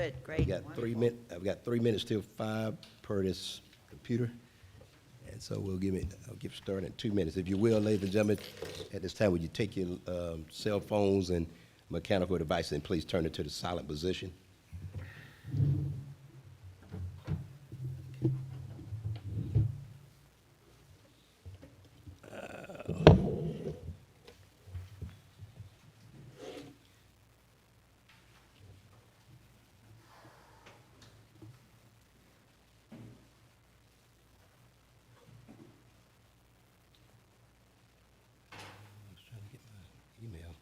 Good, great. I've got 3 minutes till 5 per this computer. And so I'll get started in 2 minutes. If you will, ladies and gentlemen, at this time, would you take your cell phones and mechanical devices and please turn it to the silent position? Email.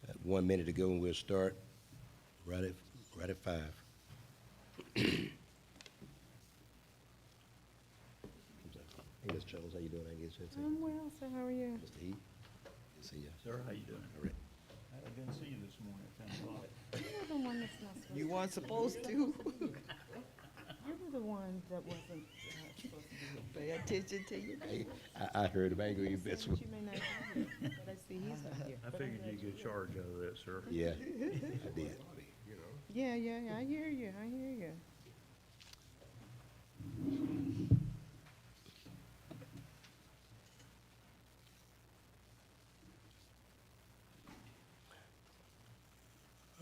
Got 1 minute to go, and we'll start right at 5. Hey, Ms. Jones, how you doing? I guess that's it. I'm well, sir. How are you? Mr. Heath, good to see you. Sir, how you doing? All right. I didn't see you this morning at 10 o'clock. You're the one that's not supposed You weren't supposed to. You were the one that wasn't supposed to be Pay attention to you. Hey, I heard him. I ain't gonna even here. mess Said with you may not be here, but I see he's not here. I But figured heard you'd get charge out of that, sir. Yeah, I did. Yeah, I hear you. I hear you.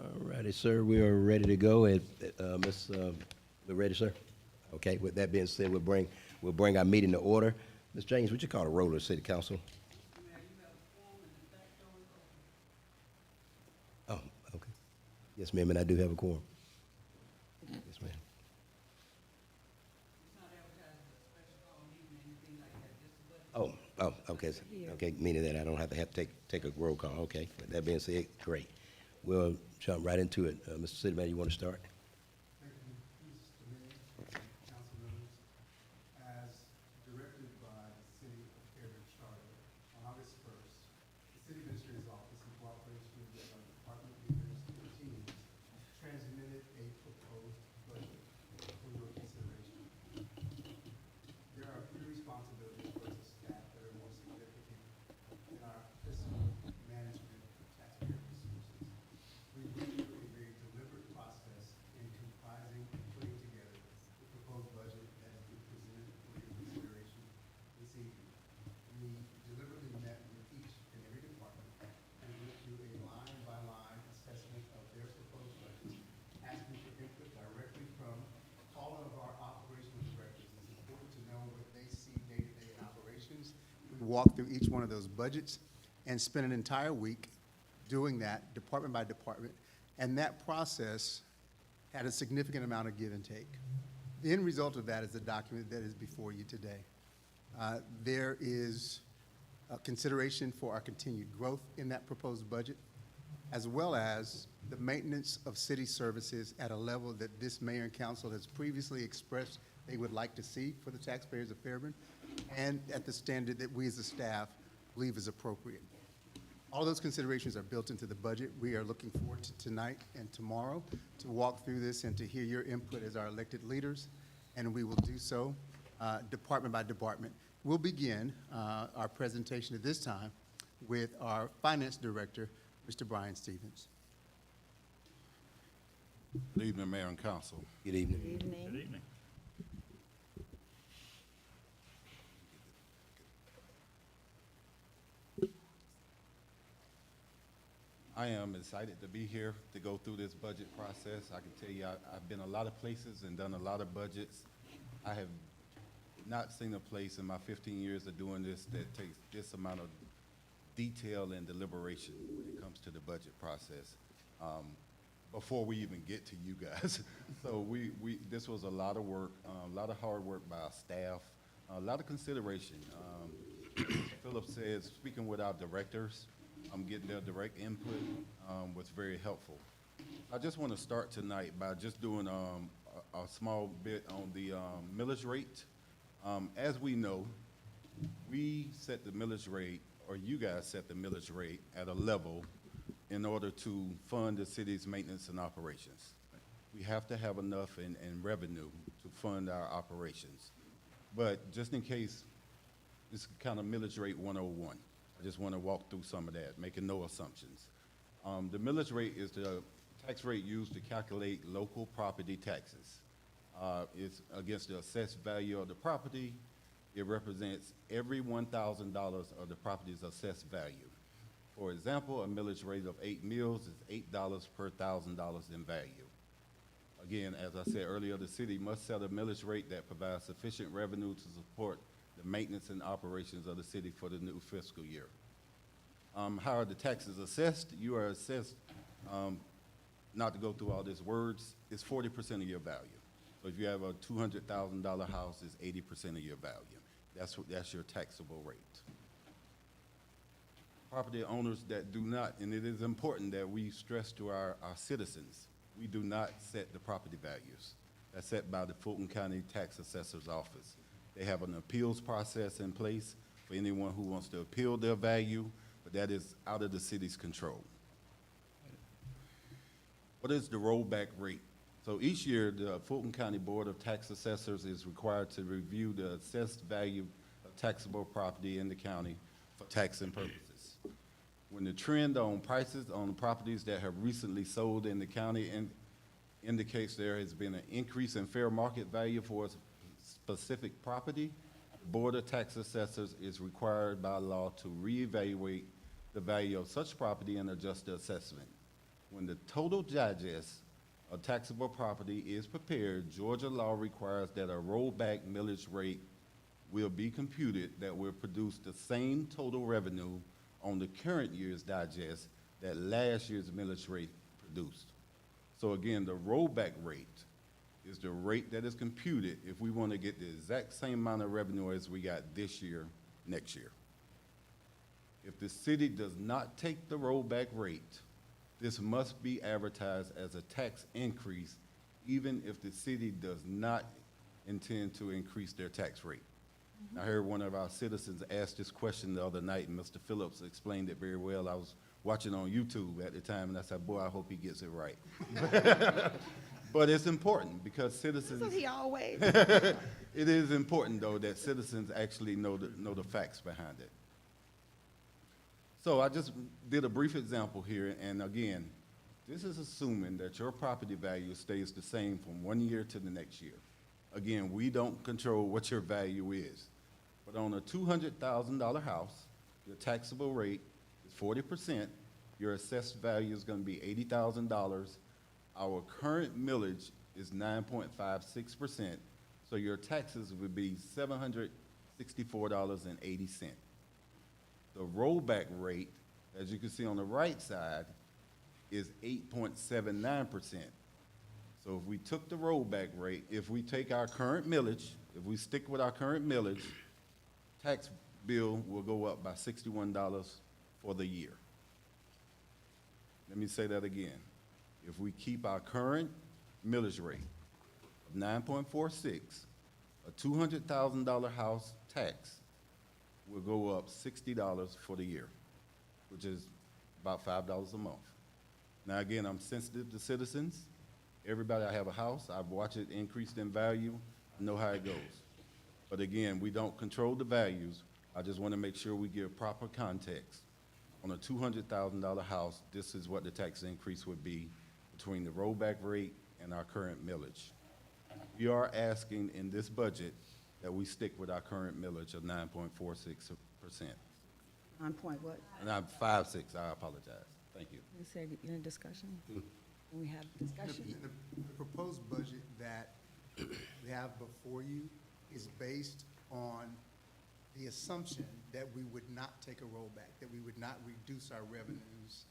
All righty, sir, we are ready to go. And, we're ready, sir? Okay, with that being said, we'll bring our meeting to order. Ms. James, would you call the roll of the city council? Oh, okay. Yes, ma'am, and I do have a quorum. Yes, ma'am. Oh, okay, okay, meaning that I don't have to take a roll call, okay. With that being said, great. We'll jump right into it. Mr. City Manager, you want to start? Thank you, Mr. Mayor, council members. As directed by the City of Fairburn Charter, on August 1st, the City Administrator's Office, in cooperation with our department leaders and teams, transmitted a proposed budget for your consideration. There are a few responsibilities for us as staff that are more significant than our fiscal management of taxpayer resources. We went through a very deliberate process in comprising and putting together the proposed budget that has been presented for your consideration this evening. We deliberately met with each and every department and went through a line-by-line assessment of their proposed budgets, asking for input directly from all of our operational directors. It's important to know what they see day-to-day in operations. We walked through each one of those budgets and spent an entire week doing that department by department, and that process had a significant amount of give and take. The end result of that is the document that is before you today. There is a consideration for our continued growth in that proposed budget, as well as the maintenance of city services at a level that this mayor and council has previously expressed they would like to see for the taxpayers of Fairburn, and at the standard that we as a staff believe is appropriate. All those considerations are built into the budget. We are looking forward to tonight and tomorrow to walk through this and to hear your input as our elected leaders, and we will do so department by department. We'll begin our presentation at this time with our finance director, Mr. Brian Stevens. Good evening, Mayor and Council. Good evening. Good Evening. evening. I am excited to be here to go through this budget process. I can tell you I've been a lot of places and done a lot of budgets. I have not seen a place in my 15 years of doing this that takes this amount of detail and deliberation when it comes to the budget process, before we even get to you guys. So this was a lot of work, a lot of hard work by our staff, a lot of consideration. Philip says, speaking with our directors, getting their direct input was very helpful. I just want to start tonight by just doing a small bit on the millage rate. As we know, we set the millage rate, or you guys set the millage rate at a level in order to fund the city's maintenance and operations. We have to have enough in revenue to fund our operations. But just in case, this is kind of millage rate 101. I just want to walk through some of that, making no assumptions. The millage rate is the tax rate used to calculate local property taxes. It's against the assessed value of the property. It represents every $1,000 of the property's assessed value. For example, a millage rate of 8 mills is $8 per $1,000 in value. Again, as I said earlier, the city must set a millage rate that provides sufficient revenue to support the maintenance and operations of the city for the new fiscal year. How are the taxes assessed? You are assessed, not to go through all these words, it's 40% of your value. So if you have a $200,000 house, it's 80% of your value. That's your taxable rate. Property owners that do not, and it is important that we stress to our citizens, we do not set the property values. That's set by the Fulton County Tax Assessor's Office. They have an appeals process in place for anyone who wants to appeal their value, but that is out of the city's control. What is the rollback rate? So each year, the Fulton County Board of Tax Assessors is required to review the assessed value of taxable property in the county for taxing purposes. When the trend on prices on properties that have recently sold in the county indicates there has been an increase in fair market value for a specific property, the Board of Tax Assessors is required by law to reevaluate the value of such property and adjust the assessment. When the total digest of taxable property is prepared, Georgia law requires that a rollback millage rate will be computed that will produce the same total revenue on the current year's digest that last year's millage rate produced. So again, the rollback rate is the rate that is computed if we want to get the exact same amount of revenue as we got this year, next year. If the city does not take the rollback rate, this must be advertised as a tax increase, even if the city does not intend to increase their tax rate. I heard one of our citizens ask this question the other night, and Mr. Phillips explained it very well. I was watching on YouTube at the time, and I said, boy, I hope he gets it right. But it's important because citizens... So he always... It is important, though, that citizens actually know the facts behind it. So I just did a brief example here, and again, this is assuming that your property value stays the same from one year to the next year. Again, we don't control what your value is. But on a $200,000 house, your taxable rate is 40%. Your assessed value is going to be $80,000. Our current millage is 9.56%. So your taxes would be $764.80. The rollback rate, as you can see on the right side, is 8.79%. So if we took the rollback rate, if we take our current millage, if we stick with our current millage, tax bill will go up by $61 for the year. Let me say that again. If we keep our current millage rate of 9.46, a $200,000 house tax will go up $60 for the year, which is about $5 a month. Now again, I'm sensitive to citizens. Everybody, I have a house, I've watched it increase in value, I know how it goes. But again, we don't control the values. I just want to make sure we give proper context. On a $200,000 house, this is what the tax increase would be between the rollback rate and our current millage. We are asking in this budget that we stick with our current millage of 9.46%. 9 point what? And I'm 5.6, I apologize. Thank you. You said you're in discussion? Can we have discussion? The proposed budget that we have before you is based on the assumption that we would not take a rollback, that we would not reduce our revenues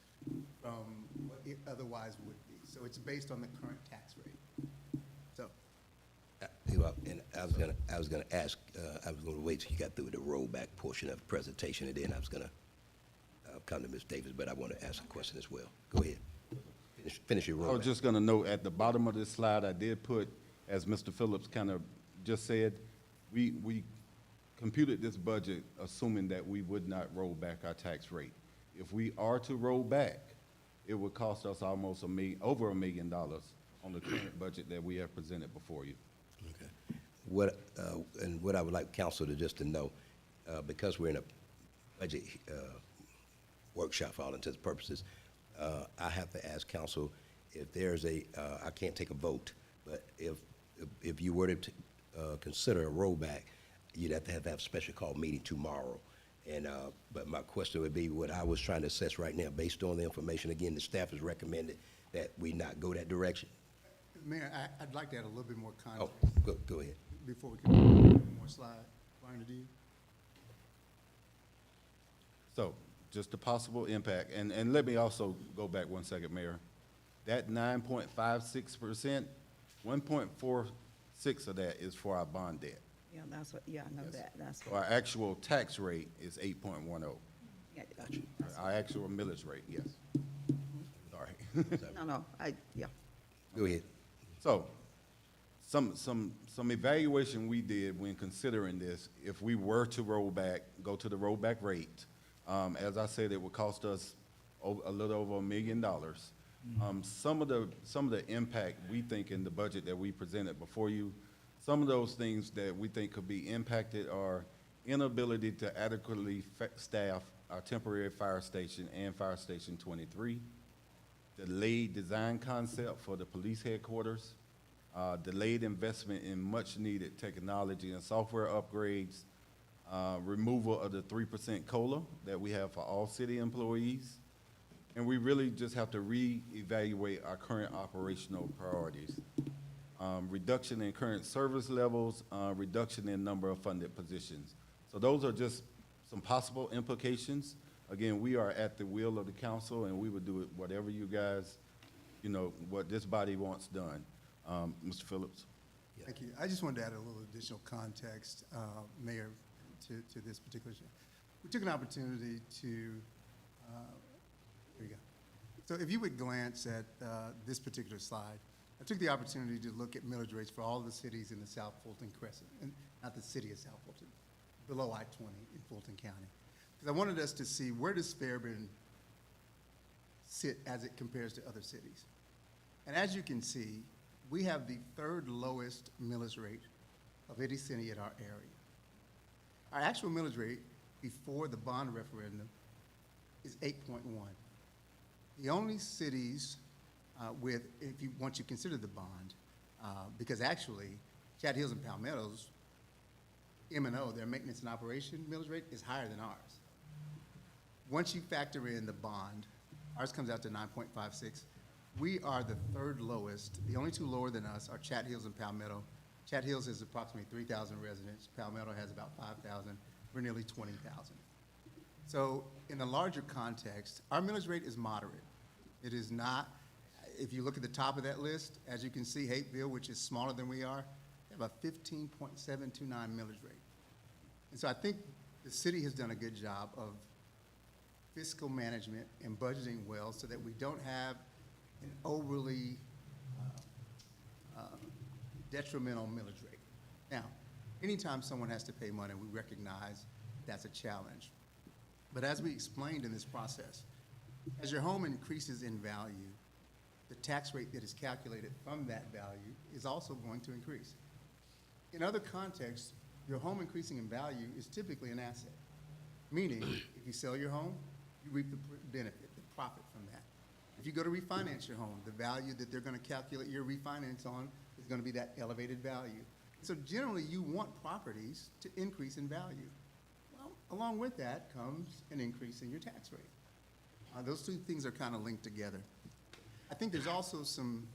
from what it otherwise would be. So it's based on the current tax rate. So, Well, and I was gonna ask, I was gonna wait till you got through the rollback portion of the presentation, and then I was gonna come to Ms. Davis, but I want to ask a question as well. Go ahead. Finish your I was rollback. just gonna note, at the bottom of this slide, I did put, as Mr. Phillips kind of just said, we computed this budget assuming that we would not roll back our tax rate. If we are to roll back, it would cost us almost over $1 million on the current budget that we have presented before you. Okay. What, and what I would like council to just to know, because we're in a budget workshop for all intents and purposes, I have to ask council if there's a, I can't take a vote, but if you were to consider a rollback, you'd have to have a special call meeting tomorrow. And, but my question would be, what I was trying to assess right now, based on the information, again, the staff has recommended that we not go that direction. Mayor, I'd like to add a little bit more Oh, context go ahead. before we can one more slide. Brian, do you? So, just the possible impact, and let me also go back 1 second, Mayor. That 9.56%, 1.46 of that is for our bond debt. Yeah, that's what, yeah, I know that, that's Our what. actual tax rate is 8.10. Yeah, Our actual millage rate, yes. Sorry. No, yeah. Go ahead. So, some evaluation we did when considering this, if we were to roll back, go to the rollback rate, as I said, it would cost us a little over $1 million. Some of the impact we think in the budget that we presented before you, some of those things that we think could be impacted are inability to adequately staff our temporary fire station and Fire Station 23, delayed design concept for the police headquarters, delayed investment in much-needed technology and software upgrades, removal of the 3% COLA that we have for all city employees, and we really just have to reevaluate our current operational priorities. Reduction in current service levels, reduction in number of funded positions. So those are just some possible implications. Again, we are at the will of the council, and we would do it whatever you guys, what this body wants done. Mr. Phillips? Thank you. I just wanted to add a little additional context, Mayor, to this particular issue. We took an opportunity to, here we go. So if you would glance at this particular slide, I took the opportunity to look at millage rates for all the cities in the South Fulton Crescent, and not the city of South Fulton, below I-20 in Fulton County. Because I wanted us to see, where does Fairburn sit as it compares to other cities? And as you can see, we have the third lowest millage rate of any city in our area. Our actual millage rate before the bond referendum is 8.1. The only cities once you consider the bond, because actually, Chat Hills and Palmetto's M&O, their maintenance and operation millage rate, is higher than ours. Once you factor in the bond, ours comes out to 9.56. We are the third lowest. The only two lower than us are Chat Hills and Palmetto. Chat Hills is approximately 3,000 residents. Palmetto has about 5,000. We're nearly 20,000. So in the larger context, our millage rate is moderate. It is not, if you look at the top of that list, as you can see, Hapeville, which is smaller than we are, they have a 15.729 millage rate. And so I think the city has done a good job of fiscal management and budgeting well so that we don't have an overly detrimental millage rate. Now, anytime someone has to pay money, we recognize that's a challenge. But as we explained in this process, as your home increases in value, the tax rate that is calculated from that value is also going to increase. In other contexts, your home increasing in value is typically an asset, meaning if you sell your home, you reap the benefit, the profit from that. If you go to refinance your home, the value that they're going to calculate your refinance on is going to be that elevated value. So generally, you want properties to increase in value. Well, along with that comes an increase in your tax rate. Those two things are kind of linked together. I think there's also some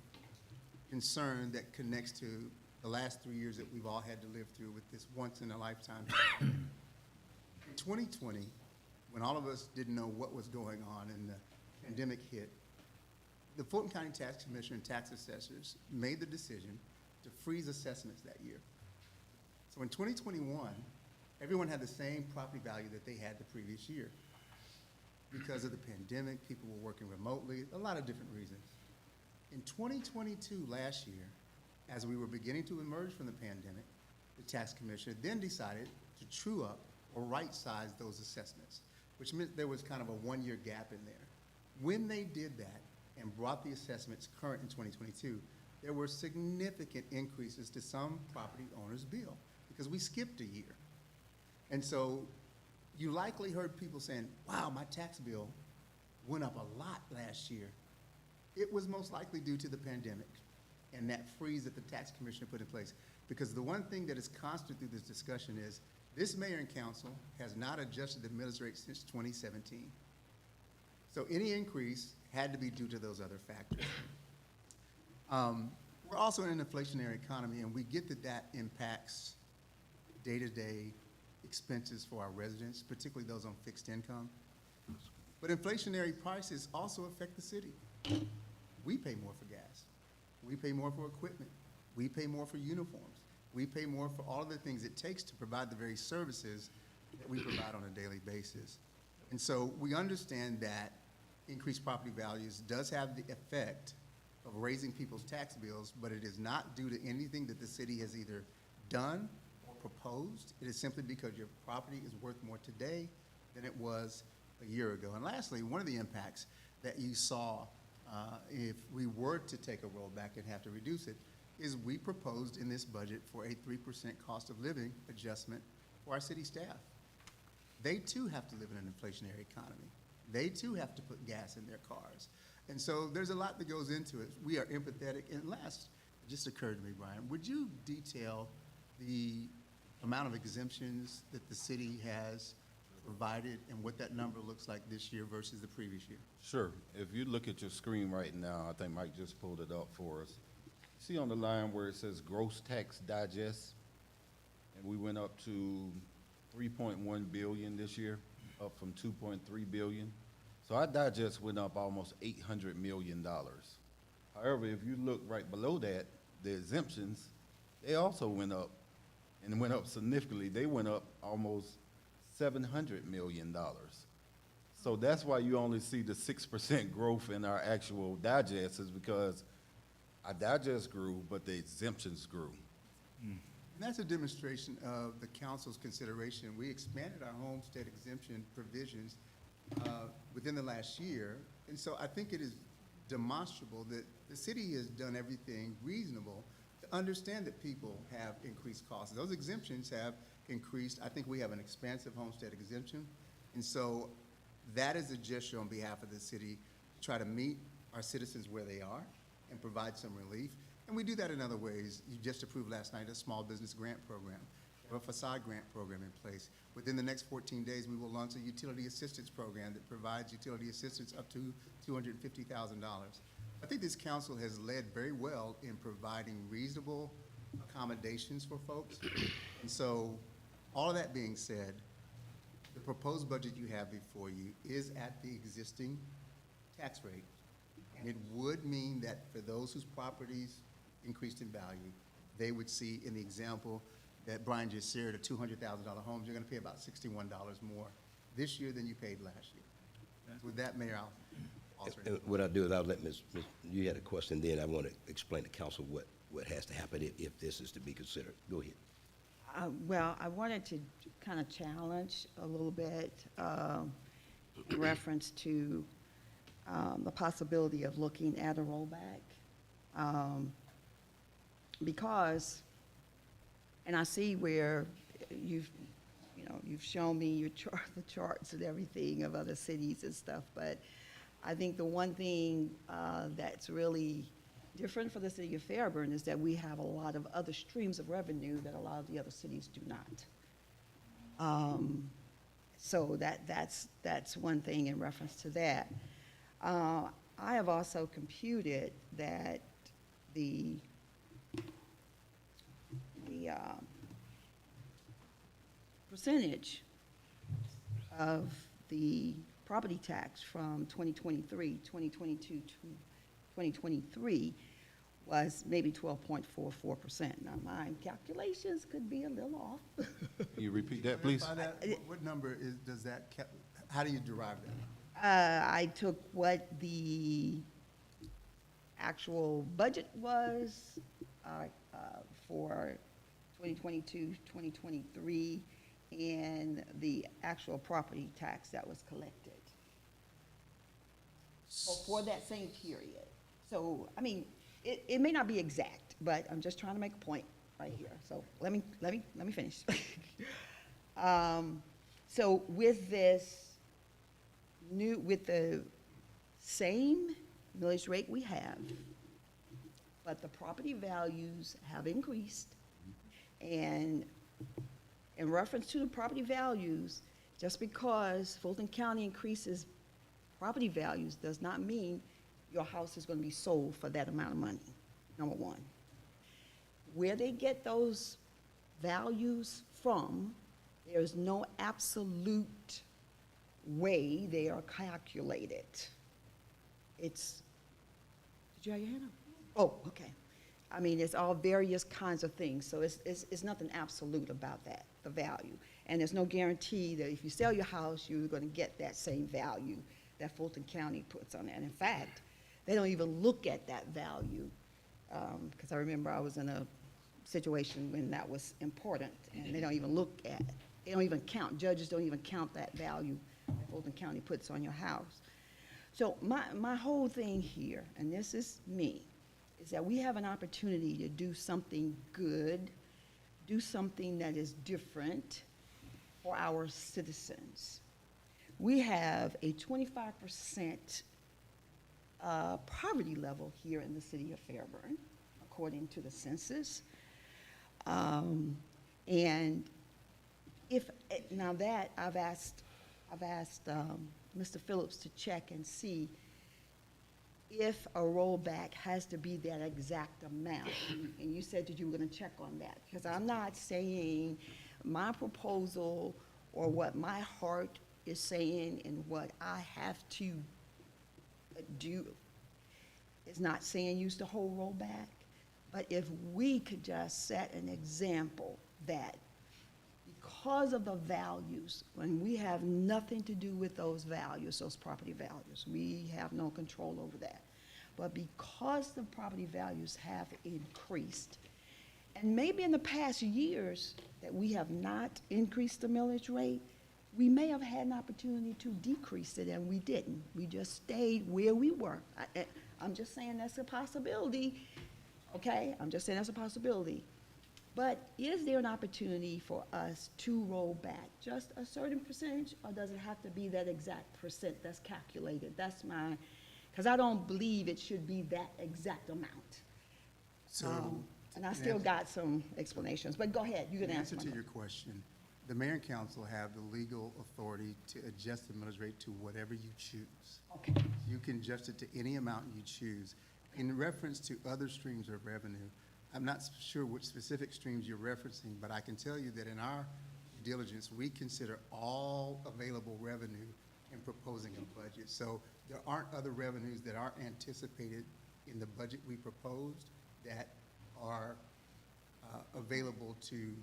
concern that connects to the last 3 years that we've all had to live through with this once-in-a-lifetime. In 2020, when all of us didn't know what was going on and the pandemic hit, the Fulton County Tax Commissioner and tax assessors made the decision to freeze assessments that year. So in 2021, everyone had the same property value that they had the previous year. Because of the pandemic, people were working remotely, a lot of different reasons. In 2022, last year, as we were beginning to emerge from the pandemic, the tax commissioner then decided to true up or right-size those assessments, which meant there was kind of a one-year gap in there. When they did that and brought the assessments current in 2022, there were significant increases to some property owners' bill because we skipped a year. And so you likely heard people saying, wow, my tax bill went up a lot last year. It was most likely due to the pandemic and that freeze that the tax commissioner put in place. Because the one thing that is constant through this discussion is this mayor and council has not adjusted the millage rate since 2017. So any increase had to be due to those other factors. We're also in an inflationary economy, and we get that that impacts day-to-day expenses for our residents, particularly those on fixed income. But inflationary prices also affect the city. We pay more for gas. We pay more for equipment. We pay more for uniforms. We pay more for all of the things it takes to provide the very services that we provide on a daily basis. And so we understand that increased property values does have the effect of raising people's tax bills, but it is not due to anything that the city has either done or proposed. It is simply because your property is worth more today than it was a year ago. And lastly, one of the impacts that you saw if we were to take a rollback and have to reduce it is we proposed in this budget for a 3% cost of living adjustment for our city staff. They too have to live in an inflationary economy. They too have to put gas in their cars. And so there's a lot that goes into it. We are empathetic. And last, it just occurred to me, Brian, would you detail the amount of exemptions that the city has provided and what that number looks like this year versus the previous year? Sure. If you look at your screen right now, I think Mike just pulled it up for us. See on the line where it says gross tax digest, and we went up to 3.1 billion this year, up from 2.3 billion. So our digest went up almost $800 million. However, if you look right below that, the exemptions, they also went up, and went up significantly. They went up almost $700 million. So that's why you only see the 6% growth in our actual digest, is because our digest grew, but the exemptions grew. And that's a demonstration of the council's consideration. We expanded our homestead exemption provisions within the last year. And so I think it is demonstrable that the city has done everything reasonable to understand that people have increased costs. Those exemptions have increased. I think we have an expansive homestead exemption. And so that is a gesture on behalf of the city to try to meet our citizens where they are and provide some relief. And we do that in other ways. You just approved last night a small business grant program. We have a facade grant program in place. Within the next 14 days, we will launch a utility assistance program that provides utility assistance up to $250,000. I think this council has led very well in providing reasonable accommodations for folks. And so, all of that being said, the proposed budget you have before you is at the existing tax rate. And it would mean that for those whose properties increased in value, they would see in the example that Brian just shared, a $200,000 home, you're gonna pay about $61 more this year than you paid last year. With that, Mayor, I'll answer it. What I'll do is I'll let Ms., you had a question, then I want to explain to council what has to happen if this is to be considered. Go ahead. Well, I wanted to kind of challenge a little bit in reference to the possibility of looking at a rollback. Because, and I see where you've shown me your the charts and everything of other cities and stuff, but I think the one thing that's really different for the city of Fairburn is that we have a lot of other streams of revenue that a lot of the other cities do not. So that's one thing in reference to that. I have also computed that the percentage of the property tax from 2023, 2022 to 2023 was maybe 12.44%. Now, my calculations could be a little off. Can you repeat that, please? Clarify that. What number does that, how do you derive that? I took what the actual budget was for 2022, 2023, and the actual property tax that was collected for that same period. So, I mean, it may not be exact, but I'm just trying to make a point right here. So let me finish. So with with the same millage rate we have, but the property values have increased. And in reference to the property values, just because Fulton County increases property values does not mean your house is going to be sold for that amount of money, number one. Where they get those values from, there's no absolute way they are calculated. It's, did you have your hand up? Oh, okay. I mean, it's all various kinds of things, so it's nothing absolute about that, the value. And there's no guarantee that if you sell your house, you're going to get that same value that Fulton County puts on it. And in fact, they don't even look at that value, because I remember I was in a situation when that was important, and they don't even look at, they don't even count, judges don't even count that value that Fulton County puts on your house. So my whole thing here, and this is me, is that we have an opportunity to do something good, do something that is different for our citizens. We have a 25% poverty level here in the city of Fairburn, according to the census. And if, now that I've asked Mr. Phillips to check and see if a rollback has to be that exact amount. And you said that you were going to check on that, because I'm not saying my proposal or what my heart is saying and what I have to do is not saying use the whole rollback. But if we could just set an example that because of the values, when we have nothing to do with those values, those property values, we have no control over that. But because the property values have increased, and maybe in the past years that we have not increased the millage rate, we may have had an opportunity to decrease it, and we didn't. We just stayed where we were. I'm just saying that's a possibility, okay? I'm just saying that's a possibility. But is there an opportunity for us to roll back just a certain percentage, or does it have to be that exact percent that's calculated? That's my, because I don't believe it should be that exact amount. So, And I still got some explanations, but go ahead, you can in answer answer my to your question, the mayor and council have the legal authority to adjust the millage rate to whatever you choose. Okay. You can adjust it to any amount you choose. In reference to other streams of revenue, I'm not sure which specific streams you're referencing, but I can tell you that in our due diligence, we consider all available revenue in proposing a budget. So there aren't other revenues that are anticipated in the budget we proposed that are available to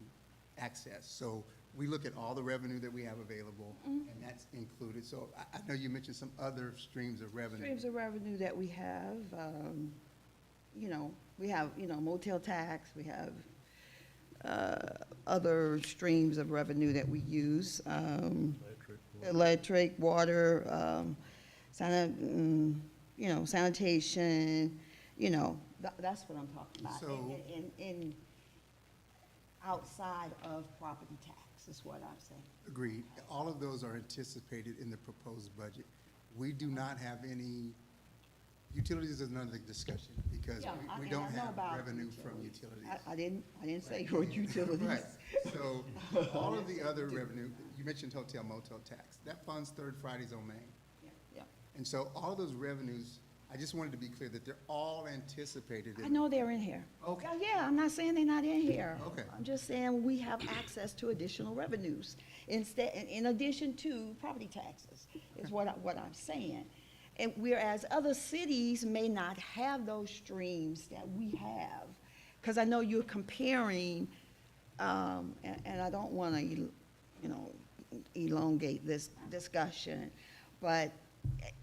access. So we look at all the revenue that we have available, and that's included. So I know you mentioned some other streams of revenue. Streams of revenue that we have, we have, motel tax, we have other streams of revenue that we use. Electric, water, sanitation, that's what I'm talking about. So- In outside of property tax is what I'm saying. Agreed. All of those are anticipated in the proposed budget. We do not have any, utilities is another discussion because Yeah, we and don't I know have about revenue from utilities. I didn't say road utilities. Right. So all of the other revenue, you mentioned hotel motel tax, that funds Third Fridays on Main. Yeah. And so all of those revenues, I just wanted to be clear that they're all anticipated I in. know they're in here. Okay. Yeah, I'm not saying they're not in here. Okay. I'm just saying we have access to additional revenues instead, in addition to property taxes, is what I'm saying. And whereas other cities may not have those streams that we have, because I know you're comparing, and I don't want to, elongate this discussion, but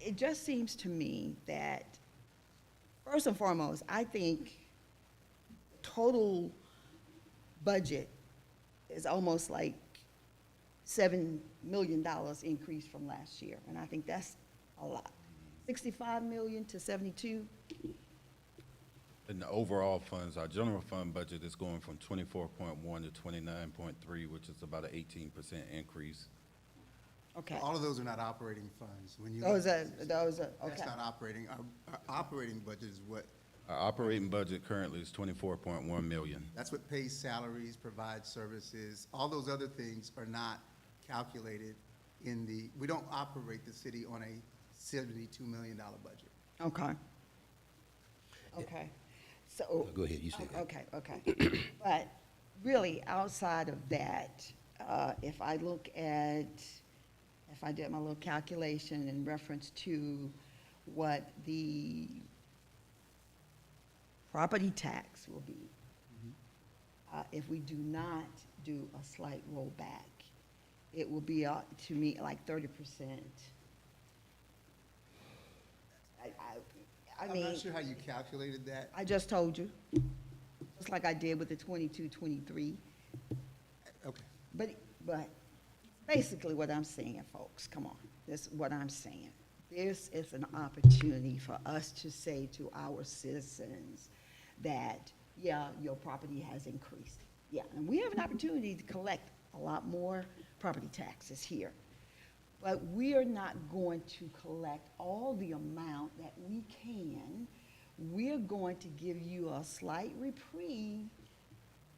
it just seems to me that, first and foremost, I think total budget is almost like $7 million increase from last year, and I think that's a lot. 65 million to 72. In the overall funds, our general fund budget is going from 24.1 to 29.3, which is about an 18% increase. Okay. All of those are not operating funds. When you. Those are, That's okay. not operating. Our operating budget is what, Our operating budget currently is 24.1 million. that's what pays salaries, provides services. All those other things are not calculated in the, we don't operate the city on a $72 million budget. Okay. Okay. So. Go ahead, you say that. Okay. But really, outside of that, if I did my little calculation in reference to what the property tax will be, if we do not do a slight rollback, it will be, to me, like 30%. I I'm mean, not sure how you calculated that. I just told you, just like I did with the 22, 23. Okay. But basically what I'm saying, folks, come on, this is what I'm saying. This is an opportunity for us to say to our citizens that, yeah, your property has increased. Yeah, and we have an opportunity to collect a lot more property taxes here. But we're not going to collect all the amount that we can. We're going to give you a slight reprieve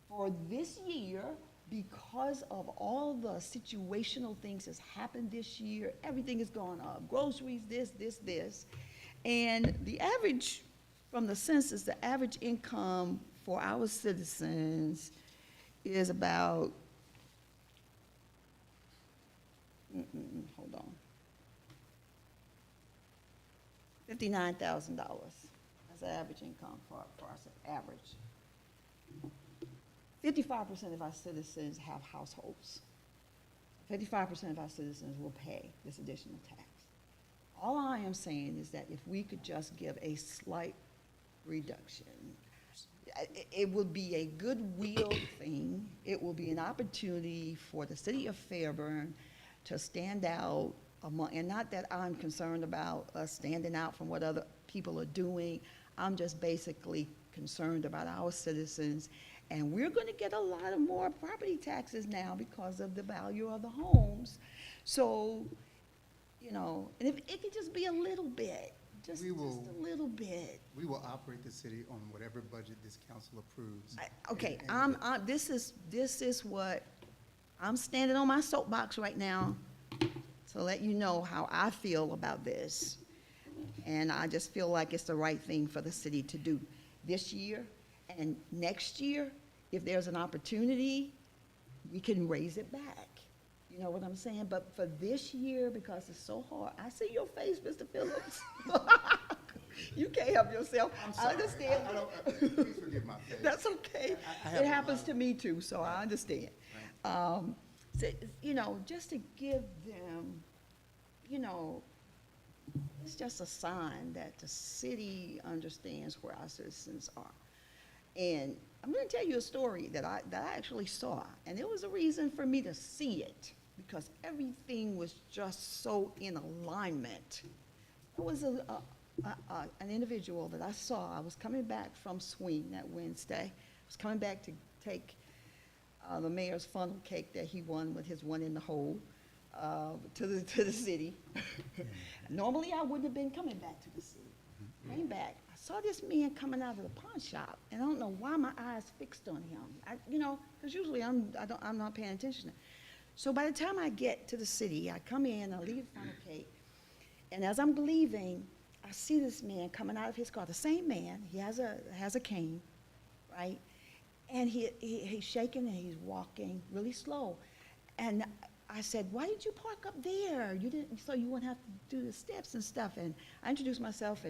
for this year because of all the situational things that's happened this year. Everything has gone up, groceries, this. And the average, from the census, the average income for our citizens is about, hold on, $59,000. That's the average income for us, average. 55% of our citizens have households. 55% of our citizens will pay this additional tax. All I am saying is that if we could just give a slight reduction, it will be a goodwill thing. It will be an opportunity for the city of Fairburn to stand out among, and not that I'm concerned about us standing out from what other people are doing. I'm just basically concerned about our citizens. And we're going to get a lot of more property taxes now because of the value of the homes. So, and if it could just be a little bit, just a little bit. We will operate the city on whatever budget this council approves. Okay, And- this is what, I'm standing on my soapbox right now to let you know how I feel about this. And I just feel like it's the right thing for the city to do this year. And next year, if there's an opportunity, we can raise it back. You know what I'm saying? But for this year, because it's so hard, I see your face, Mr. Phillips. You can't help yourself. I'm sorry. I understand. I don't, please forgive my face. That's okay. I have It a happens lot to of- me too, so I understand. So, just to give them, it's just a sign that the city understands where our citizens are. And I'm going to tell you a story that I actually saw, and there was a reason for me to see it, because everything was just so in alignment. There was an individual that I saw. I was coming back from Swing that Wednesday. I was coming back to take the mayor's funnel cake that he won with his one in the hole to the city. Normally, I wouldn't have been coming back to the city. Came back. I saw this man coming out of the pawn shop, and I don't know why my eyes fixed on him. Because usually I'm not paying attention. So by the time I get to the city, I come in, I leave funnel cake, and as I'm leaving, I see this man coming out of his car, the same man, he has a cane, right? And he's shaking and he's walking really slow. And I said, why did you park up there? You didn't, so you wouldn't have to do the steps and stuff. And I introduced myself,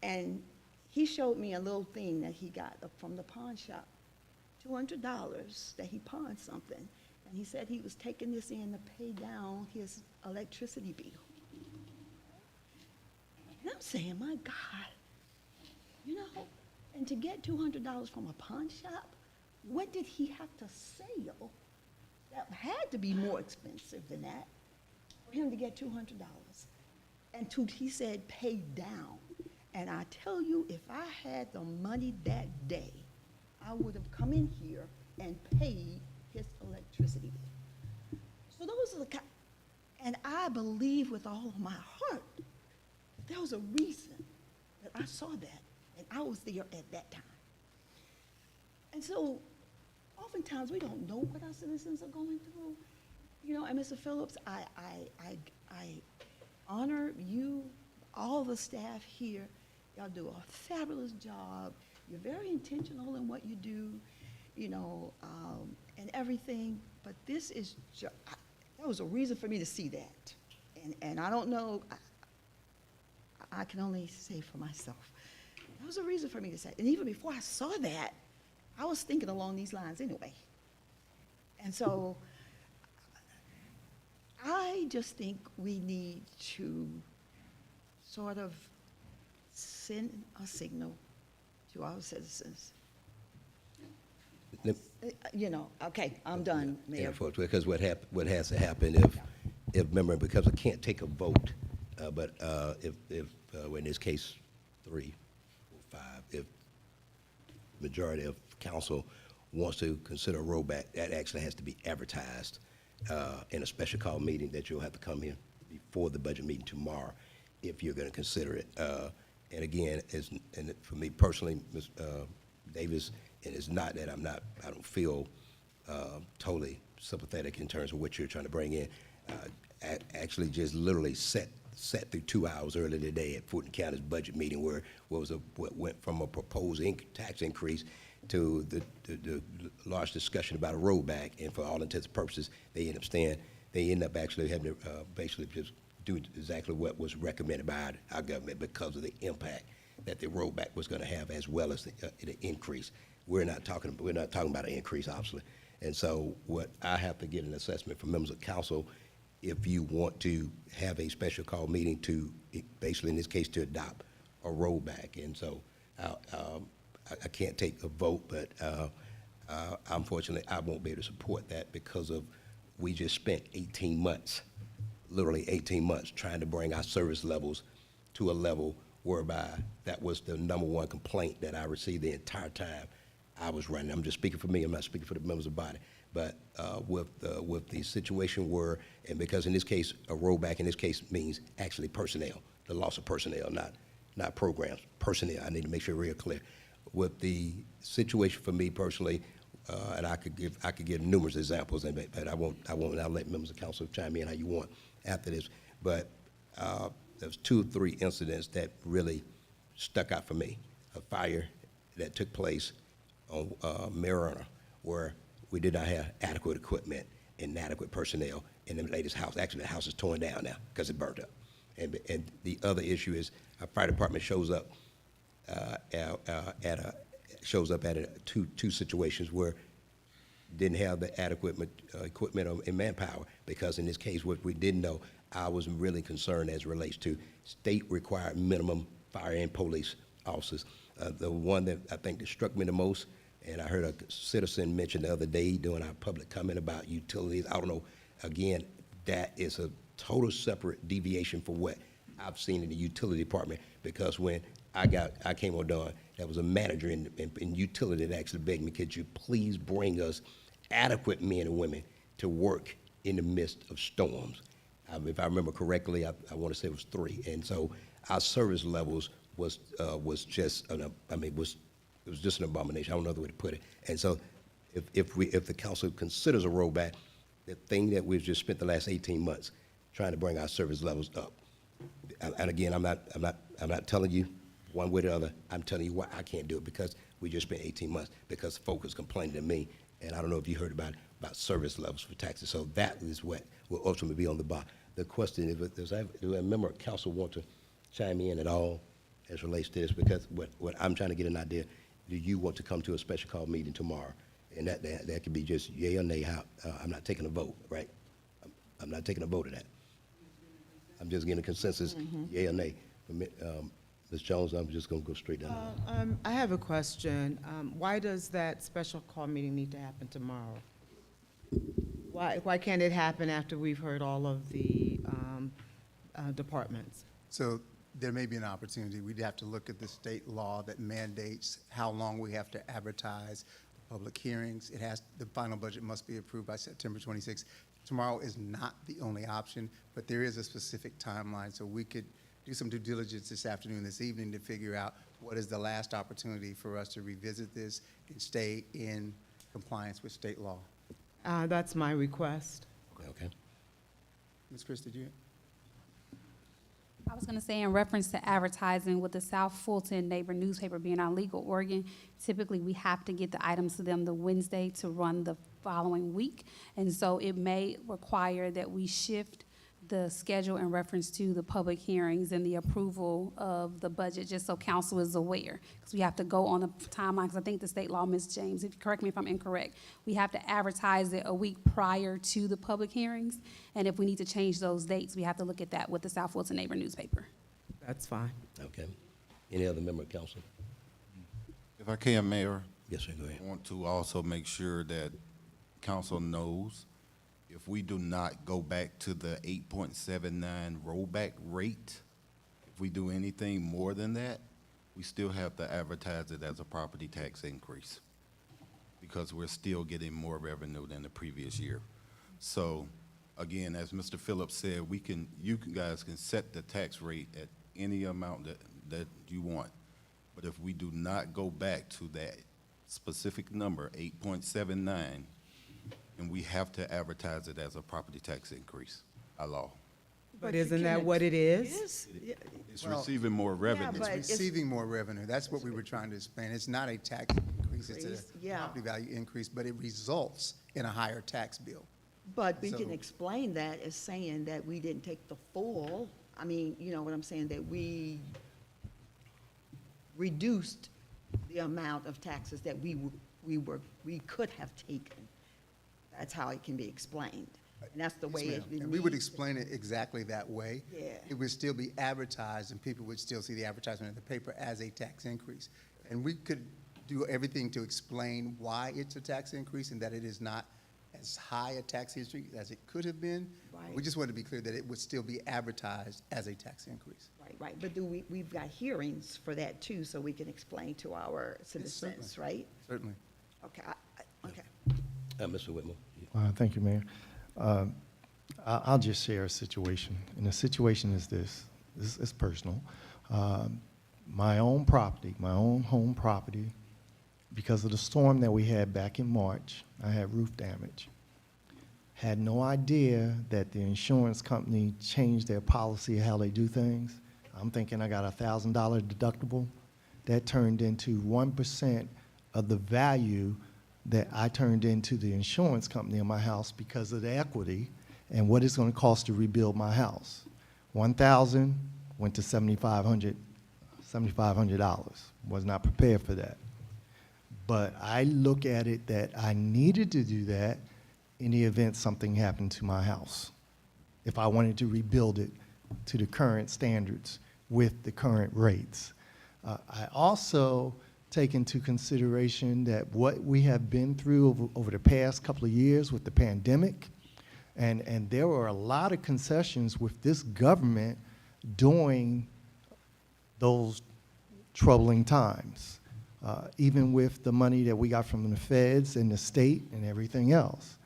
and he showed me a little thing that he got from the pawn shop, $200 that he pawned something. And he said he was taking this in to pay down his electricity bill. And I'm saying, my God, you know, and to get $200 from a pawn shop, what did he have to sell? That had to be more expensive than that for him to get $200. And he said, pay down. And I tell you, if I had the money that day, I would have come in here and paid his electricity bill. So those are the and I believe with all of my heart that there was a reason that I saw that, and I was there at that time. And so oftentimes we don't know what our citizens are going through. You know, and Mr. Phillips, I honor you, all the staff here. Y'all do a fabulous job. You're very intentional in what you do, you know, and everything. But this is that was a reason for me to see that. And I don't know, I can only say for myself. That was a reason for me to say it. And even before I saw that, I was thinking along these lines anyway. And so I just think we need to sort of send a signal to our citizens. You know, okay, I'm done, Yeah, Mayor. because what has to happen if remember, because I can't take a vote, but if in this case 3 or 5, if majority of council wants to consider a rollback, that actually has to be advertised in a special call meeting that you'll have to come in before the budget meeting tomorrow if you're going to consider it. And again, and for me personally, Ms. Davis, and it's not that I don't feel totally sympathetic in terms of what you're trying to bring in. Actually, just literally sat through 2 hours earlier today at Fulton County's budget meeting where what went from a proposed tax increase to the large discussion about a rollback, and for all intents and purposes, they end up actually having to basically just do exactly what was recommended by our government because of the impact that the rollback was going to have, as well as the increase. We're not talking about an increase, obviously. And so what I have to get an assessment from members of council, if you want to have a special call meeting to, basically in this case, to adopt a rollback. And so I can't take a vote, but unfortunately I won't be able to support that because of we just spent 18 months, literally 18 months, trying to bring our service levels to a level whereby that was the #1 complaint that I received the entire time I was running. I'm just speaking for me. I'm not speaking for the members of the body. But with the situation where, and because in this case, a rollback in this case means actually personnel, the loss of personnel, not programs, personnel. I need to make sure real clear. With the situation for me personally, and I could give numerous examples, but I won't. I'll let members of council chime in how you want after this. But there's 2 or 3 incidents that really stuck out for me. A fire that took place on Marijuana, where we did not have adequate equipment and adequate personnel in the lady's house. Actually, the house is torn down now because it burned up. And the other issue is our fire department shows up at two situations where didn't have the adequate equipment and manpower, because in this case, what we didn't know, I was really concerned as it relates to state required minimum fire and police officers. The one that I think that struck me the most, and I heard a citizen mention the other day during our public comment about utilities. I don't know, again, that is a total separate deviation for what I've seen in the utility department, because when I came on done, there was a manager in utility that actually begged me, could you please bring us adequate men and women to work in the midst of storms? If I remember correctly, I want to say it was 3. And so our service levels was just, it was just an abomination. I don't know the way to put it. And so if the council considers a rollback, the thing that we've just spent the last 18 months trying to bring our service levels up. And again, I I'm not telling you one way or the other. I'm telling you why I can't do it, because we just spent 18 months, because folks was complaining to me, and I don't know if you heard about service levels for taxes. So that is what will ultimately be on the bar. The question is, do a member of council want to chime in at all as relates to this? Because what I'm trying to get an idea, do you want to come to a special call meeting tomorrow? And that could be just yay or nay. I'm not taking a vote, right? I'm not taking a vote of that. I'm just getting a consensus, yay or nay. Ms. Jones, I'm just gonna go straight down. I have a question. Why does that special call meeting need to happen tomorrow? Why can't it happen after we've heard all of the departments? So there may be an opportunity. We'd have to look at the state law that mandates how long we have to advertise the public hearings. The final budget must be approved by September 26th. Tomorrow is not the only option, but there is a specific timeline. So we could do some due diligence this afternoon, this evening, to figure out what is the last opportunity for us to revisit this and stay in compliance with state law. That's my request. Okay. Ms. Chris, did you? I was going to say, in reference to advertising, with the South Fulton Neighbor newspaper being our legal organ, typically we have to get the items to them the Wednesday to run the following week. And so it may require that we shift the schedule in reference to the public hearings and the approval of the budget, just so council is aware. Because we have to go on a timeline, because I think the state law, Ms. James, if you correct me if I'm incorrect, we have to advertise it a week prior to the public hearings. And if we need to change those dates, we have to look at that with the South Fulton Neighbor newspaper. That's fine. Okay. Any other member of council? If I can, Mayor, Yes, sir, go ahead. I want to also make sure that council knows if we do not go back to the 8.79 rollback rate, if we do anything more than that, we still have to advertise it as a property tax increase, because we're still getting more revenue than the previous year. So, again, as Mr. Phillips said, you guys can set the tax rate at any amount that you want. But if we do not go back to that specific number, 8.79, and we have to advertise it as a property tax increase by law. But you isn't that can- what it is? Yes. Yeah. It's Well, receiving more revenue. but It's receiving more revenue. That's what we were trying to explain. It's not a tax increase, it's a Yeah. property value increase, but it results in a higher tax bill. But we can So- explain that as saying that we didn't take the full, I mean, you know what I'm saying, that we reduced the amount of taxes that we could have taken. That's how it can be explained. And that's the way Yes, it ma'am. reads. And we would explain it exactly that way. Yeah. It would still be advertised, and people would still see the advertisement in the paper as a tax increase. And we could do everything to explain why it's a tax increase and that it is not as high a tax increase as it could have been. Right. We just wanted to be clear that it would still be advertised as a tax increase. Right, but we've got hearings for that too, so we can explain to our citizens, certainly. right? Certainly. Okay, okay. Mr. Whitmore. Thank you, Mayor. I'll just share a situation, and the situation is this. It's personal. My own property, my own home property, because of the storm that we had back in March, I had roof damage. Had no idea that the insurance company changed their policy of how they do things. I'm thinking I got a $1,000 deductible. That turned into 1% of the value that I turned into the insurance company in my house because of the equity and what it's going to cost to rebuild my house. $1,000 went to $7,500. Was not prepared for that. But I look at it that I needed to do that in the event something happened to my house, if I wanted to rebuild it to the current standards with the current rates. I also take into consideration that what we have been through over the past couple of years with the pandemic, and there were a lot of concessions with this government during those troubling times, even with the money that we got from the feds and the state and everything else.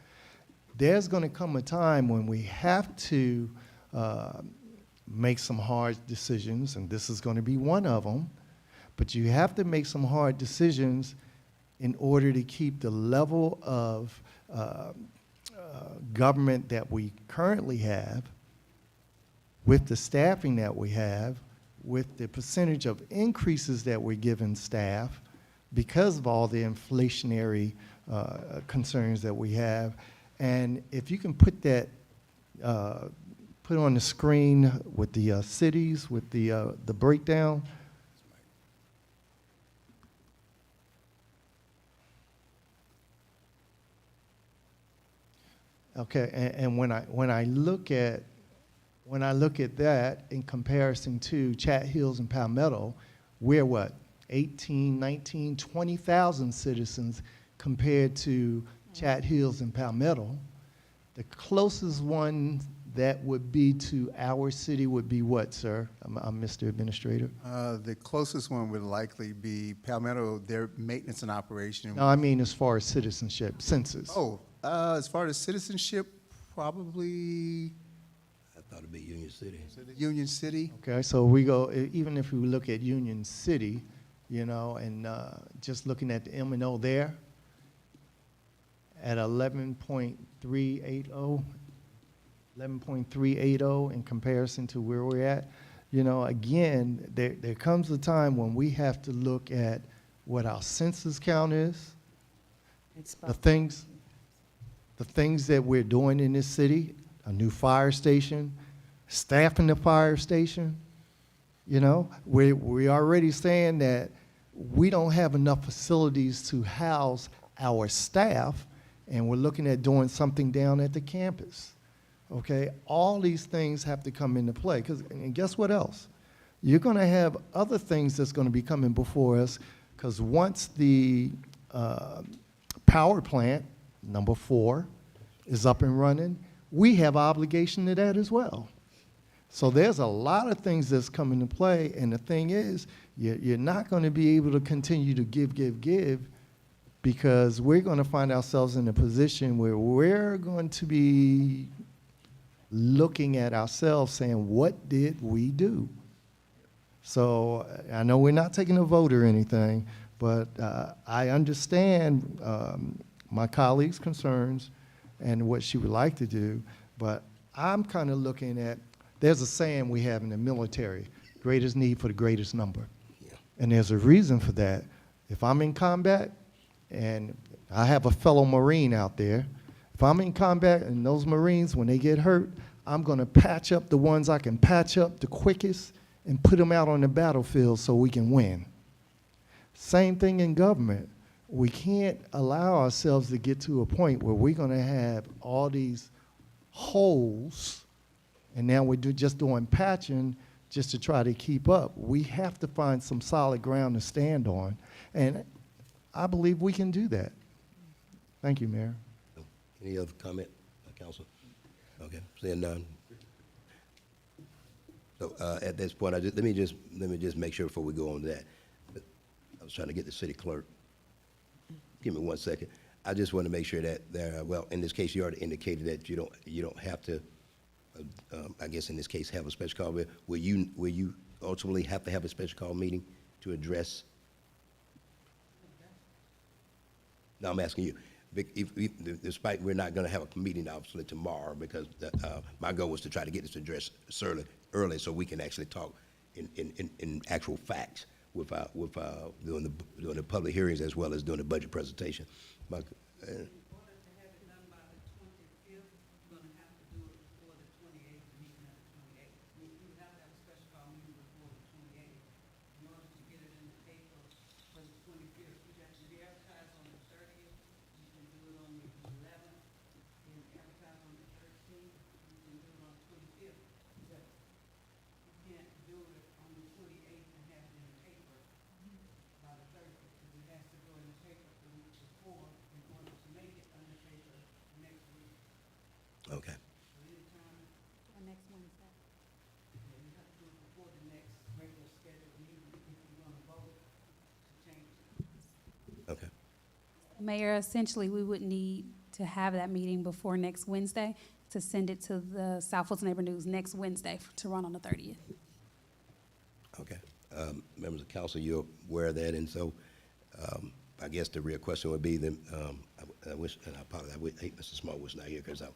There's going to come a time when we have to make some hard decisions, and this is going to be one of them, but you have to make some hard decisions in order to keep the level of government that we currently have, with the staffing that we have, with the percentage of increases that we're giving staff because of all the inflationary concerns that we have. And if you can put that, put on the screen with the cities, with the breakdown. Okay, and when I look at that in comparison to Chat Hills and Palmetto, we're what, 18, 19, 20,000 citizens compared to Chat Hills and Palmetto. The closest one that would be to our city would be what, sir? I'm Mr. Administrator. The closest one would likely be Palmetto, their maintenance and operation. No, I mean as far as citizenship, census. Oh, as far as citizenship, probably I thought it'd be Union City. Union City. Okay, so we go, even if we look at Union City, you know, and just looking at the M&O there, at 11.380 in comparison to where we're at, you know, again, there comes a time when we have to look at what our census count is, It's the about- things that we're doing in this city, a new fire station, staffing the fire station. You know, we're already saying that we don't have enough facilities to house our staff, and we're looking at doing something down at the campus. Okay, all these things have to come into play. And guess what else? You're going to have other things that's going to be coming before us, because once the power plant, number 4, is up and running, we have obligation to that as well. So there's a lot of things that's coming into play, and the thing is, you're not going to be able to continue to give, because we're going to find ourselves in a position where we're going to be looking at ourselves saying, what did we do? So I know we're not taking a vote or anything, but I understand my colleague's concerns and what she would like to do, but I'm kind of looking at, there's a saying we have in the military, greatest need for the greatest number. Yeah. And there's a reason for that. If I'm in combat, and I have a fellow Marine out there, if I'm in combat and those Marines, when they get hurt, I'm going to patch up the ones I can patch up the quickest and put them out on the battlefield so we can win. Same thing in government. We can't allow ourselves to get to a point where we're going to have all these holes, and now we're just doing patching just to try to keep up. We have to find some solid ground to stand on, and I believe we can do that. Thank you, Mayor. Any other comment, Council? Okay, seeing none. So at this point, let me just make sure before we go on to that. I was trying to get the city clerk. Give me 1 second. I just want to make sure that there. Well, in this case, you already indicated that you don't have to. I guess in this case, have a special call. Will you ultimately have to have a special call meeting to address? No, I'm asking you. Despite we're not going to have a meeting obviously tomorrow, because my goal was to try to get this addressed early so we can actually talk in actual facts with doing the public hearings as well as doing the budget presentation. In order to have it done by the 25th, you're gonna have to do it before the 28th, meeting of the 28th. You would have to have a special call meeting before the 28th. In order to get it in the paper for the 25th, you have to be advertised on the 30th, you can do it on the 11th, and advertise on the 13th, you can do it on the 25th. But you can't do it on the 28th and have it in the paper by the 30th, because it has to go in the paper the week before in order to make it on the paper next week. Okay. So anytime, Next Wednesday. yeah, you have to do it before the next regular scheduled meeting if you're gonna vote to change it. Okay. Mayor, essentially, we would need to have that meeting before next Wednesday to send it to the South Fulton Neighbor News next Wednesday to run on the 30th. Okay. Members of council, you're aware of that, and so I guess the real question would be, I wish, and I apologize, I hate Mr. Small was not here because I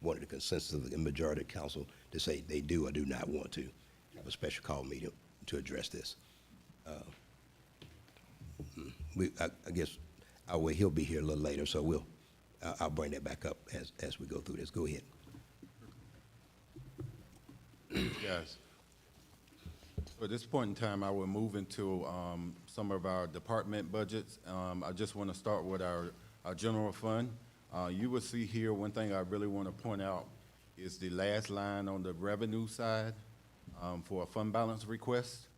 wanted the consensus of the majority of council to say they do or do not want to have a special call meeting to address this. I guess he'll be here a little later, so I'll bring that back up as we go through this. Go ahead. Yes. So at this point in time, I will move into some of our department budgets. I just want to start with our general fund. You will see here, one thing I really want to point out is the last line on the revenue side for a fund balance request.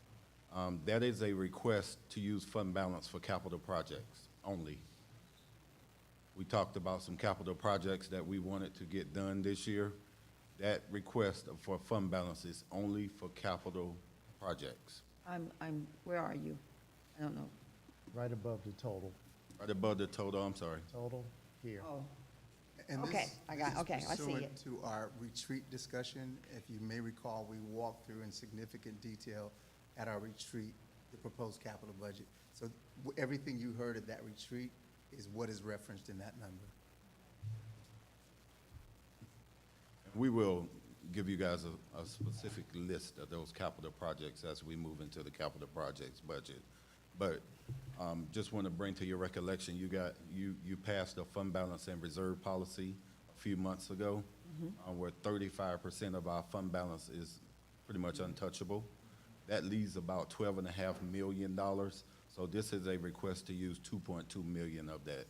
That is a request to use fund balance for capital projects only. We talked about some capital projects that we wanted to get done this year. That request for fund balance is only for capital projects. Where are you? I don't know. Right above the total. Right above the total, I'm sorry. Total here. Oh, And Okay, this I see pursuant it. to our retreat discussion. If you may recall, we walked through in significant detail at our retreat the proposed capital budget. So everything you heard at that retreat is what is referenced in that number. We will give you guys a specific list of those capital projects as we move into the capital projects budget. But just want to bring to your recollection, you passed a fund balance and reserve policy a few months ago, where 35% of our fund balance is pretty much untouchable. That leaves about $12.5 million. So this is a request to use $2.2 million of that.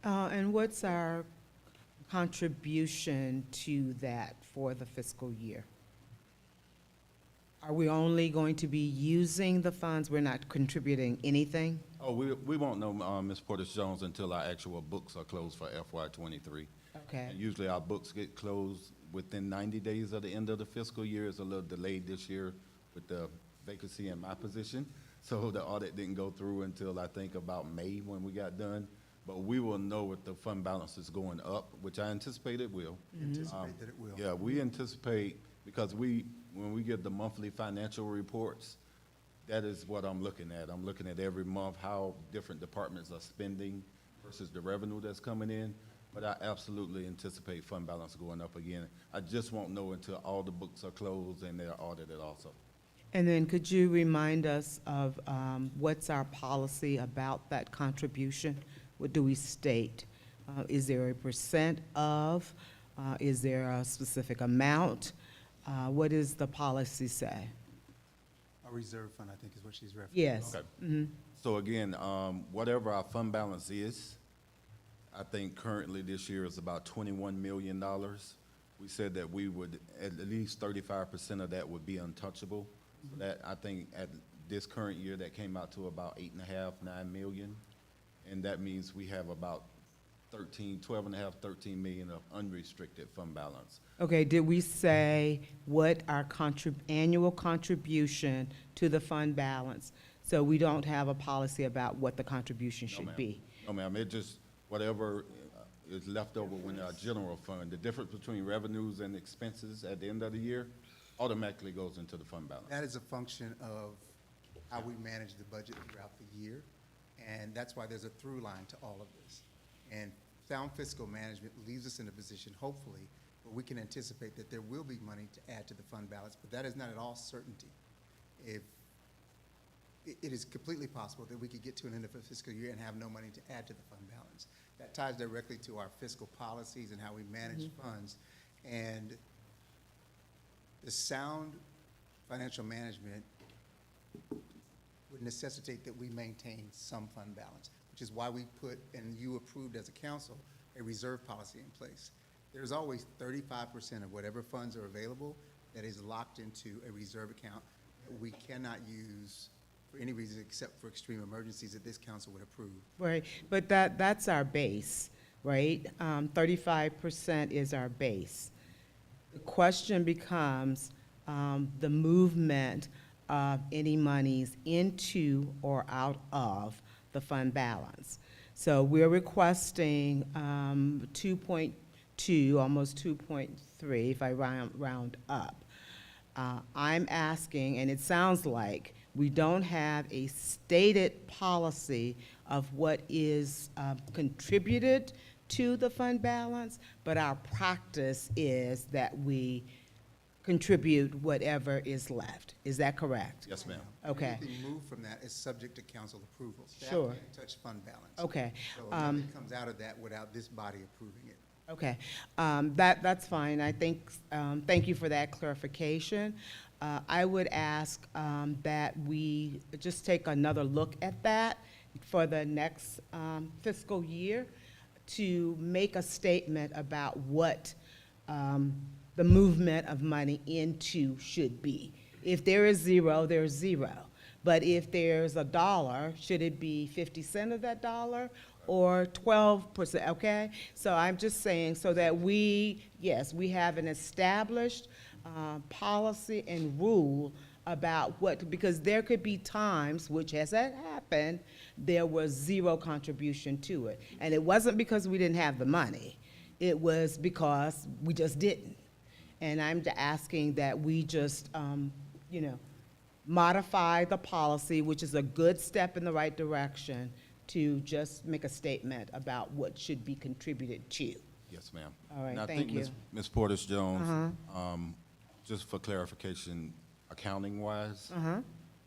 And what's our contribution to that for the fiscal year? Are we only going to be using the funds? We're not contributing anything? Oh, we won't know, Ms. Portis-Jones, until our actual books are closed for FY '23. Okay. And usually our books get closed within 90 days of the end of the fiscal year. It's a little delayed this year with the vacancy in my position. So the audit didn't go through until I think about May when we got done. But we will know if the fund balance is going up, which I anticipate it will. Anticipate that it will. Yeah, we anticipate, because when we get the monthly financial reports, that is what I'm looking at. I'm looking at every month how different departments are spending versus the revenue that's coming in. But I absolutely anticipate fund balance going up again. I just won't know until all the books are closed and they're audited also. And then could you remind us of what's our policy about that contribution? What do we state? Is there a percent of? Is there a specific amount? What does the policy say? A reserve fund, I think is what she's referencing. Yes. Okay. So again, whatever our fund balance is, I think currently this year is about $21 million. We said that we would, at least 35% of that would be untouchable. So that, I think at this current year, that came out to about 9 million. And that means we have about 13 million of unrestricted fund balance. Okay, did we say what our annual contribution to the fund balance? So we don't have a policy about what the contribution No, should ma'am. be? No, ma'am, it just, whatever is left over when our general fund, the difference between revenues and expenses at the end of the year automatically goes into the fund balance. That is a function of how we manage the budget throughout the year, and that's why there's a through line to all of this. And sound fiscal management leaves us in a position, hopefully, where we can anticipate that there will be money to add to the fund balance, but that is not at all certainty. It is completely possible that we could get to an end of a fiscal year and have no money to add to the fund balance. That ties directly to our fiscal policies and how we manage funds. And the sound financial management would necessitate that we maintain some fund balance, which is why we put, and you approved as a council, a reserve policy in place. There's always 35% of whatever funds are available that is locked into a reserve account that we cannot use for any reason except for extreme emergencies that this council would approve. Right, but that's our base, right? 35% is our base. The question becomes the movement of any monies into or out of the fund balance. So we're requesting 2.2, almost 2.3, if I round up. I'm asking, and it sounds like we don't have a stated policy of what is contributed to the fund balance, but our practice is that we contribute whatever is left. Is that correct? Yes, ma'am. Okay. Anything moved from that is subject to council approval. Sure. Staff can't touch fund balance. Okay. So nothing comes out of that without this body approving it. Okay, that's fine. I think, thank you for that clarification. I would ask that we just take another look at that for the next fiscal year to make a statement about what the movement of money into should be. If there is zero, there's zero. But if there's $1, should it be 50 cents of that dollar or 12%, okay? So I'm just saying so that we, yes, we have an established policy and rule about what, because there could be times, which has happened, there was zero contribution to it. And it wasn't because we didn't have the money. It was because we just didn't. And I'm asking that we just, you know, modify the policy, which is a good step in the right direction, to just make a statement about what should be contributed to. Yes, ma'am. All right, And I thank think you. Ms. Portis-Jones, just for clarification, accounting-wise,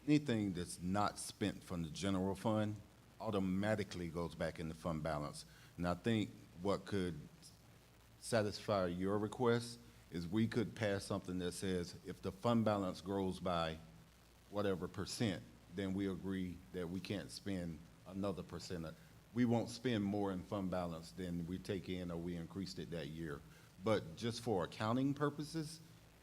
anything that's not spent from the general fund automatically goes back in the fund balance. And I think what could satisfy your request is we could pass something that says if the fund balance grows by whatever percent, then we agree that we can't spend another percent. We won't spend more in fund balance than we take in or we increased it that year. But just for accounting purposes,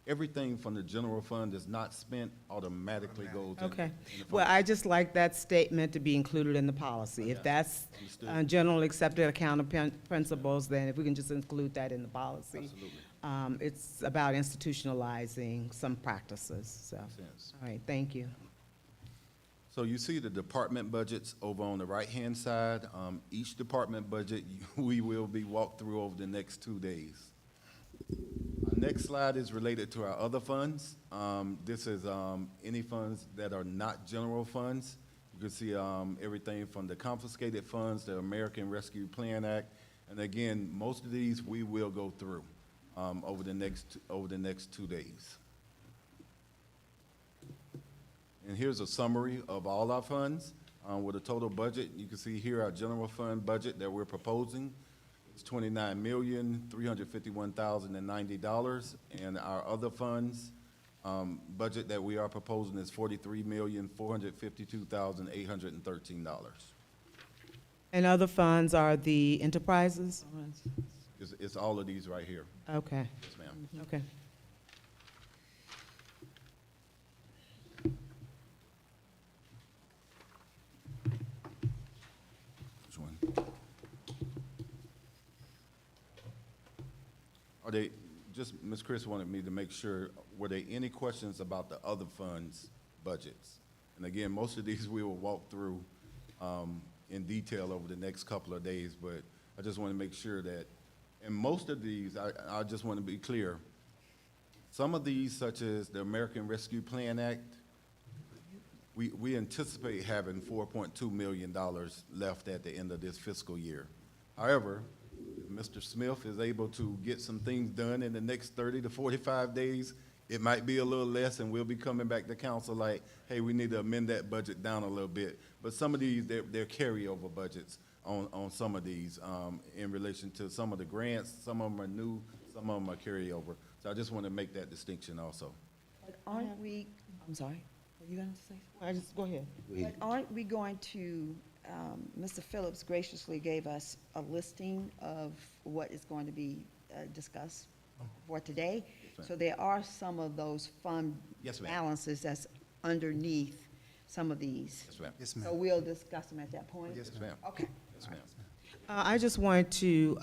everything from the general fund that's not spent automatically goes in. Okay. in the fund. Well, I just like that statement to be included in the policy. If that's Understood. general accepted accounting principles, then if we can just include that in the policy. Absolutely. It's about institutionalizing some practices, so. Makes sense. All right, thank you. So you see the department budgets over on the right-hand side. Each department budget, we will be walked through over the next 2 days. Our next slide is related to our other funds. This is any funds that are not general funds. You can see everything from the confiscated funds, the American Rescue Plan Act, and again, most of these we will go through over the next 2 days. And here's a summary of all our funds with a total budget. You can see here our general fund budget that we're proposing. It's $29,351,090, and our other funds budget that we are proposing is $43,452,813. And other funds are the enterprises? It's all of these right here. Okay, Yes, ma'am. okay. Which one? Are they, just, Ms. Chris wanted me to make sure, were there any questions about the other funds' budgets? And again, most of these we will walk through in detail over the next couple of days, but I just want to make sure that, and most of these, I just want to be clear, some of these, such as the American Rescue Plan Act, we anticipate having $4.2 million left at the end of this fiscal year. However, if Mr. Smith is able to get some things done in the next 30 to 45 days, it might be a little less, and we'll be coming back to council like, hey, we need to amend that budget down a little bit. But some of these, they're carryover budgets on some of these in relation to some of the grants. Some of them are new, some of them are carryover. So I just want to make that distinction also. But aren't we, I'm sorry, were you going to say something? I just, go ahead. But aren't we going to, Mr. Phillips graciously gave us a listing of what is going to be discussed for today. ma'am. So there are some of those fund Yes, ma'am. balances that's underneath some of these. Yes, ma'am. Yes, So ma'am. we'll discuss them at that point? Yes, Yes, ma'am. Okay. Yes, ma'am. I just want to,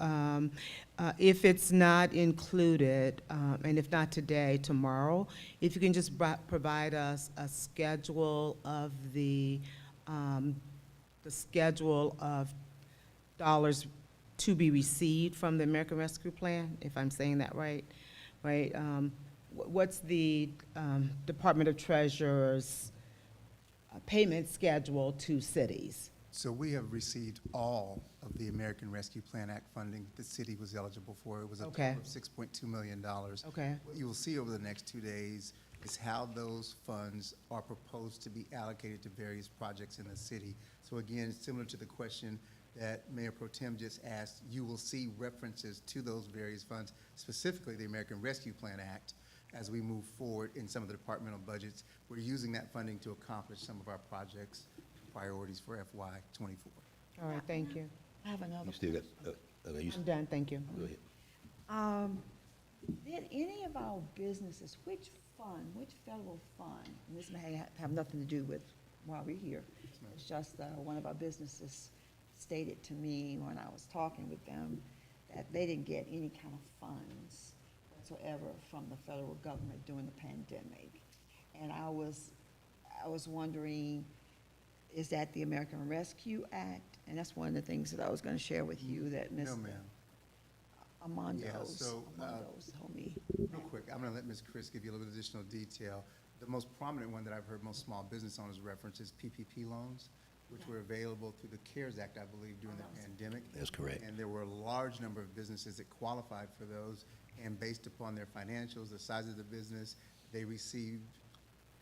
if it's not included, and if not today, tomorrow, if you can just provide us a schedule of the schedule of dollars to be received from the American Rescue Plan, if I'm saying that right, right? What's the Department of Treasurer's payment schedule to cities? So we have received all of the American Rescue Plan Act funding the city was eligible for. It was a Okay. total of $6.2 million. Okay. What you will see over the next 2 days is how those funds are proposed to be allocated to various projects in the city. So again, similar to the question that Mayor Pro Tem just asked, you will see references to those various funds, specifically the American Rescue Plan Act, as we move forward in some of the departmental budgets. We're using that funding to accomplish some of our projects priorities for FY '24. All right, thank you. I have another You still got, question. you, I'm done, thank you. go ahead. Did any of our businesses, which federal fund, and this may have nothing to do with why we're here, it's just one of our businesses stated to me when I was talking with them that they didn't get any kind of funds whatsoever from the federal government during the pandemic. And I was wondering, is that the American Rescue Act? And that's one of the things that I was going to share with you that No, Mr. ma'am. Amondo's so, told me. Real quick, I'm going to let Ms. Chris give you a little bit additional detail. The most prominent one that I've heard most small business owners reference is PPP loans, which were available through the CARES Act, I believe, during the pandemic. That's correct. And there were a large number of businesses that qualified for those, and based upon their financials, the size of the business, they received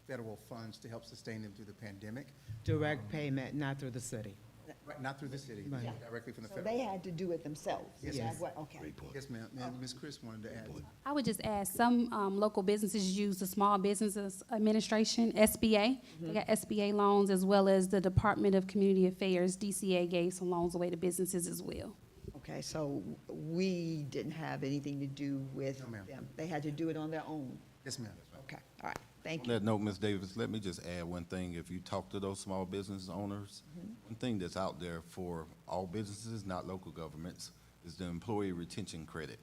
federal funds to help sustain them through the pandemic. Direct payment, not through the city. Right, not through the city, Right. directly from the So federal. they had to do it themselves? Yes, Is that ma'am. what- Okay. Great point. Yes, ma'am. And Ms. Chris wanted to add. I would just add, some local businesses use the Small Businesses Administration, SBA. They got SBA loans, as well as the Department of Community Affairs, DCA, gave some loans away to businesses as well. Okay, so we didn't have anything to do with No, ma'am. them? They had to do it on their own? Yes, ma'am. Okay, all right, thank On you. that note, Ms. Davis, let me just add one thing. If you talk to those small business owners, one thing that's out there for all businesses, not local governments, is the employee retention credit.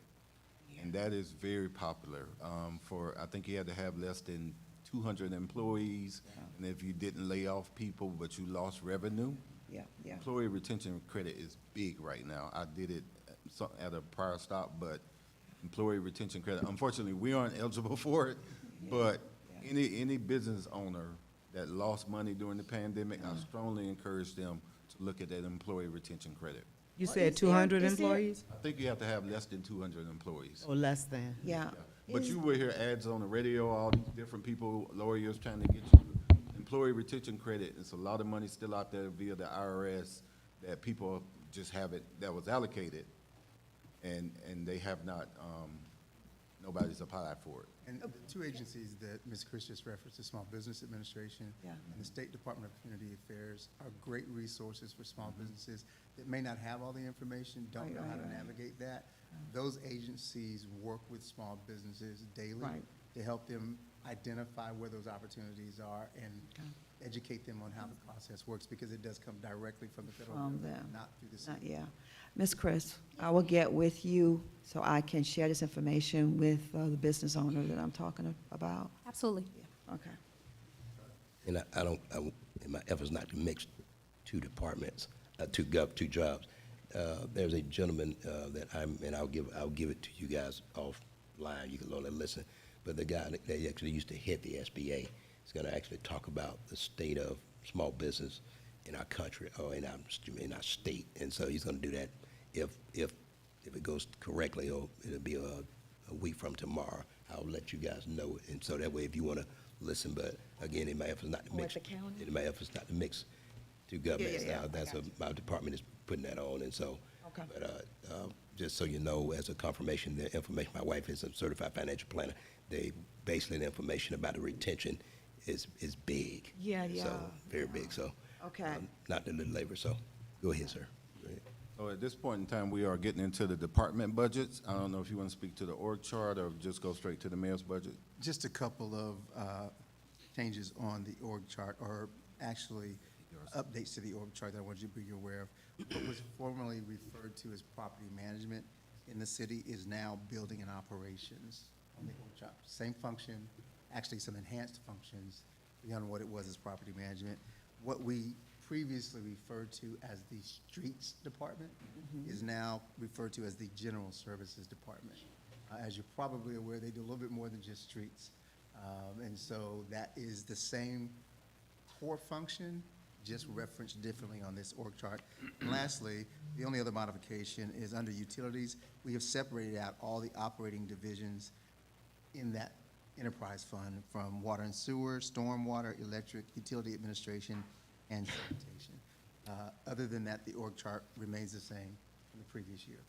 And that is very popular. I think you had to have less than 200 employees. And if you didn't lay off people, but you lost revenue, Yeah, yeah. employee retention credit is big right now. I did it at a prior stop, but employee retention credit, unfortunately, we aren't eligible for it. But any business owner that lost money during the pandemic, I strongly encourage them to look at that employee retention credit. You Well, said is there- 200 is there- employees I think you have to have less than 200 employees. or less than? Yeah. But Is- you will hear ads on the radio, all these different people, lawyers trying to get you employee retention credit. It's a lot of money still out there via the IRS that people just haven't, that was allocated, and they have not, nobody's applied for it. And the two agencies that Ms. Chris just referenced, the Small Business Administration Yeah. and the State Department of Community Affairs, are great resources for small businesses that may not have all the information, don't know how to Right. navigate that. Those agencies work with small businesses daily Right. to help them identify where those opportunities are and educate them on how the process works, because it does come directly from the federal From government, them. not through the city. Yeah. Ms. Chris, I will get with you so I can share this information with the business owner that I'm talking about. Absolutely. Okay. And in my efforts not to mix two departments, two jobs, there's a gentleman and I'll give it to you guys offline, you can only listen, but the guy that actually used to head the SBA is gonna actually talk about the state of small business in our country, or in our state, and so he's gonna do that if it goes correctly, or it'll be a week from tomorrow. I'll let you guys know, and so that way, if you wanna listen, but again, in my efforts not to Oh, at mix. the county? In my efforts not to mix two governments. yeah, I That's got my department is putting that on, and so. Okay. But, just so you know, as a confirmation, the information, my wife is a certified financial planner. The information about the retention is big. Yeah, So, yeah. very big, so. Okay. Not the little labor, so, go ahead, sir. Go ahead. So at this point in time, we are getting into the department budgets. I don't know if you want to speak to the org chart or just go straight to the mayor's budget. Just a couple of changes on the org chart, or actually updates to the org chart that I wanted you to be aware of. What was formerly referred to as property management in the city is now building and operations on the org chart. Same function, actually some enhanced functions beyond what it was as property management. What we previously referred to as the streets department is now referred to as the general services department. As you're probably aware, they do a little bit more than just streets. And so that is the same core function, just referenced differently on this org chart. And lastly, The only other modification is under utilities. We have separated out all the operating divisions in that enterprise fund from water and sewer, stormwater, electric, utility administration, and sanitation. Other than that, the org chart remains the same from the previous year.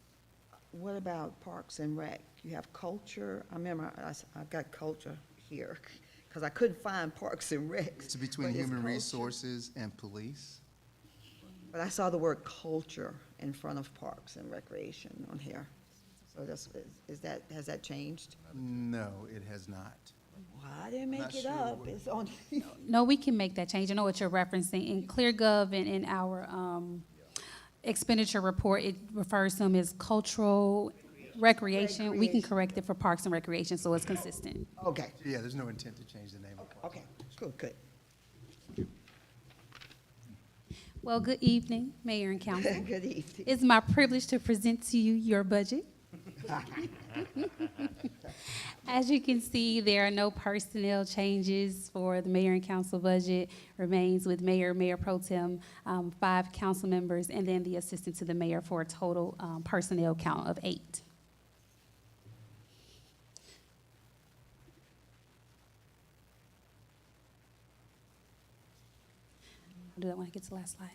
What about Parks and Rec? You have culture, I remember I've got culture here, because I couldn't find Parks and Rec. It's between but human culture. resources and police. But I saw the word culture in front of Parks and Recreation on here. So that's, has that changed? No, it has not. Well, I didn't Not make it sure up, what- it's on. No, we can make that change. I know what you're referencing. In ClearGov and in our expenditure report, it refers to them as cultural recreation. We can Recreation. correct it for Parks and Recreation, so it's consistent. Okay, Yeah, there's no intent to change the name of it. okay, good. Well, good evening, Mayor and Council. Good evening. It's my privilege to present to you your budget. As you can see, there are no personnel changes for the mayor and council budget. Remains with mayor, mayor pro tem, 5 council members, and then the assistant to the mayor for a total personnel count of 8. I'll do that when I get to the last slide.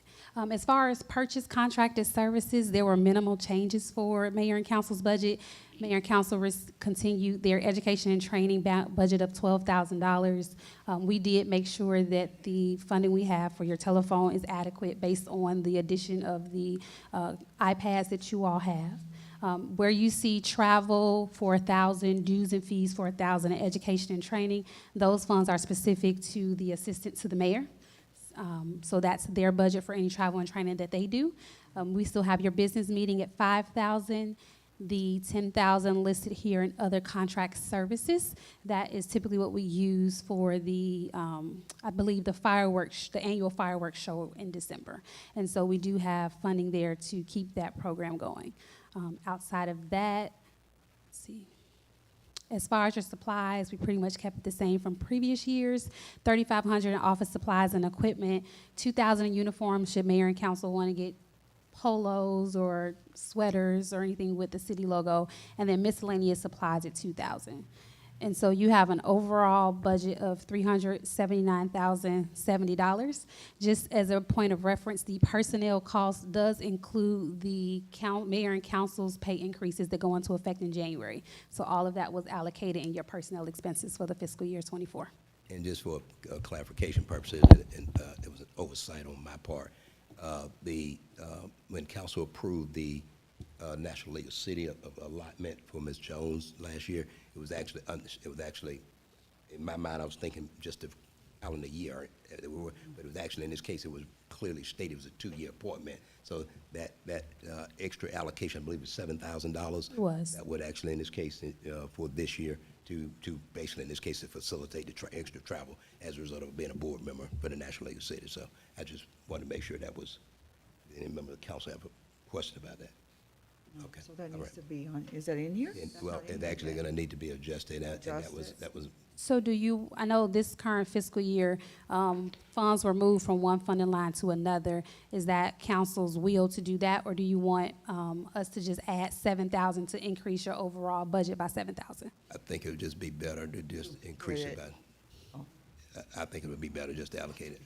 As far as purchase contracted services, there were minimal changes for mayor and council's budget. Mayor and council continued their education and training budget of $12,000. We did make sure that the funding we have for your telephone is adequate based on the addition of the iPads that you all have. Where you see travel for 1,000, dues and fees for 1,000, and education and training, those funds are specific to the assistant to the mayor. So that's their budget for any travel and training that they do. We still have your business meeting at 5,000. The 10,000 listed here in other contract services. That is typically what we use for the, I believe, the fireworks, the annual fireworks show in December. And so we do have funding there to keep that program going. Outside of that, let's see. As far as your supplies, we pretty much kept it the same from previous years. 3,500 in office supplies and equipment, 2,000 in uniforms should mayor and council want to get polos or sweaters or anything with the city logo, and then miscellaneous supplies at 2,000. And so you have an overall budget of $379,070. Just as a point of reference, the personnel cost does include the mayor and council's pay increases that go into effect in January. So all of that was allocated in your personnel expenses for the fiscal year 24. And just for clarification purposes, and there was an oversight on my part. When council approved the National League of City allotment for Ms. Jones last year, it was actually, in my mind, I was thinking just of calendar year, but it was actually, in this case, it was clearly stated it was a 2-year appointment. So that extra allocation, I believe, was $7,000. It was. That would actually, in this case, for this year, to basically, in this case, to facilitate the extra travel as a result of being a board member for the National League of Cities. So I just wanted to make sure that was, any member of the council have a question about that? Okay. So that all needs right. to be on, is that in here? And, That's well, not in it's here actually yet. gonna need to be adjusted, and Adjusted. that was, So do you, I know this current fiscal year, funds were moved from one funding line to another. Is that council's will to do that, or do you want us to just add 7,000 to increase your overall budget by 7,000? I think it would just be better to just increase it by, Oh. I think it would be better just to allocate it,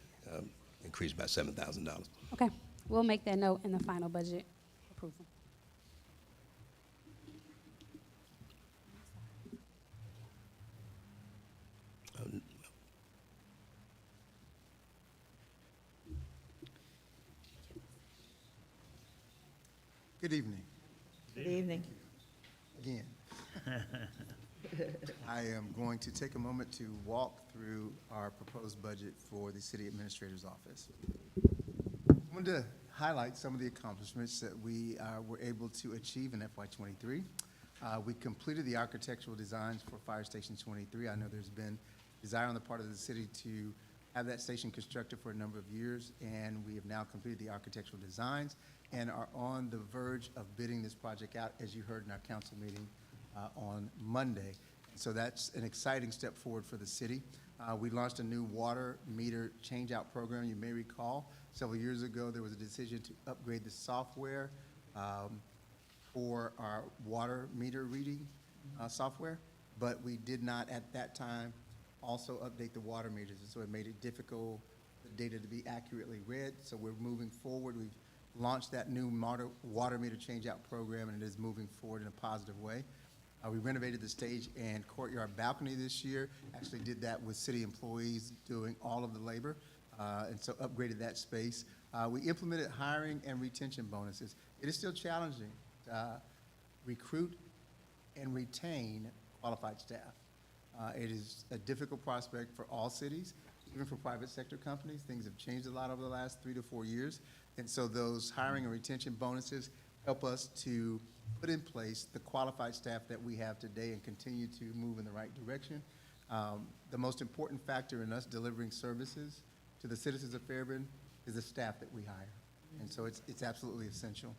increase by $7,000. Okay, we'll make that note in the final budget approval. Good evening, Good evening. again. I am going to take a moment to walk through our proposed budget for the city administrator's office. I wanted to highlight some of the accomplishments that we were able to achieve in FY '23. We completed the architectural designs for Fire Station 23. I know there's been desire on the part of the city to have that station constructed for a number of years, and we have now completed the architectural designs and are on the verge of bidding this project out, as you heard in our council meeting on Monday. So that's an exciting step forward for the city. We launched a new water meter change-out program. You may recall, several years ago, there was a decision to upgrade the software for our water meter reading software, but we did not at that time also update the water meters, and so it made it difficult for the data to be accurately read. So we're moving forward. We've launched that new water meter change-out program, and it is moving forward in a positive way. We renovated the stage and courtyard balcony this year. Actually did that with city employees doing all of the labor, and so upgraded that space. We implemented hiring and retention bonuses. It is still challenging to recruit and retain qualified staff. It is a difficult prospect for all cities, even for private sector companies. Things have changed a lot over the last 3 to 4 years, and so those hiring and retention bonuses help us to put in place the qualified staff that we have today and continue to move in the right direction. The most important factor in us delivering services to the citizens of Fairburn is the staff that we hire. And so it's absolutely essential.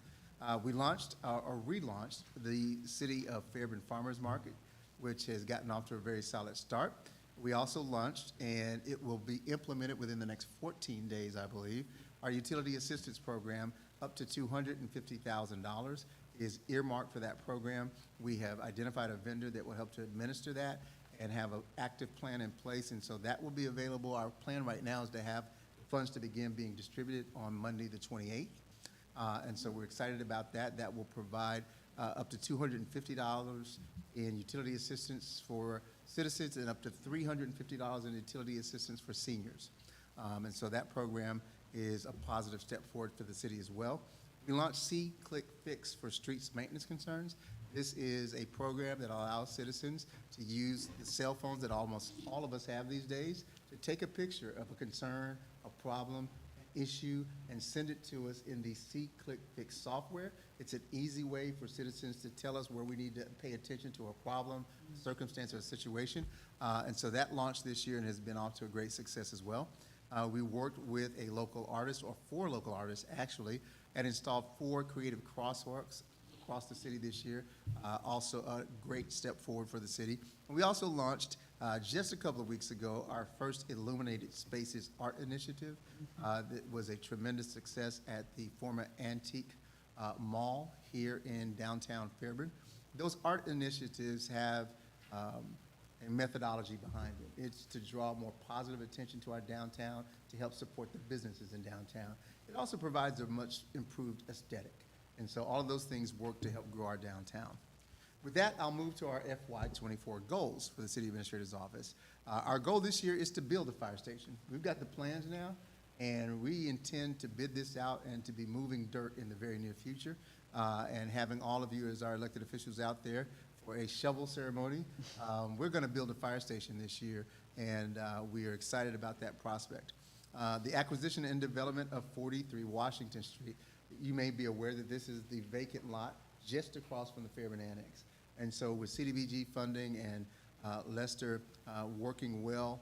We launched or relaunched the City of Fairburn Farmers Market, which has gotten off to a very solid start. We also launched, and it will be implemented within the next 14 days, I believe, our utility assistance program up to $250,000 is earmarked for that program. We have identified a vendor that will help to administer that and have an active plan in place, and so that will be available. Our plan right now is to have funds to begin being distributed on Monday the 28th, and so we're excited about that. That will provide up to $250 in utility assistance for citizens and up to $350 in utility assistance for seniors. And so that program is a positive step forward for the city as well. We launched C-Click Fix for streets maintenance concerns. This is a program that allows citizens to use the cell phones that almost all of us have these days to take a picture of a concern, a problem, an issue, and send it to us in the C-Click Fix software. It's an easy way for citizens to tell us where we need to pay attention to a problem, a circumstance, or a situation. And so that launched this year and has been off to a great success as well. We worked with a local artist, or 4 local artists actually, and installed 4 creative crosswalks across the city this year. Also a great step forward for the city. And we also launched just a couple of weeks ago our first Illuminated Spaces Art Initiative. That was a tremendous success at the former Antique Mall here in downtown Fairburn. Those art initiatives have a methodology behind it. It's to draw more positive attention to our downtown, to help support the businesses in downtown. It also provides a much improved aesthetic. And so all of those things work to help grow our downtown. With that, I'll move to our FY24 goals for the City Administrator's Office. Our goal this year is to build a fire station. We've got the plans now, and we intend to bid this out and to be moving dirt in the very near future, and having all of you as our elected officials out there for a shovel ceremony. We're going to build a fire station this year, and we are excited about that prospect. The acquisition and development of 43 Washington Street. You may be aware that this is the vacant lot just across from the Fairburn Annex. And so with CDBG funding and Lester working well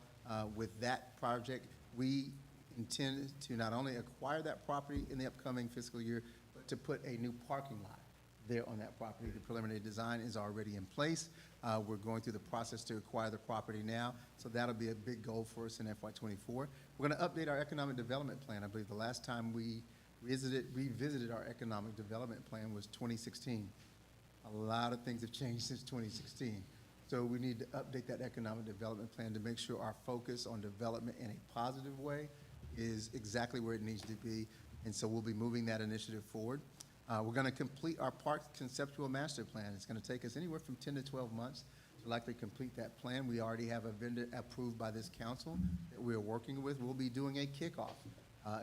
with that project, we intend to not only acquire that property in the upcoming fiscal year, but to put a new parking lot there on that property. The preliminary design is already in place. We're going through the process to acquire the property now, so that'll be a big goal for us in FY24. We're going to update our economic development plan. I believe the last time we revisited our economic development plan was 2016. A lot of things have changed since 2016. So we need to update that economic development plan to make sure our focus on development in a positive way is exactly where it needs to be. And so we'll be moving that initiative forward. We're going to complete our parks conceptual master plan. It's going to take us anywhere from 10 to 12 months to likely complete that plan. We already have a vendor approved by this council that we are working with. We'll be doing a kickoff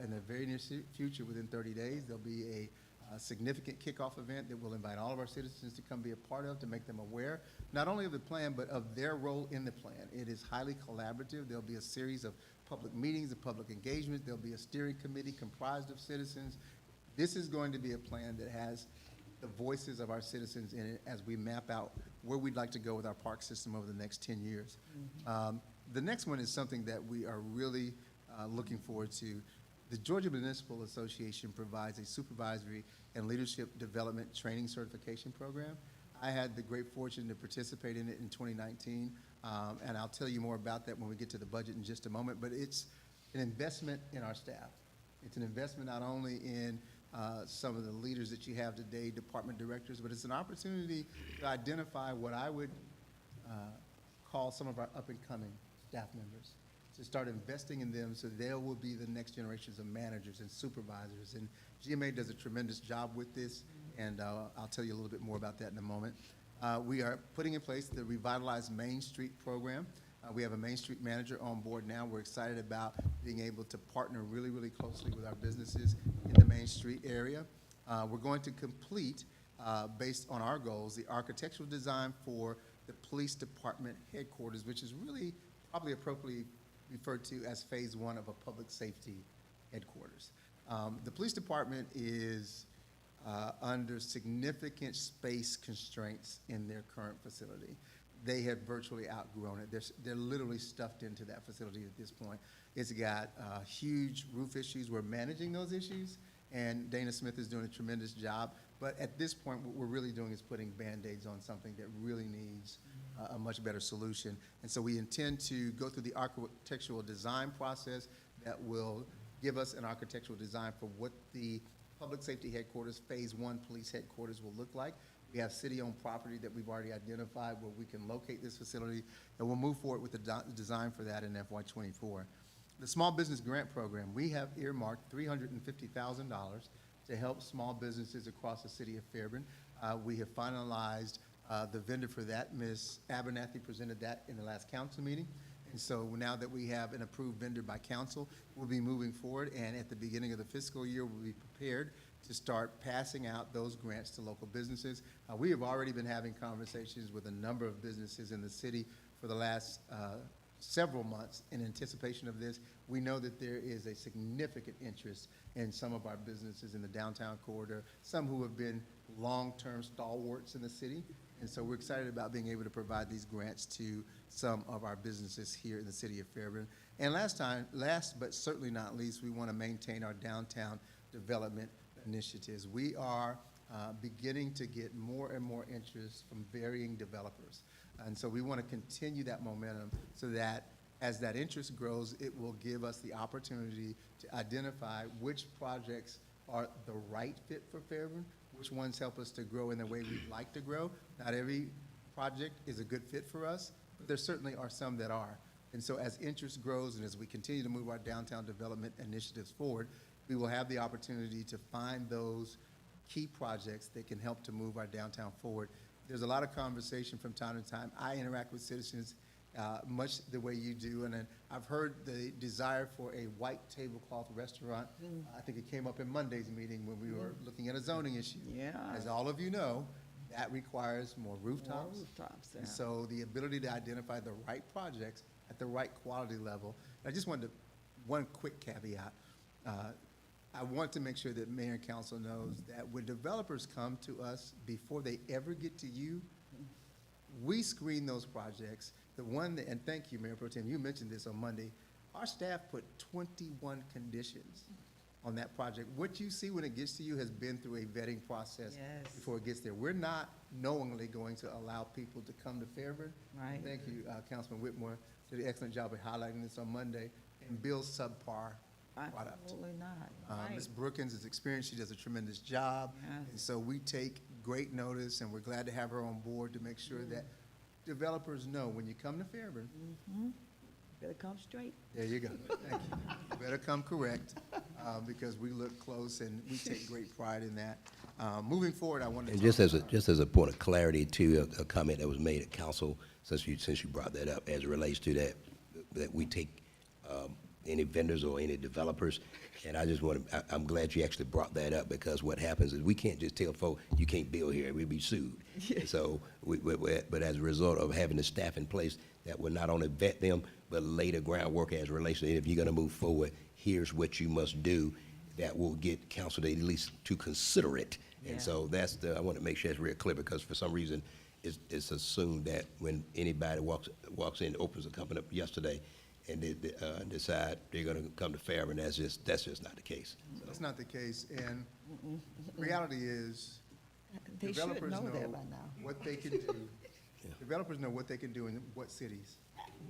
in the very near future. Within 30 days, there'll be a significant kickoff event that we'll invite all of our citizens to come be a part of, to make them aware, not only of the plan, but of their role in the plan. It is highly collaborative. There'll be a series of public meetings and public engagement. There'll be a steering committee comprised of citizens. This is going to be a plan that has the voices of our citizens in it as we map out where we'd like to go with our park system over the next 10 years. The next one is something that we are really looking forward to. The Georgia Municipal Association provides a supervisory and leadership development training certification program. I had the great fortune to participate in it in 2019, and I'll tell you more about that when we get to the budget in just a moment, but it's an investment in our staff. It's an investment not only in some of the leaders that you have today, department directors, but it's an opportunity to identify what I would call some of our up-and-coming staff members, to start investing in them so they will be the next generations of managers and supervisors. And GMA does a tremendous job with this, and I'll tell you a little bit more about that in a moment. We are putting in place the Revitalized Main Street program. We have a Main Street manager on board now. We're excited about being able to partner really, really closely with our businesses in the Main Street area. We're going to complete, based on our goals, the architectural design for the police department headquarters, which is really probably appropriately referred to as phase one of a public safety headquarters. The police department is under significant space constraints in their current facility. They have virtually outgrown it. They're literally stuffed into that facility at this point. It's got huge roof issues. We're managing those issues, and Dana Smith is doing a tremendous job. But at this point, what we're really doing is putting Band-Aids on something that really needs a much better solution. And so we intend to go through the architectural design process that will give us an architectural design for what the public safety headquarters, phase one police headquarters will look like. We have city-owned property that we've already identified where we can locate this facility, and we'll move forward with the design for that in FY24. The Small Business Grant Program, we have earmarked $350,000 to help small businesses across the city of Fairburn. We have finalized the vendor for that. Ms. Abernathy presented that in the last council meeting. And so now that we have an approved vendor by council, we'll be moving forward, and at the beginning of the fiscal year, we'll be prepared to start passing out those grants to local businesses. We have already been having conversations with a number of businesses in the city for the last several months in anticipation of this. We know that there is a significant interest in some of our businesses in the downtown corridor, some who have been long-term stalwarts in the city. And so we're excited about being able to provide these grants to some of our businesses here in the city of Fairburn. And last but certainly not least, we want to maintain our downtown development initiatives. We are beginning to get more and more interest from varying developers. And so we want to continue that momentum so that as that interest grows, it will give us the opportunity to identify which projects are the right fit for Fairburn, which ones help us to grow in the way we'd like to grow. Not every project is a good fit for us, but there certainly are some that are. And so as interest grows and as we continue to move our downtown development initiatives forward, we will have the opportunity to find those key projects that can help to move our downtown forward. There's a lot of conversation from time to time. I interact with citizens much the way you do, and I've heard the desire for a white tablecloth restaurant. I think it came up in Monday's meeting when we were looking at a zoning issue. Yeah. As all of you know, that requires more rooftops. More rooftops, yeah. And so the ability to identify the right projects at the right quality level. I just wanted to, one quick caveat. I want to make sure that Mayor and Council knows that when developers come to us before they ever get to you, we screen those projects. And thank you, Mayor Pro Tem, you mentioned this on Monday. Our staff put 21 conditions on that project. What you see when it gets to you has been through a vetting process Yes. before it gets there. We're not knowingly going to allow people to come to Fairburn. Right. Thank you, Councilman Whitmore, did an excellent job of highlighting this on Monday, and build subpar product. Absolutely not. Ms. Brookins is experienced, she does a tremendous job. Yes. And so we take great notice, and we're glad to have her on board to make sure that developers know when you come to Fairburn, Better come straight. there you go, thank you. You better come correct, because we look close and we take great pride in that. Moving forward, I want to And talk just as a point of clarity to a comment that was made at council, since you brought that up, as it relates to that we take any vendors or any developers, and I just want to, I'm glad you actually brought that up, because what happens is we can't just tell folks, you can't build here, we'll be sued. And so, but as a result of having the staff in place, that will not only vet them, but lay the groundwork as it relates to, if you're gonna move forward, here's what you must do, that will get council to at least to consider it. Yeah. And so I want to make sure it's real clear, because for some reason, it's assumed that when anybody walks in, opens a company up yesterday, and they decide they're going to come to Fairburn, that's just not the case. So. That's not the case, and reality is, They should developers know know that by now. what they can do. Developers know what they can do in what cities.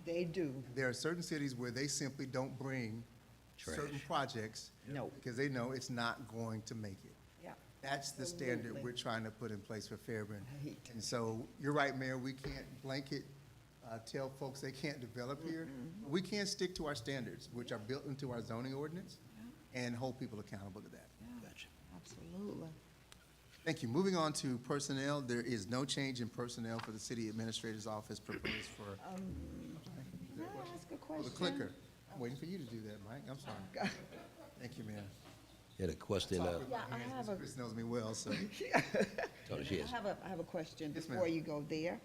They do. There are certain cities where they simply don't bring certain Trash. projects No. because they know it's not going to make it. That's the standard we're trying to put in place for Fairburn. And so, you're right, Mayor, we can't blanket, tell folks they can't develop here. We can stick to our standards, which are built into our zoning ordinance, and hold people accountable to that. Gotcha. Absolutely. Thank you. Moving on to personnel, there is no change in personnel for the city administrator's office proposed for, Can I ask a for question? the clicker. I'm waiting for you to do that, Mike. I'm sorry. Thank you, Mayor. You had a question, Yeah, I have a, Chris knows me well, so. Tony, she has- I have a question Yes, ma'am. before you go there.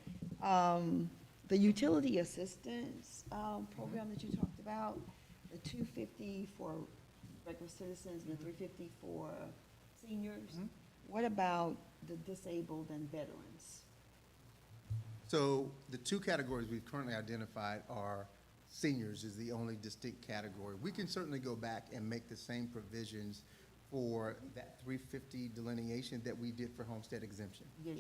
The utility assistance, program that you talked about, the $250 for regular citizens and the $350 for seniors, what about the disabled and veterans? So the two categories we've currently identified are seniors is the only distinct category. We can certainly go back and make the same provisions for that 350 delineation that we did for homestead exemption. Yeah,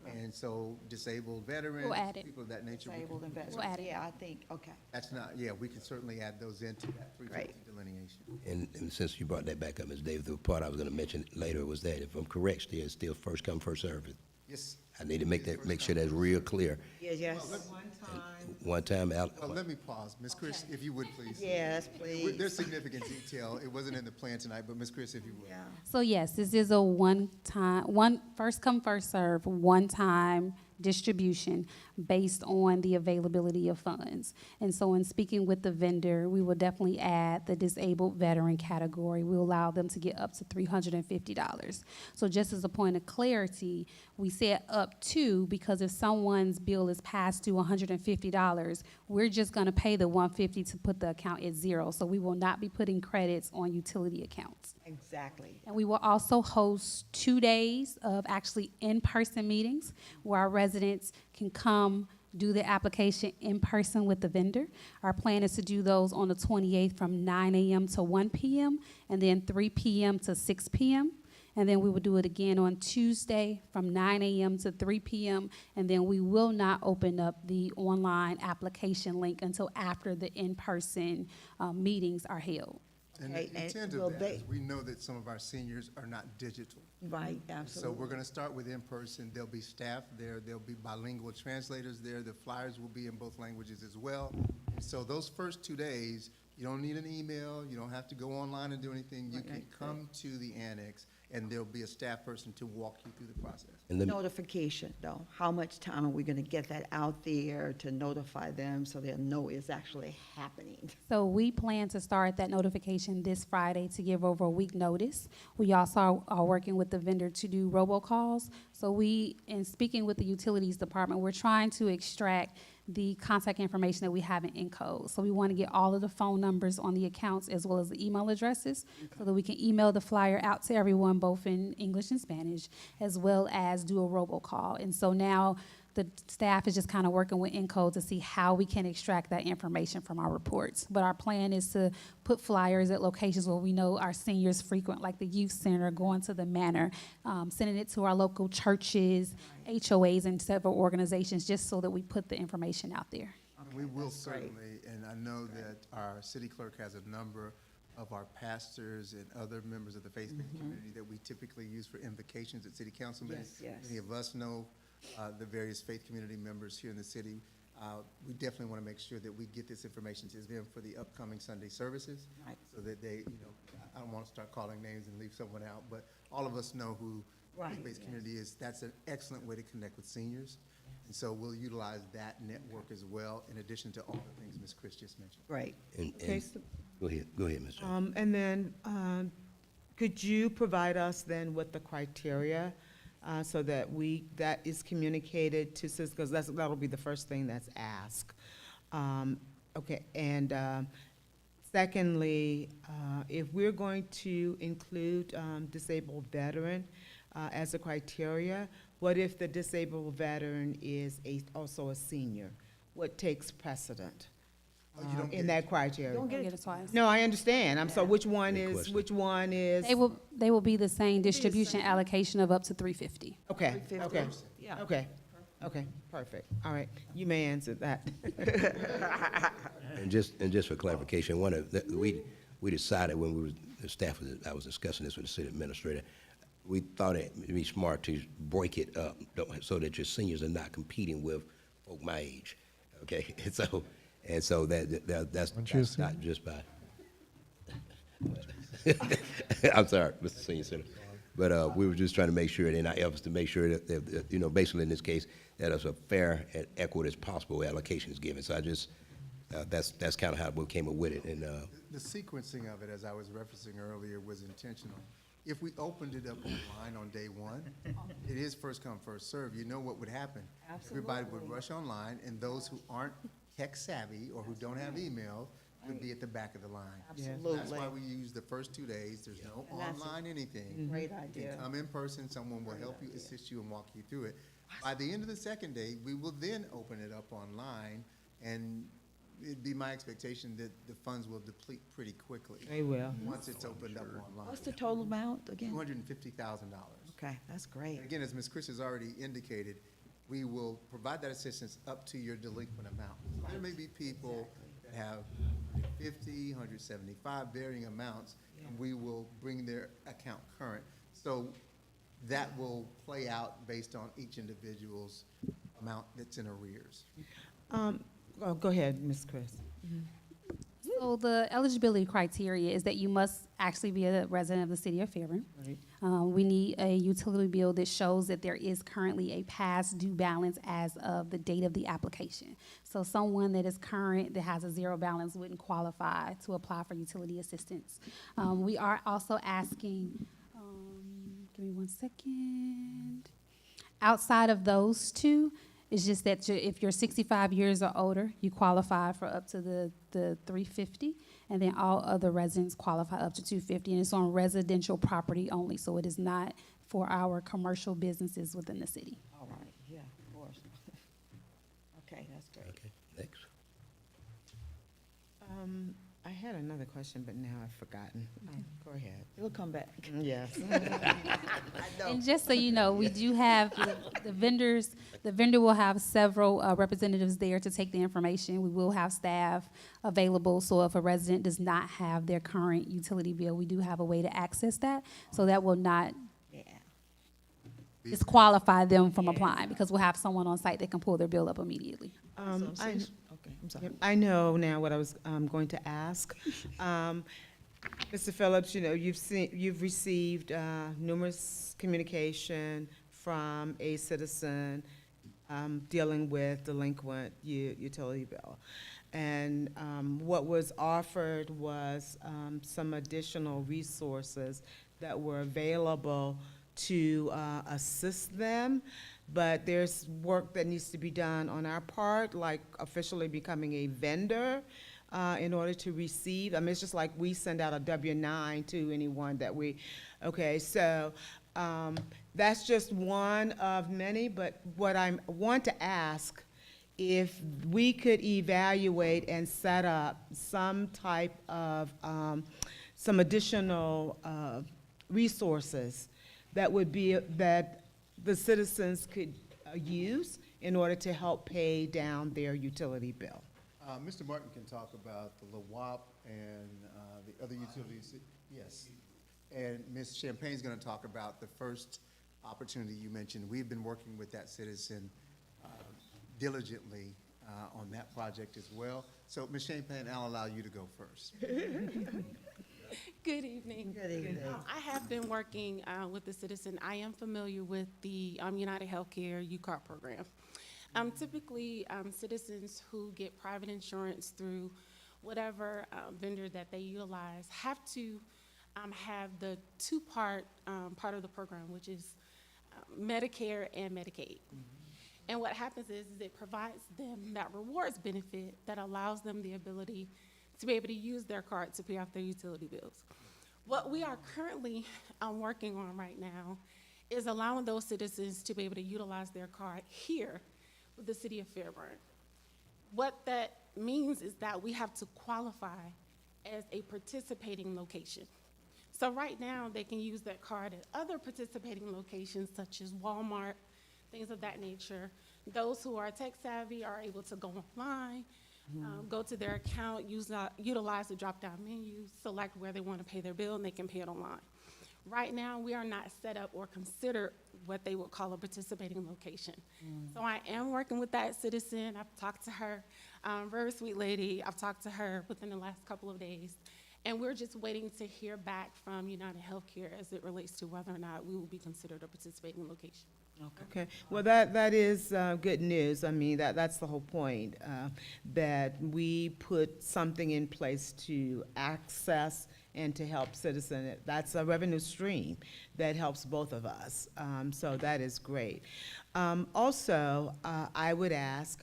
right. And so disabled veterans, We'll add it. people of that nature. we can- Disabled and veterans, We'll add it. yeah, I think, okay. That's not, yeah, we can certainly add those into that 350 delineation. and since you brought that back up, Ms. Davis, the part I was gonna mention later was that, if I'm correct, still first come, first served. Yes. I need to make sure that's real clear. Yes. One time out, Well, let me pause. Ms. Chris, if you would, please. Yes, please. There's significant detail. It wasn't in the plan tonight, but Ms. Chris, if you would. Yeah. So yes, this is a first come, first serve, one-time distribution based on the availability of funds. And so in speaking with the vendor, we will definitely add the disabled veteran category. We will allow them to get up to $350. So just as a point of clarity, we said up to, because if someone's bill is past due $150, we're just gonna pay the $150 to put the account at zero. So we will not be putting credits on utility accounts. Exactly. And we will also host 2 days of actually in-person meetings where our residents can come do the application in person with the vendor. Our plan is to do those on the 28th from 9 a.m. to 1 p.m. and then 3 p.m. to 6 p.m. And then we will do it again on Tuesday from 9 a.m. to 3 p.m. And then we will not open up the online application link until after the in-person meetings are held. And Okay, the and intent will of that they- is we know that some of our seniors are not digital. Right, So absolutely. we're gonna start with in-person. There'll be staff there. There'll be bilingual translators there. The flyers will be in both languages as well. And so those first 2 days, you don't need an email. You don't have to go online and do anything. You can come to the annex, and there'll be a staff person to walk you through the process. and let me, Notification, though. How much time are we gonna get that out there to notify them so they'll know it's actually happening? So we plan to start that notification this Friday to give over a week notice. We also are working with the vendor to do robocalls. So we, in speaking with the utilities department, we're trying to extract the contact information that we have in Encode. So we want to get all of the phone numbers on the accounts as well as the email addresses so that we can email the flyer out to everyone, both in English and Spanish, as well as do a robocall. And so now the staff is just kind of working with Encode to see how we can extract that information from our reports. But our plan is to put flyers at locations where we know our seniors frequent, like the youth center, going to the manor, sending it to our local churches, HOAs, and several organizations, just so that we put the information out there. We will that's great. certainly, and I know that our city clerk has a number of our pastors and other members of the faith-based community that we typically use for invocations at city council meetings. Yes, yes. Many of us know the various faith community members here in the city. We definitely want to make sure that we get this information to them for the upcoming Sunday services. Right. So that they, I don't want to start calling names and leave someone out, but all of us know who Right, faith-based yes. community is. That's an excellent way to connect with seniors. And so we'll utilize that network as well, in addition to all the things Ms. Chris just mentioned. Great. Okay, so, go ahead, Ms. Jones. and then, could you provide us then with the criteria, so that that is communicated to citizens, because that'll be the first thing that's asked. Okay, and, secondly, if we're going to include, disabled veteran, as a criteria, what if the disabled veteran is also a senior? What takes precedent, You don't in get- that criteria? Don't Get get it twice. No, I understand. So which one Good is, question. which one is? They will be the same distribution allocation of up to $350. Okay, 350. okay, Yeah. okay, perfect. All right, you may answer that. And just for clarification, we decided when the staff I was discussing this with the city administrator, we thought it'd be smart to break it up so that your seniors are not competing with folk my age, okay? And so that's not just by, I'm sorry, Mr. Senior Center. But we were just trying to make sure, in our efforts to make sure that, you know, basically in this case, that as a fair and equitable as possible allocation is given. So I just, that's kind of how we came up with it. And The sequencing of it, as I was referencing earlier, was intentional. If we opened it up online on day one, it is first come, first serve. You know what would happen? Everybody would rush online, and those who aren't tech savvy or who don't have email would be at the back of the line. Absolutely. That's why we use the first 2 days. There's no And that's a online anything. Great You idea. can come in person, someone will help you, assist you, and walk you through it. By the end of the second day, we will then open it up online, and it'd be my expectation that the funds will deplete pretty quickly. They will. Once it's opened up online. What's the total amount again? $250,000. Okay, that's great. And again, as Ms. Chris has already indicated, we will provide that assistance up to your delinquent amount. There may be people that have 50, 175, varying amounts, and we will bring their account current. So that will play out based on each individual's amount that's in arrears. Go ahead, Ms. Chris. So the eligibility criteria is that you must actually be a resident of the city of Fairburn. Right. We need a utility bill that shows that there is currently a past due balance as of the date of the application. So someone that is current, that has a zero balance wouldn't qualify to apply for utility assistance. We are also asking, give me 1 second. Outside of those two, it's just that if you're 65 years or older, you qualify for up to the 350, and then all other residents qualify up to 250, and it's on residential property only, so it is not for our commercial businesses within the city. All right, yeah, of course. Okay, that's great. okay, next. I had another question, but now I've forgotten. Go ahead. It'll come back. Yes. I know. And just so you know, we do have the vendors, the vendor will have several representatives there to take the information. We will have staff available, so if a resident does not have their current utility bill, we do have a way to access that, so that will not Yeah. disqualify them from applying, because we'll have someone on site that can pull their bill up immediately. Okay, I'm sorry. I know now what I was going to ask. Mr. Phillips, you know, you've received numerous communication from a citizen dealing with delinquent utility bill. And what was offered was some additional resources that were available to assist them. But there's work that needs to be done on our part, like officially becoming a vendor in order to receive. I mean, it's just like we send out a W-9 to anyone that we, okay, so that's just one of many, but what I want to ask, if we could evaluate and set up some type of, some additional resources that would be, that the citizens could use in order to help pay down their utility bill. Mr. Martin can talk about the LWOP and the other utilities. Yes. And Ms. Champagne's going to talk about the first opportunity you mentioned. We've been working with that citizen diligently on that project as well. So, Ms. Champagne, I'll allow you to go first. Good evening. Good evening. I have been working with the citizen. I am familiar with the United Healthcare UCART program. Typically, citizens who get private insurance through whatever vendor that they utilize have to have the two-part part of the program, which is Medicare and Medicaid. And what happens is it provides them that rewards benefit that allows them the ability to be able to use their card to pay off their utility bills. What we are currently working on right now is allowing those citizens to be able to utilize their card here with the city of Fairburn. What that means is that we have to qualify as a participating location. So right now, they can use that card at other participating locations such as Walmart, things of that nature. Those who are tech savvy are able to go online, go to their account, utilize the drop-down menu, select where they want to pay their bill, and they can pay it online. Right now, we are not set up or considered what they would call a participating location. So I am working with that citizen. I've talked to her, very sweet lady. I've talked to her within the last couple of days. And we're just waiting to hear back from United Healthcare as it relates to whether or not we will be considered a participating location. Okay, well, that is good news. I mean, that's the whole point, that we put something in place to access and to help citizens. That's a revenue stream that helps both of us, so that is great. Also, I would ask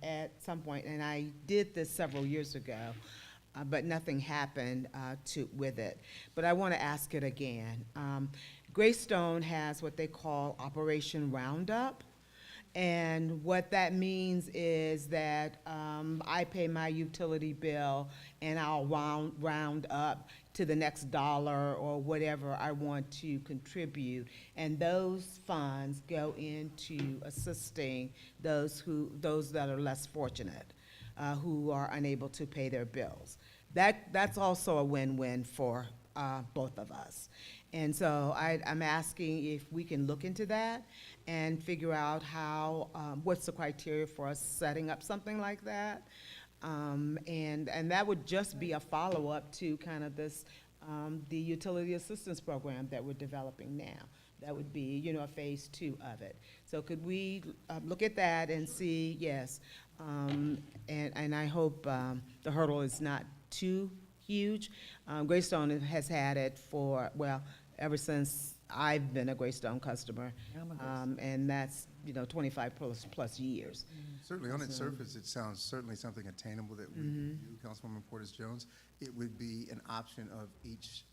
at some point, and I did this several years ago, but nothing happened with it, but I want to ask it again. Greystone has what they call Operation Roundup, and what that means is that I pay my utility bill and I'll round up to the next dollar or whatever I want to contribute, and those funds go into assisting those that are less fortunate, who are unable to pay their bills. That's also a win-win for both of us. And so I'm asking if we can look into that and figure out how, what's the criteria for us setting up something like that. And that would just be a follow-up to kind of this, the utility assistance program that we're developing now. That would be, a phase 2 of it. So could we look at that and see, yes, and I hope the hurdle is not too huge. Greystone has had it for, well, ever since I've been a Greystone customer, and that's 25 plus years. Certainly, on its surface, it sounds certainly something attainable that we can do, Councilwoman Portis Jones. It would be an option of each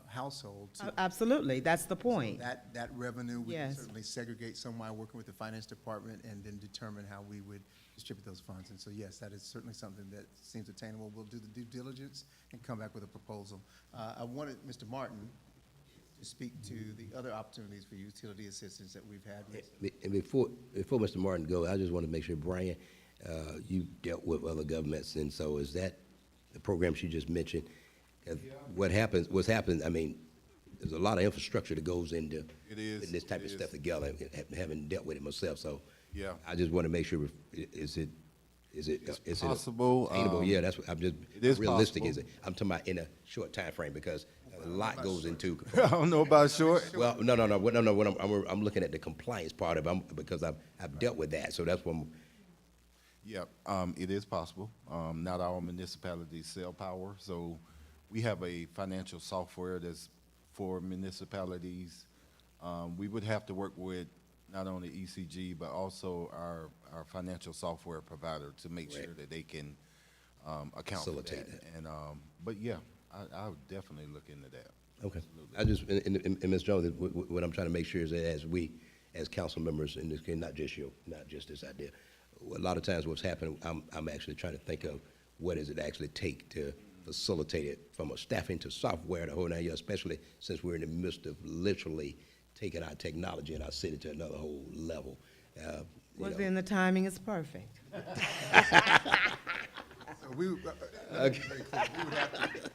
household. Absolutely, that's the point. So that revenue, we can Yes. certainly segregate somewhere, working with the finance department, and then determine how we would distribute those funds. And so, yes, that is certainly something that seems attainable. We'll do the due diligence and come back with a proposal. I wanted Mr. Martin to speak to the other opportunities for utility assistance that we've had. And before Mr. Martin goes, I just want to make sure, Brian, you dealt with other governments, and so is that the program she just mentioned? What's happened, I mean, there's a lot of infrastructure that goes into putting this type of stuff together, having dealt with it myself, so. Yeah. I just want to make sure, is it possible, attainable? Yeah, that's what, I'm just, it is realistic, possible. is it? I'm talking about in a short time frame, because a lot goes into. I don't know about short. Well, no, what I'm looking at the compliance part of it, because I've dealt with that, so that's what I'm. Yeah, it is possible. Not all municipalities sell power, so we have a financial software that's for municipalities. We would have to work with not only ECG, but also our financial software provider to make sure that they can account for that. And, but yeah, I would definitely look into that. Okay. I just, and Ms. Jones, what I'm trying to make sure is that as we, as council members, in this case, not just this idea, a lot of times what's happening, I'm actually trying to think of what does it actually take to facilitate it from a staffing to software, the whole 9 years, especially since we're in the midst of literally taking our technology in our city to another whole level. Well, then the timing is perfect. So we would, let me be very clear,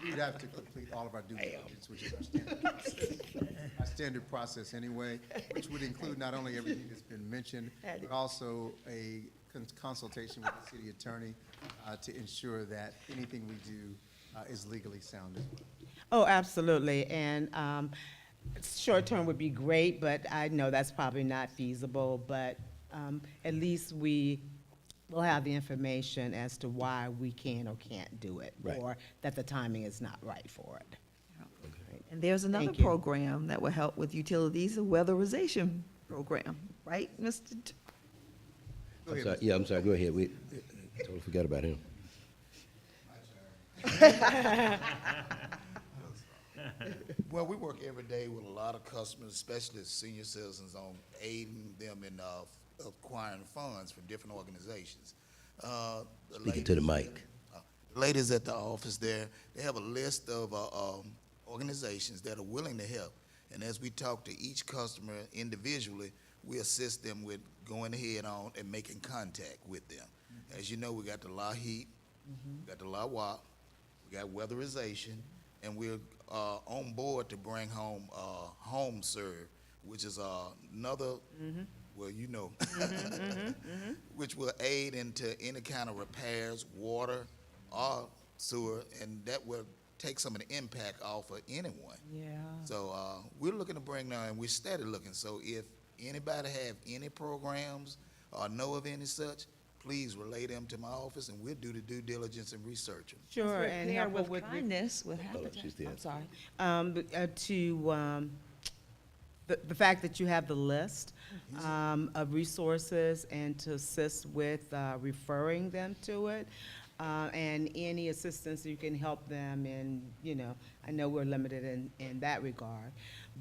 we would have to complete all of our due diligence, which is our standard process. Our standard process anyway, which would include not only everything that's been mentioned, but also a consultation with the city attorney to ensure that anything we do is legally sound as well. Oh, absolutely, and short term would be great, but I know that's probably not feasible, but at least we will have the information as to why we can or can't do it, Right. or that the timing is not right for it. And there's another Thank you. program that will help with utilities, a weatherization program, right, Mr. I'm sorry, go ahead, we totally forgot about him. Well, we work every day with a lot of customers, especially senior citizens, on aiding them in acquiring funds from different organizations. Speaking to the mic. The ladies at the office there, they have a list of organizations that are willing to help. And as we talk to each customer individually, we assist them with going ahead on and making contact with them. As you know, we got the La Heat, we got the La WAP, we got weatherization, and we're on board to bring home Home Serve, which is another, well, you know, which will aid into any kind of repairs, water or sewer, and that will take some of the impact off of anyone. Yeah. So we're looking to bring now, and we're steady looking. So if anybody have any programs or know of any such, please relay them to my office, and we'll do the due diligence and research them. Sure, and Repair help her with with kindness, with Oh, she's habitat. there. I'm sorry. The fact that you have the list of resources and to assist with referring them to it, and any assistance you can help them in, you know, I know we're limited in that regard.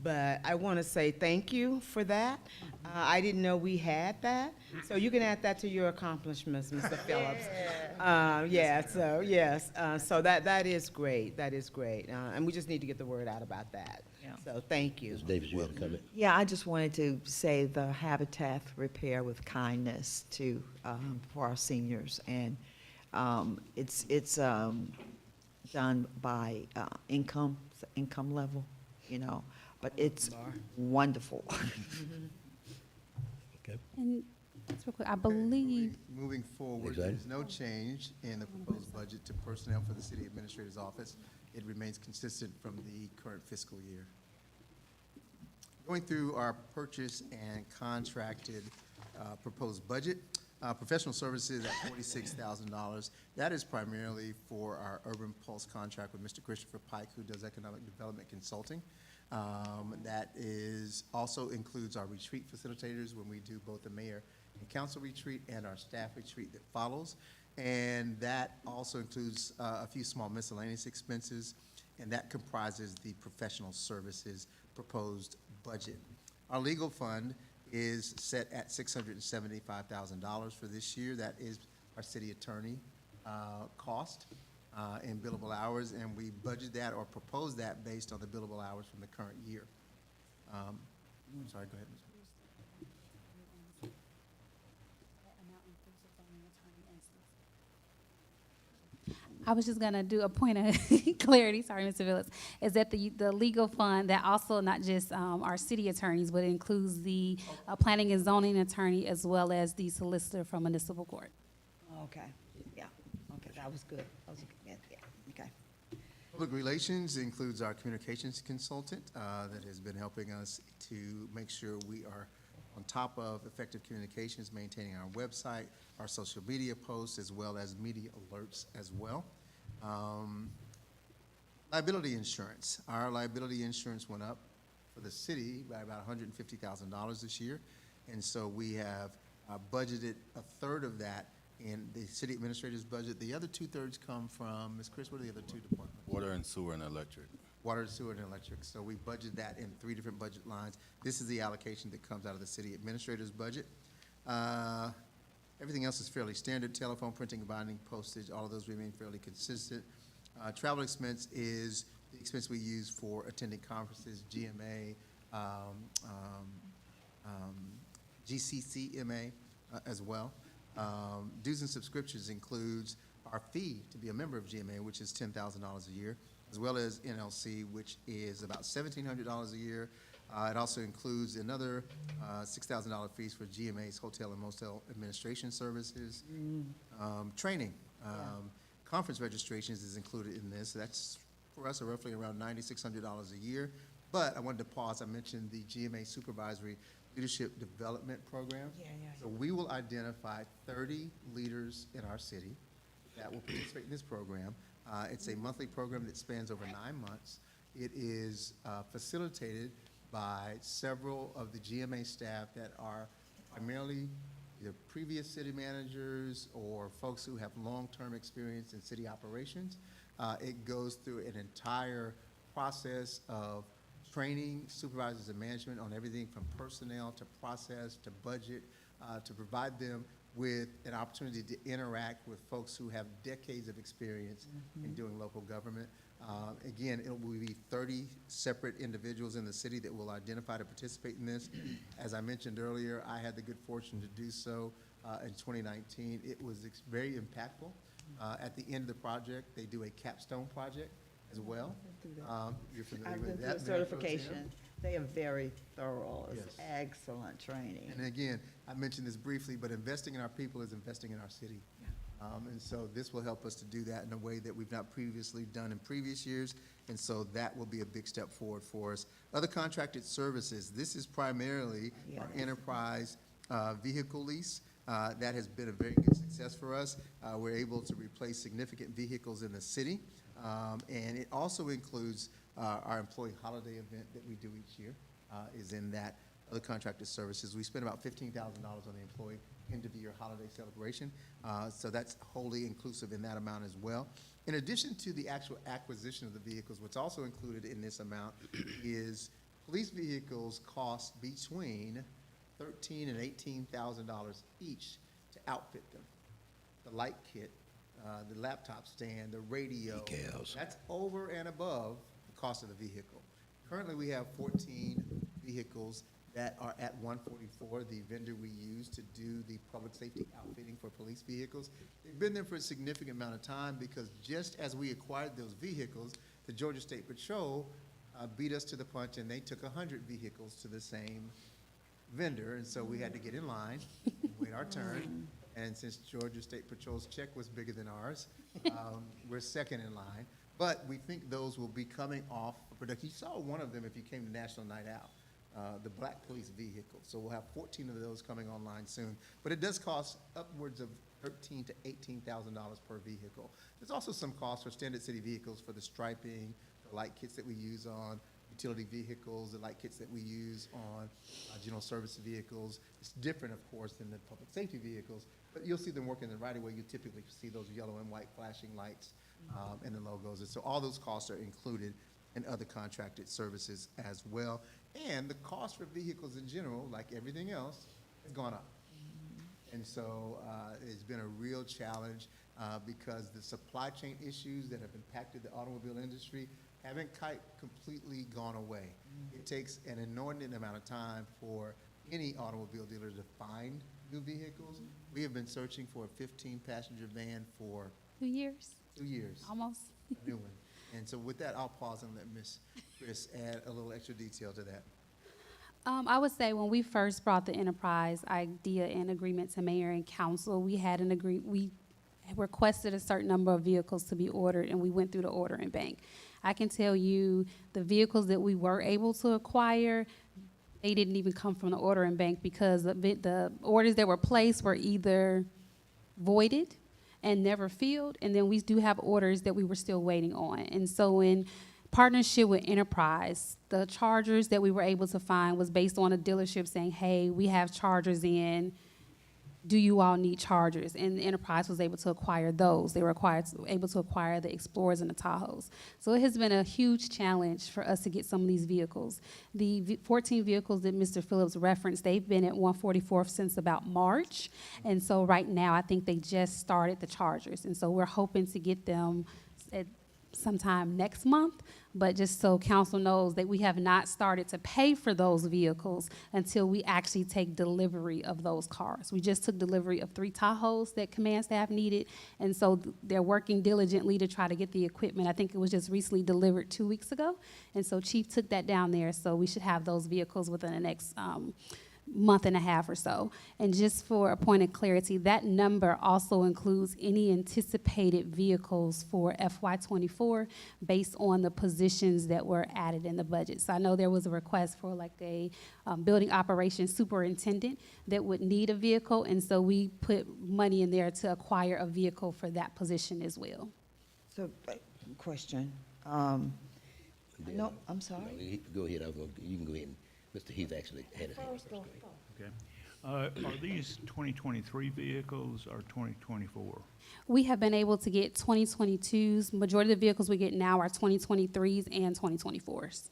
But I want to say thank you for that. I didn't know we had that, so you can add that to your accomplishments, Mr. Phillips. Yeah, so, yes, so that is great, that is great. And we just need to get the word out about that. Yeah. So, thank you. Ms. Davis, you have a comment? Yeah, I just wanted to say the habitat repair with kindness to, for our seniors. And it's done by income level, you know, but it's wonderful. Okay. And just real quick, I believe, Moving forward, Exactly. there's no change in the proposed budget to personnel for the city administrator's office. It remains consistent from the current fiscal year. Going through our purchase and contracted proposed budget, professional services at $46,000. That is primarily for our Urban Pulse contract with Mr. Christopher Pike, who does economic development consulting. That is, also includes our retreat facilitators when we do both the mayor and council retreat and our staff retreat that follows. And that also includes a few small miscellaneous expenses, and that comprises the professional services proposed budget. Our legal fund is set at $675,000 for this year. That is our city attorney cost in billable hours, and we budget that or propose that based on the billable hours from the current year. I'm sorry, go ahead, Ms. I was just gonna do a point of clarity, sorry, Mr. Phillips, is that the legal fund, that also not just our city attorneys, but includes the planning and zoning attorney as well as the solicitor from municipal court. Okay, yeah, okay, that was good. That was, yeah, okay. Public relations includes our communications consultant that has been helping us to make sure we are on top of effective communications, maintaining our website, our social media posts, as well as media alerts as well. Liability insurance. Our liability insurance went up for the city by about $150,000 this year. And so we have budgeted a third of that in the city administrator's budget. The other 2/3 come from, Ms. Chris, what are the other two departments? Water and sewer and electric. Water, sewer, and electric. So we budget that in 3 different budget lines. This is the allocation that comes out of the city administrator's budget. Everything else is fairly standard: telephone, printing, binding, postage, all of those remain fairly consistent. Travel expense is the expense we use for attending conferences, GMA, GCCMA as well. Dues and subscriptions includes our fee to be a member of GMA, which is $10,000 a year, as well as NLC, which is about $1,700 a year. It also includes another $6,000 fees for GMA's hotel and motel administration services. Training, conference registrations is included in this. That's, for us, roughly around $9,600 a year. But I wanted to pause. I mentioned the GMA Supervisory Leadership Development Program. So we will identify 30 leaders in our city that will participate in this program. It's a monthly program that spans over 9 months. It is facilitated by several of the GMA staff that are primarily either previous city managers or folks who have long-term experience in city operations. It goes through an entire process of training supervisors and management on everything from personnel to process to budget, to provide them with an opportunity to interact with folks who have decades of experience in doing local government. Again, it will be 30 separate individuals in the city that will identify to participate in this. As I mentioned earlier, I had the good fortune to do so in 2019. It was very impactful. At the end of the project, they do a capstone project as well. You're familiar I've with been that. through a Mayor Pro Tem? certification. They are very thorough. It's Yes. excellent training. And again, I mentioned this briefly, but investing in our people is investing in our city. And so this will help us to do that in a way that we've not previously done in previous years. And so that will be a big step forward for us. Other contracted services, this is primarily our Yes. enterprise vehicle lease. That has been a very good success for us. We're able to replace significant vehicles in the city. And it also includes our employee holiday event that we do each year is in that. Other contracted services, we spend about $15,000 on the employee end-of-year holiday celebration. So that's wholly inclusive in that amount as well. In addition to the actual acquisition of the vehicles, what's also included in this amount is police vehicles cost between $13,000 and $18,000 each to outfit them. The light kit, the laptop stand, the radio. Decals. That's over and above the cost of the vehicle. Currently, we have 14 vehicles that are at 144, the vendor we use to do the public safety outfitting for police vehicles. They've been there for a significant amount of time because just as we acquired those vehicles, the Georgia State Patrol beat us to the punch and they took 100 vehicles to the same vendor. And so we had to get in line, wait our turn. And since Georgia State Patrol's check was bigger than ours, we're second in line. But we think those will be coming off production. You saw one of them if you came to National Night Out. The black police vehicle. So we'll have 14 of those coming online soon. But it does cost upwards of $13,000 to $18,000 per vehicle. There's also some costs for standard city vehicles for the striping, the light kits that we use on utility vehicles, the light kits that we use on general service vehicles. It's different, of course, than the public safety vehicles, but you'll see them working the right away. You typically see those yellow and white flashing lights and the logos. And so all those costs are included in other contracted services as well. And the cost for vehicles in general, like everything else, has gone up. And so it's been a real challenge because the supply chain issues that have impacted the automobile industry haven't quite completely gone away. It takes an inordinate amount of time for any automobile dealer to find new vehicles. We have been searching for a 15-passenger van for 2 years, 2 years, almost. a new one. And so with that, I'll pause and let Ms. Chris add a little extra detail to that. I would say when we first brought the enterprise idea and agreement to mayor and council, we requested a certain number of vehicles to be ordered, and we went through the ordering bank. I can tell you the vehicles that we were able to acquire, they didn't even come from the ordering bank because the orders that were placed were either voided and never filled, and then we do have orders that we were still waiting on. And so in partnership with Enterprise, the chargers that we were able to find was based on a dealership saying, hey, we have chargers in, do you all need chargers? And Enterprise was able to acquire those. They were able to acquire the Explorers and the Tahoes. So it has been a huge challenge for us to get some of these vehicles. The 14 vehicles that Mr. Phillips referenced, they've been at 144 since about March. And so right now, I think they just started the chargers. And so we're hoping to get them at sometime next month, but just so council knows that we have not started to pay for those vehicles until we actually take delivery of those cars. We just took delivery of 3 Tahoes that command staff needed, and so they're working diligently to try to get the equipment. I think it was just recently delivered 2 weeks ago, and so Chief took that down there, so we should have those vehicles within the next month and a half or so. And just for a point of clarity, that number also includes any anticipated vehicles for FY24 based on the positions that were added in the budget. So I know there was a request for like a building operations superintendent that would need a vehicle, and so we put money in there to acquire a vehicle for that position as well. So, question. No, I'm sorry. Go ahead, you can go ahead. Mr. Heath actually had his hand first. Okay. Are these 2023 vehicles or 2024? We have been able to get 2022s. Majority of the vehicles we get now are 2023s and 2024s.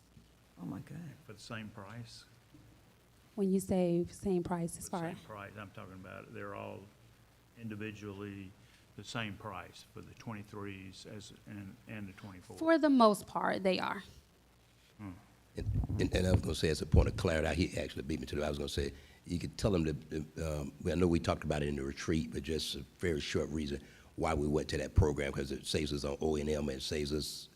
Oh, my God. For the same price? When you say same price as For the far same price, I'm talking about, they're all individually the same price for the 23s and the 24s? For the most part, they are. And I was going to say, as a point of clarity, he actually beat me to it. I was going to say, you could tell him that, I know we talked about it in the retreat, but just a very short reason why we went to that program, because it saves us on O&M, and it saves us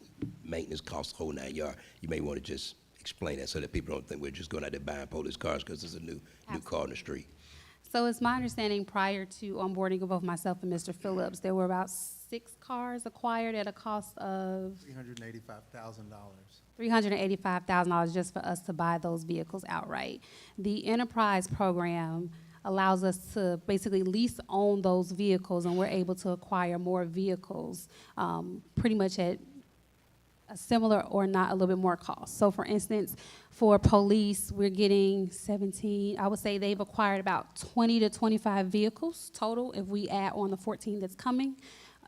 maintenance costs, whole 9 yards. You may want to just explain that so that people don't think we're just going out there buying police cars because there's a new car on the street. So it's my understanding prior to onboarding of both myself and Mr. Phillips, there were about 6 cars acquired at a cost of $385,000. $385,000 just for us to buy those vehicles outright. The enterprise program allows us to basically lease own those vehicles, and we're able to acquire more vehicles pretty much at a similar or not a little bit more cost. So for instance, for police, we're getting 17, I would say they've acquired about 20 to 25 vehicles total if we add on the 14 that's coming.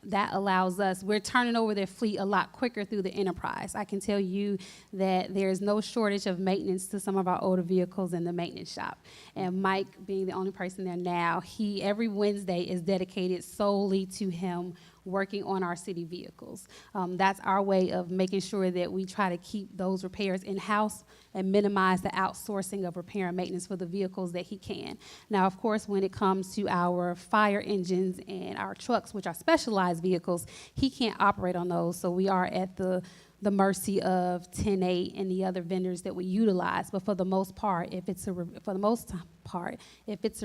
That allows us, we're turning over their fleet a lot quicker through the enterprise. I can tell you that there's no shortage of maintenance to some of our older vehicles in the maintenance shop. And Mike, being the only person there now, every Wednesday is dedicated solely to him working on our city vehicles. That's our way of making sure that we try to keep those repairs in-house and minimize the outsourcing of repair and maintenance for the vehicles that he can. Now, of course, when it comes to our fire engines and our trucks, which are specialized vehicles, he can't operate on those, so we are at the mercy of 10-8 and the other vendors that we utilize. But for the most part, if it's a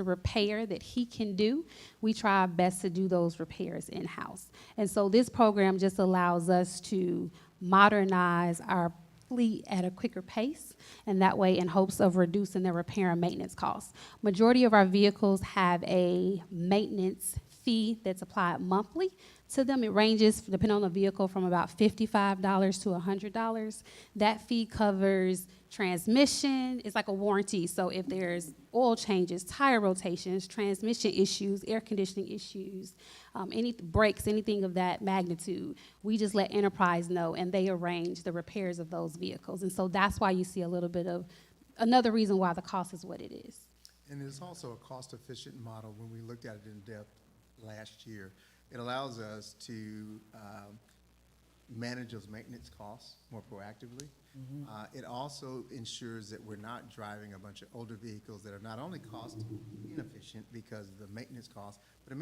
repair that he can do, we try our best to do those repairs in-house. And so this program just allows us to modernize our fleet at a quicker pace, and that way in hopes of reducing the repair and maintenance costs. Majority of our vehicles have a maintenance fee that's applied monthly to them. It ranges, depending on the vehicle, from about $55 to $100. That fee covers transmission. It's like a warranty. So if there's oil changes, tire rotations, transmission issues, air conditioning issues, any brakes, anything of that magnitude, we just let Enterprise know, and they arrange the repairs of those vehicles. And so that's why you see a little bit of, another reason why the cost is what it is. And it's also a cost-efficient model when we looked at it in depth last year. It allows us to manage those maintenance costs more proactively. It also ensures that we're not driving a bunch of older vehicles that are not only cost inefficient because of the maintenance costs, but in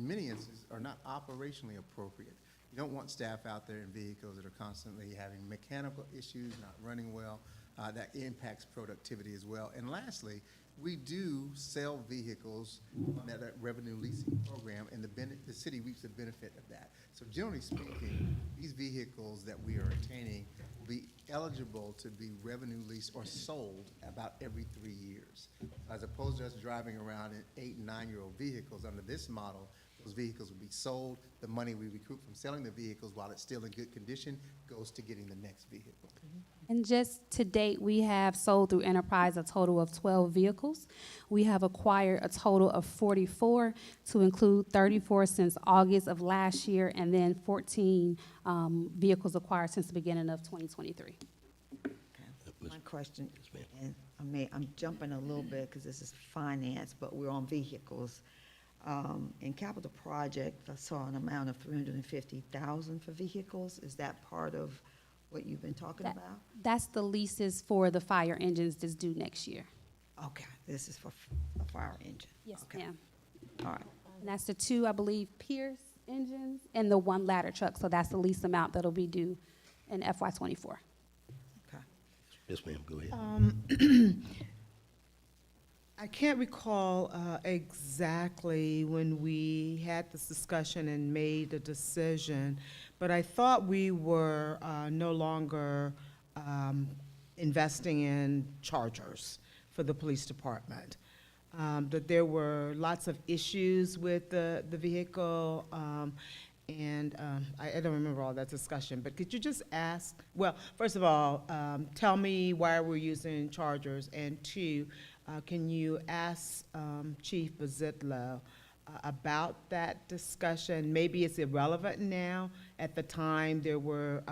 many instances are not operationally appropriate. You don't want staff out there in vehicles that are constantly having mechanical issues, not running well. That impacts productivity as well. And lastly, we do sell vehicles on that revenue leasing program, and the city reaps the benefit of that. So generally speaking, these vehicles that we are attaining will be eligible to be revenue leased or sold about every 3 years. As opposed to us driving around in 8- and 9-year-old vehicles, under this model, those vehicles will be sold. The money we recoup from selling the vehicles while it's still in good condition goes to getting the next vehicle. And just to date, we have sold through Enterprise a total of 12 vehicles. We have acquired a total of 44, to include 34 since August of last year, and then 14 vehicles acquired since the beginning of 2023. My question, and I'm jumping a little bit because this is finance, but we're on vehicles. In capital project, I saw an amount of $350,000 for vehicles. Is that part of what you've been talking about? That's the leases for the fire engines that's due next year. Okay, this is for a fire engine. Yes, Okay. ma'am. All right. And that's the 2, I believe, Pierce engines and the 1 ladder truck. So that's the lease amount that'll be due in FY24. Okay. Yes, ma'am, go ahead. I can't recall exactly when we had this discussion and made a decision, but I thought we were no longer investing in chargers for the police department. That there were lots of issues with the vehicle, and I don't remember all that discussion, but could you just ask, well, first of all, tell me why we're using chargers, and 2, can you ask Chief Bazitlo about that discussion? Maybe it's irrelevant now. At the time, there were,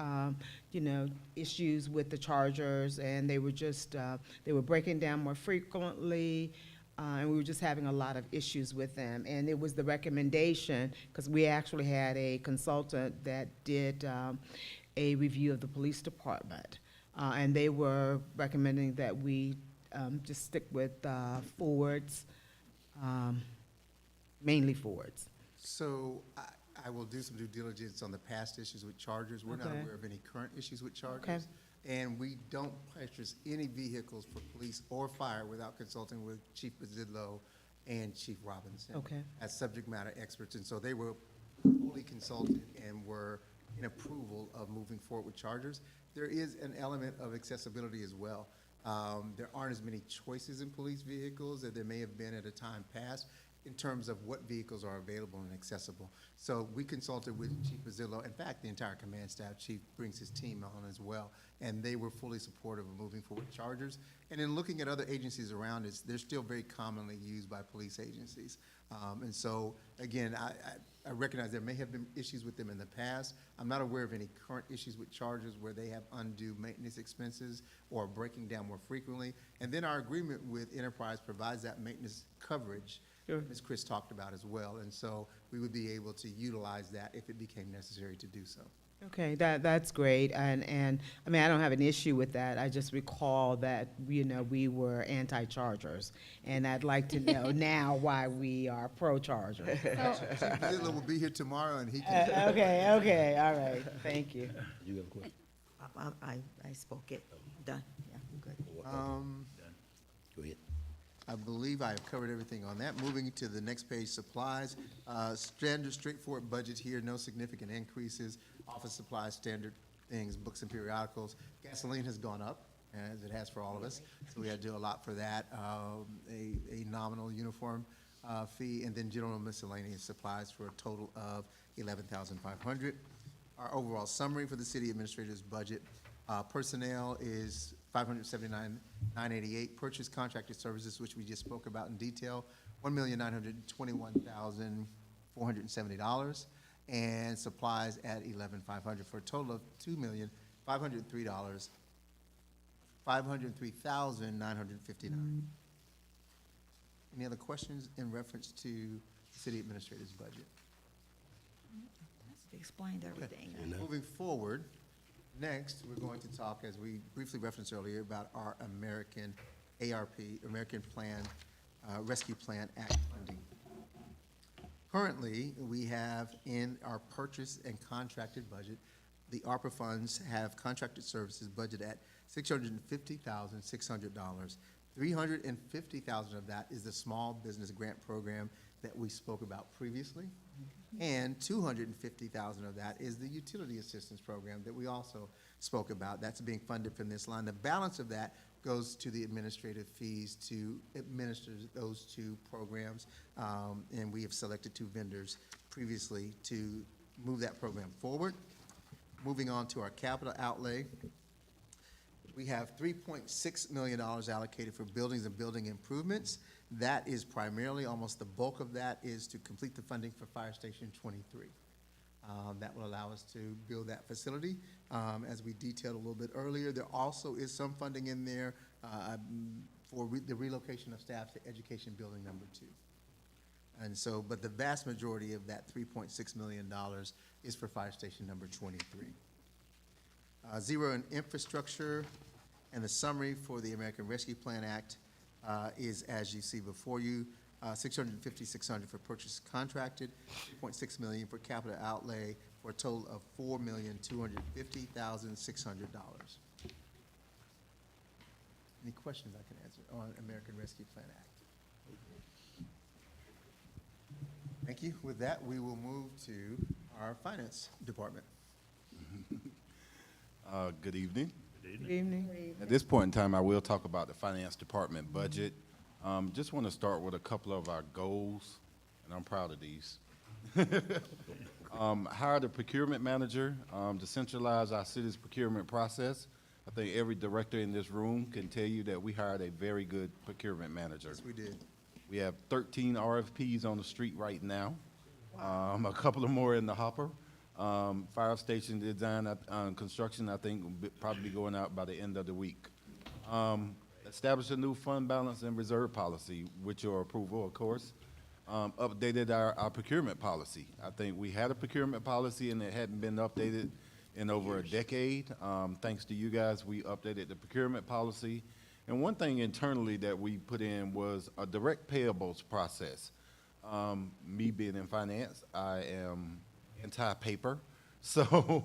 issues with the chargers, and they were just, they were breaking down more frequently, and we were just having a lot of issues with them. And it was the recommendation, because we actually had a consultant that did a review of the police department, and they were recommending that we just stick with Fords, mainly Fords. So I will do some due diligence on the past issues with chargers. We're not Okay. aware of any current issues with chargers. Okay. And we don't purchase any vehicles for police or fire without consulting with Chief Bazidlo and Chief Robinson. Okay. As subject matter experts. And so they were fully consulted and were in approval of moving forward with chargers. There is an element of accessibility as well. There aren't as many choices in police vehicles as there may have been at a time past in terms of what vehicles are available and accessible. So we consulted with Chief Bazillo. In fact, the entire command staff chief brings his team on as well, and they were fully supportive of moving forward chargers. And in looking at other agencies around us, they're still very commonly used by police agencies. And so, again, I recognize there may have been issues with them in the past. I'm not aware of any current issues with chargers where they have undue maintenance expenses or are breaking down more frequently. And then our agreement with Enterprise provides that maintenance coverage, Sure. as Chris talked about as well. And so we would be able to utilize that if it became necessary to do so. Okay, that's great, and I mean, I don't have an issue with that. I just recall that, you know, we were anti-chargers, and I'd like to know now why we are pro-chargers. Chief Bazillo will be here tomorrow, and he can. Okay, all right, thank you. You have a question? I spoke it. Done. Yeah, I'm good. Go ahead. I believe I have covered everything on that. Moving to the next page, supplies. Standard, straightforward budget here, no significant increases. Office supplies, standard things, books and periodicals. Gasoline has gone up, as it has for all of us, so we had to do a lot for that. A nominal uniform fee, and then general miscellaneous supplies for a total of $11,500. Our overall summary for the city administrator's budget, personnel is $579,988. Purchase contracted services, which we just spoke about in detail, $1,921,470. And supplies at $11,500 for a total of $503,959. Any other questions in reference to the city administrator's budget? That's explained everything. Moving forward, next, we're going to talk, as we briefly referenced earlier, about our American ARP, American Rescue Plan Act funding. Currently, we have in our purchase and contracted budget, the ARPA funds have contracted services budgeted at $650,600. $350,000 of that is the small business grant program that we spoke about previously. And $250,000 of that is the utility assistance program that we also spoke about. That's being funded from this line. The balance of that goes to the administrative fees to administer those two programs. And we have selected two vendors previously to move that program forward. Moving on to our capital outlay. We have $3.6 million allocated for buildings and building improvements. That is primarily, almost the bulk of that is to complete the funding for Fire Station 23. That will allow us to build that facility. As we detailed a little bit earlier, there also is some funding in there for the relocation of staff to Education Building number 2. And so, but the vast majority of that $3.6 million is for Fire Station number 23. Zero in infrastructure, and the summary for the American Rescue Plan Act is as you see before you. $650,600 for purchase contracted, $3.6 million for capital outlay, for a total of $4,250,600. Any questions I can answer on American Rescue Plan Act? Thank you. With that, we will move to our finance department. Good evening. Good evening. At this point in time, I will talk about the finance department budget. Just want to start with a couple of our goals, and I'm proud of these. Hire the procurement manager to centralize our city's procurement process. I think every director in this room can tell you that we hired a very good procurement manager. Yes, we did. We have 13 RFPs on the street right now. A couple of more in the hopper. Fire station design, construction, I think will probably be going out by the end of the week. Establish a new fund balance and reserve policy, with your approval, of course. Updated our procurement policy. I think we had a procurement policy and it hadn't been updated in over a decade. Thanks to you guys, we updated the procurement policy. And one thing internally that we put in was a direct payables process. Me being in finance, I am anti-paper. So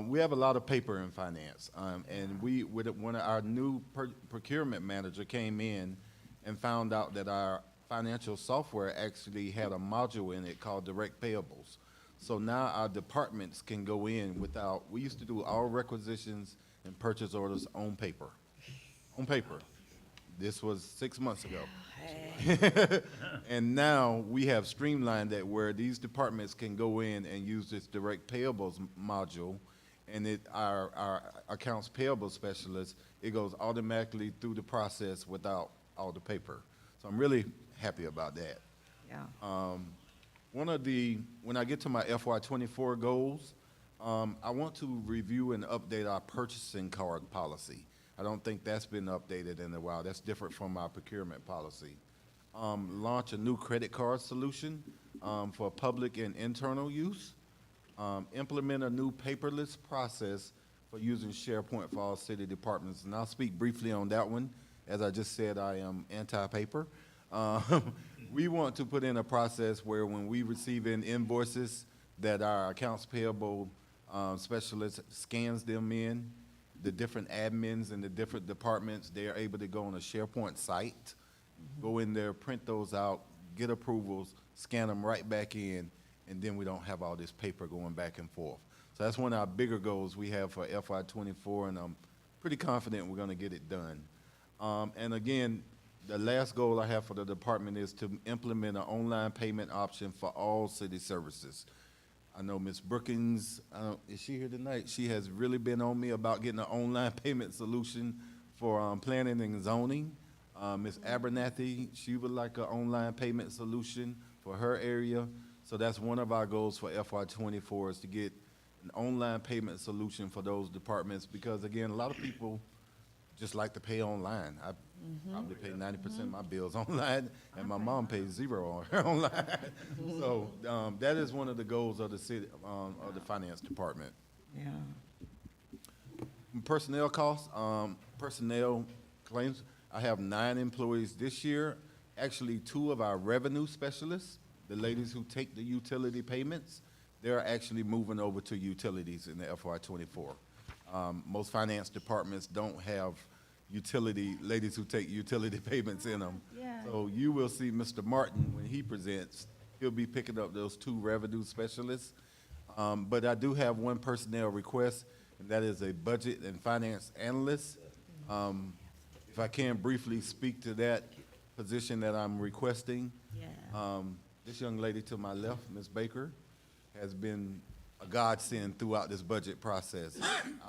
we have a lot of paper in finance. And one of our new procurement manager came in and found out that our financial software actually had a module in it called direct payables. So now our departments can go in without, we used to do all requisitions and purchase orders on paper. On paper. This was 6 months ago. And now we have streamlined that where these departments can go in and use this direct payables module, and our accounts payable specialist, it goes automatically through the process without all the paper. So I'm really happy about that. Yeah. When I get to my FY24 goals, I want to review and update our purchasing card policy. I don't think that's been updated in a while. That's different from our procurement policy. Launch a new credit card solution for public and internal use. Implement a new paperless process for using SharePoint for all city departments. And I'll speak briefly on that one. As I just said, I am anti-paper. We want to put in a process where when we receive in invoices that our accounts payable specialist scans them in, the different admins in the different departments, they are able to go on a SharePoint site, go in there, print those out, get approvals, scan them right back in, and then we don't have all this paper going back and forth. So that's one of our bigger goals we have for FY24, and I'm pretty confident we're going to get it done. And again, the last goal I have for the department is to implement an online payment option for all city services. I know Ms. Brookins, is she here tonight? She has really been on me about getting an online payment solution for planning and zoning. Ms. Abernathy, she would like an online payment solution for her area. So that's one of our goals for FY24 is to get an online payment solution for those departments because, again, a lot of people just like to pay online. I probably pay 90% of my bills online, and my mom pays zero on her online. So that is one of the goals of the city, of the finance department. Yeah. Personnel costs, personnel claims. I have 9 employees this year. Actually, 2 of our revenue specialists, the ladies who take the utility payments, they're actually moving over to utilities in the FY24. Most finance departments don't have ladies who take utility payments in them. Yeah. So you will see Mr. Martin, when he presents, he'll be picking up those 2 revenue specialists. But I do have 1 personnel request, and that is a budget and finance analyst. If I can briefly speak to that position that I'm requesting. Yeah. This young lady to my left, Ms. Baker, has been a godsend throughout this budget process.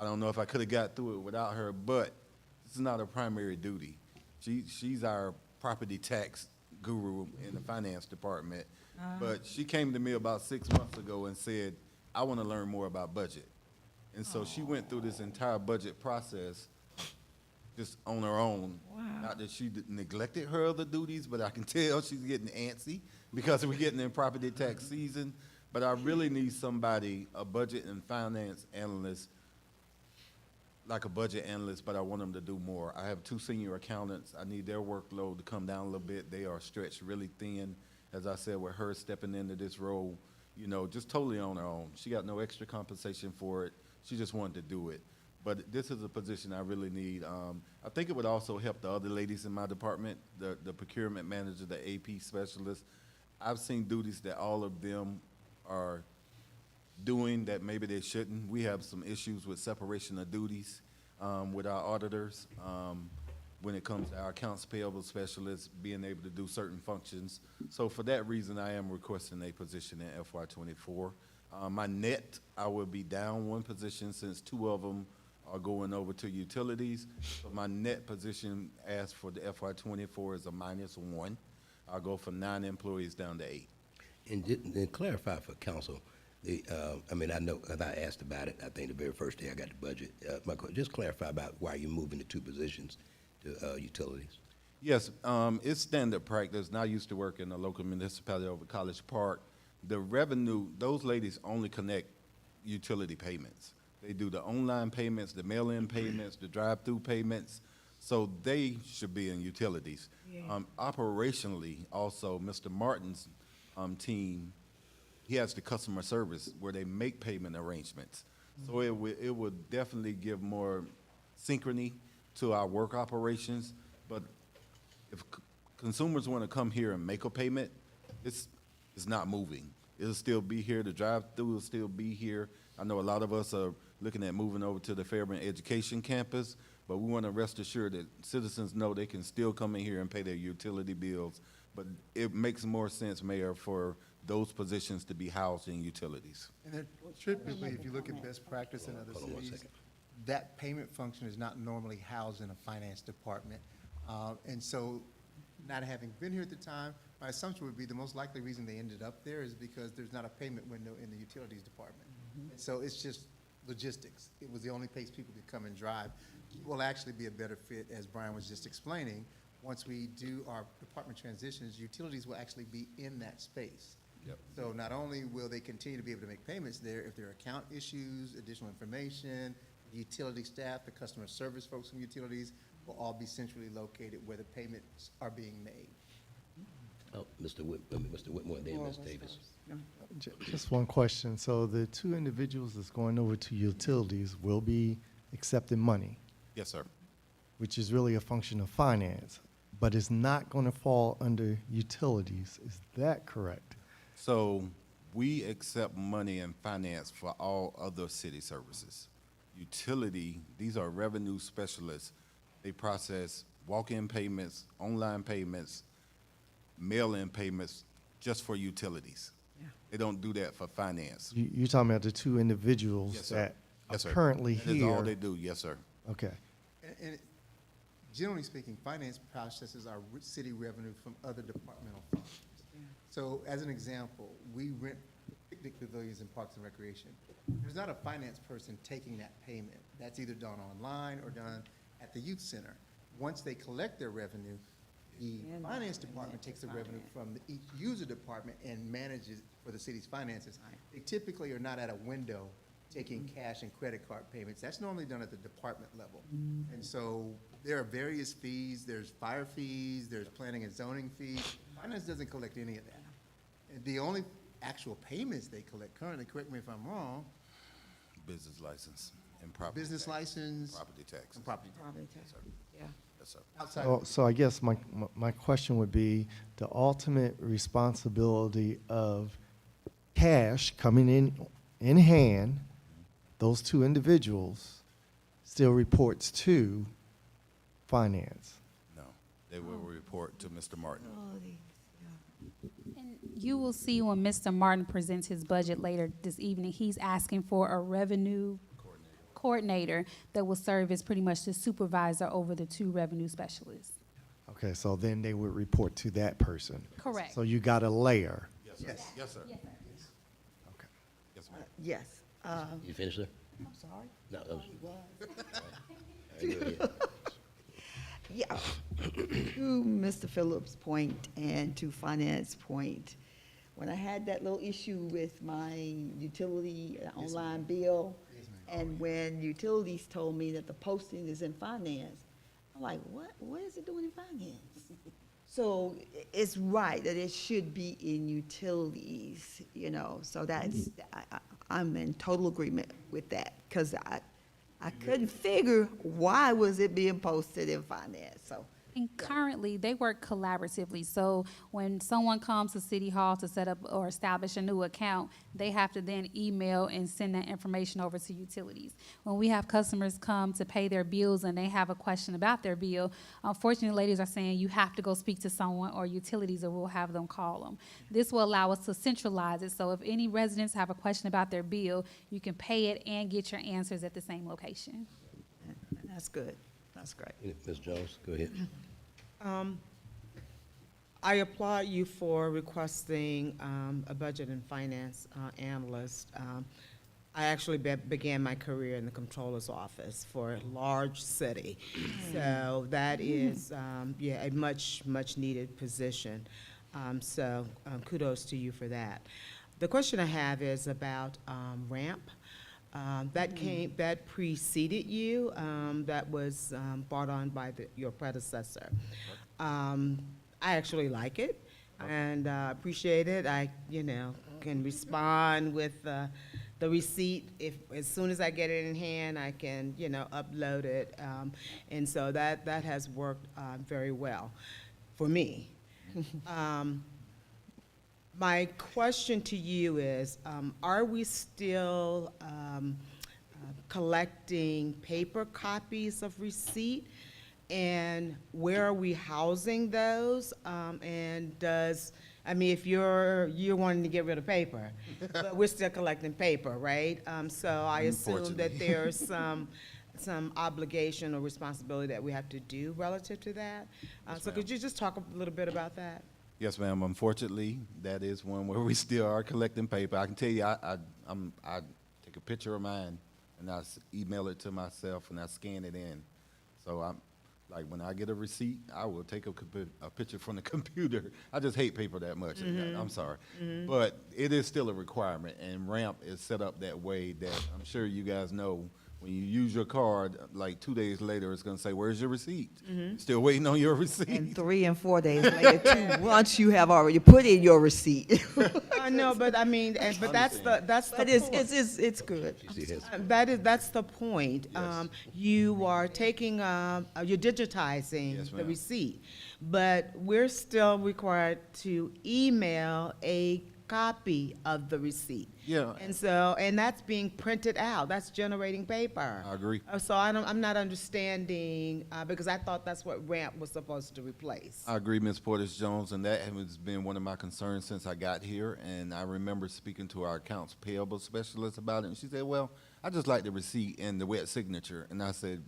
I don't know if I could have got through it without her, but this is not her primary duty. She's our property tax guru in the finance department. But she came to me about 6 months ago and said, I want to learn more about budget. And so she went through this entire budget process just on her own. Wow. Not that she neglected her other duties, but I can tell she's getting antsy because we're getting in property tax season. But I really need somebody, a budget and finance analyst, like a budget analyst, but I want them to do more. I have 2 senior accountants. I need their workload to come down a little bit. They are stretched really thin. As I said, with her stepping into this role, you know, just totally on her own. She got no extra compensation for it. She just wanted to do it. But this is a position I really need. I think it would also help the other ladies in my department, the procurement manager, the AP specialist. I've seen duties that all of them are doing that maybe they shouldn't. We have some issues with separation of duties with our auditors when it comes to our accounts payable specialists being able to do certain functions. So for that reason, I am requesting a position in FY24. My net, I will be down 1 position since 2 of them are going over to utilities. So my net position as for the FY24 is a -1. I'll go from 9 employees down to 8. And clarify for council, I mean, I know, and I asked about it, I think the very first day I got the budget. Just clarify about why you're moving the 2 positions to utilities. Yes, it's standard practice, and I used to work in a local municipality over College Park. The revenue, those ladies only connect utility payments. They do the online payments, the mail-in payments, the drive-through payments, so they should be in utilities. Yeah. Operationally, also, Mr. Martin's team he has the customer service where they make payment arrangements. So it would definitely give more synchrony to our work operations. But if consumers want to come here and make a payment, it's not moving. It'll still be here. The drive-through will still be here. I know a lot of us are looking at moving over to the Fairburn Education Campus, but we want to rest assured that citizens know they can still come in here and pay their utility bills. But it makes more sense, Mayor, for those positions to be housed in utilities. And then typically, if you look at best practice in other Hold on one cities, second. that payment function is not normally housed in a finance department. And so, not having been here at the time, my assumption would be the most likely reason they ended up there is because there's not a payment window in the utilities department. And so it's just logistics. It was the only place people could come and drive. It will actually be a better fit, as Brian was just explaining. Once we do our department transitions, utilities will actually be in that space. Yep. So not only will they continue to be able to make payments there, if there are account issues, additional information, the utility staff, the customer service folks from utilities will all be centrally located where the payments are being made. Oh, Mr. Whitmore, then Ms. Davis. Just one question. So the two individuals that's going over to utilities will be accepting money, Yes, sir. which is really a function of finance, but it's not going to fall under utilities. Is that correct? So we accept money and finance for all other city services. Utility, these are revenue specialists. They process walk-in payments, online payments, mail-in payments, just for utilities. Yeah. They don't do that for finance. You're talking about the two individuals Yes, sir. that Yes, are sir. currently That is all they here. do, yes, sir. Okay. And generally speaking, finance processes our city revenue from other departmental functions. So as an example, we rent picnic pavilions in Parks and Recreation. There's not a finance person taking that payment. That's either done online or done at the youth center. Once they collect their revenue, the And finance then department takes the revenue finance. from each user department and manages for the city's finances. They typically are not at a window taking cash and credit card payments. That's normally done at the department level. And so there are various fees. There's fire fees, there's planning and zoning fees. Finance doesn't collect any of that. And the only actual payments they collect currently, correct me if I'm wrong, Business license and property. business tax, license Property taxes. and property tax. Probably tax. Yeah. Yes, sir. Outside So I guess my question would be, the ultimate responsibility of cash coming in hand, those two individuals, still reports to finance. No, they will report to Mr. Martin. And you will see when Mr. Martin presents his budget later this evening, he's asking for a revenue coordinator that will serve as pretty much the supervisor over the two revenue specialists. Okay, so then they would report to that person. Correct. So you got a layer. Yes, sir. Yes. Yes, sir. Yes, sir. Okay. Yes, ma'am. Yes. You finished, sir? I'm sorry. No, that was. Was. All right, go ahead. Yeah, to Mr. Phillips' point and to finance point, when I had that little issue with my utility online bill, and when utilities told me that the posting is in finance, I'm like, what is it doing in finance? So it's right that it should be in utilities, so that's, I'm in total agreement with that, because I couldn't figure why was it being posted in finance, so. And currently, they work collaboratively. So when someone comes to City Hall to set up or establish a new account, they have to then email and send that information over to utilities. When we have customers come to pay their bills and they have a question about their bill, unfortunately, ladies are saying you have to go speak to someone or utilities, or we'll have them call them. This will allow us to centralize it. So if any residents have a question about their bill, you can pay it and get your answers at the same location. That's good. That's great. Ms. Jones, go ahead. I applaud you for requesting a budget and finance analyst. I actually began my career in the comptroller's office for a large city. So that is, a much needed position. So kudos to you for that. The question I have is about RAMP. That preceded you, that was brought on by your predecessor. I actually like it and appreciate it. I, can respond with the receipt. As soon as I get it in hand, I can, upload it. And so that has worked very well for me. My question to you is, are we still collecting paper copies of receipt? And where are we housing those? And if you're wanting to get rid of paper, but we're still collecting paper, right? So I assume that Unfortunately. there's some obligation or responsibility that we have to do relative to that. So could you just talk a little bit about that? Yes, ma'am. Unfortunately, that is one where we still are collecting paper. I can tell you, I take a picture of mine and I email it to myself and I scan it in. So like when I get a receipt, I will take a picture from the computer. I just hate paper that much. I'm sorry. But it is still a requirement, and RAMP is set up that way that I'm sure you guys know. When you use your card, like 2 days later, it's going to say, "Where's your receipt?" Still waiting on your receipt. And 3 and 4 days later, too, once you have already put in your receipt. I know, but but that's the But point. it's good. You see this? That's the point. Yes. You are taking, you're digitizing Yes, the ma'am. receipt, but we're still required to email a copy of the receipt. Yeah. And that's being printed out. That's generating paper. I agree. So I'm not understanding, because I thought that's what RAMP was supposed to replace. I agree, Ms. Portis Jones, and that has been one of my concerns since I got here. And I remember speaking to our accounts payable specialist about it, and she said, "Well, I just like the receipt and the wet signature." And I said,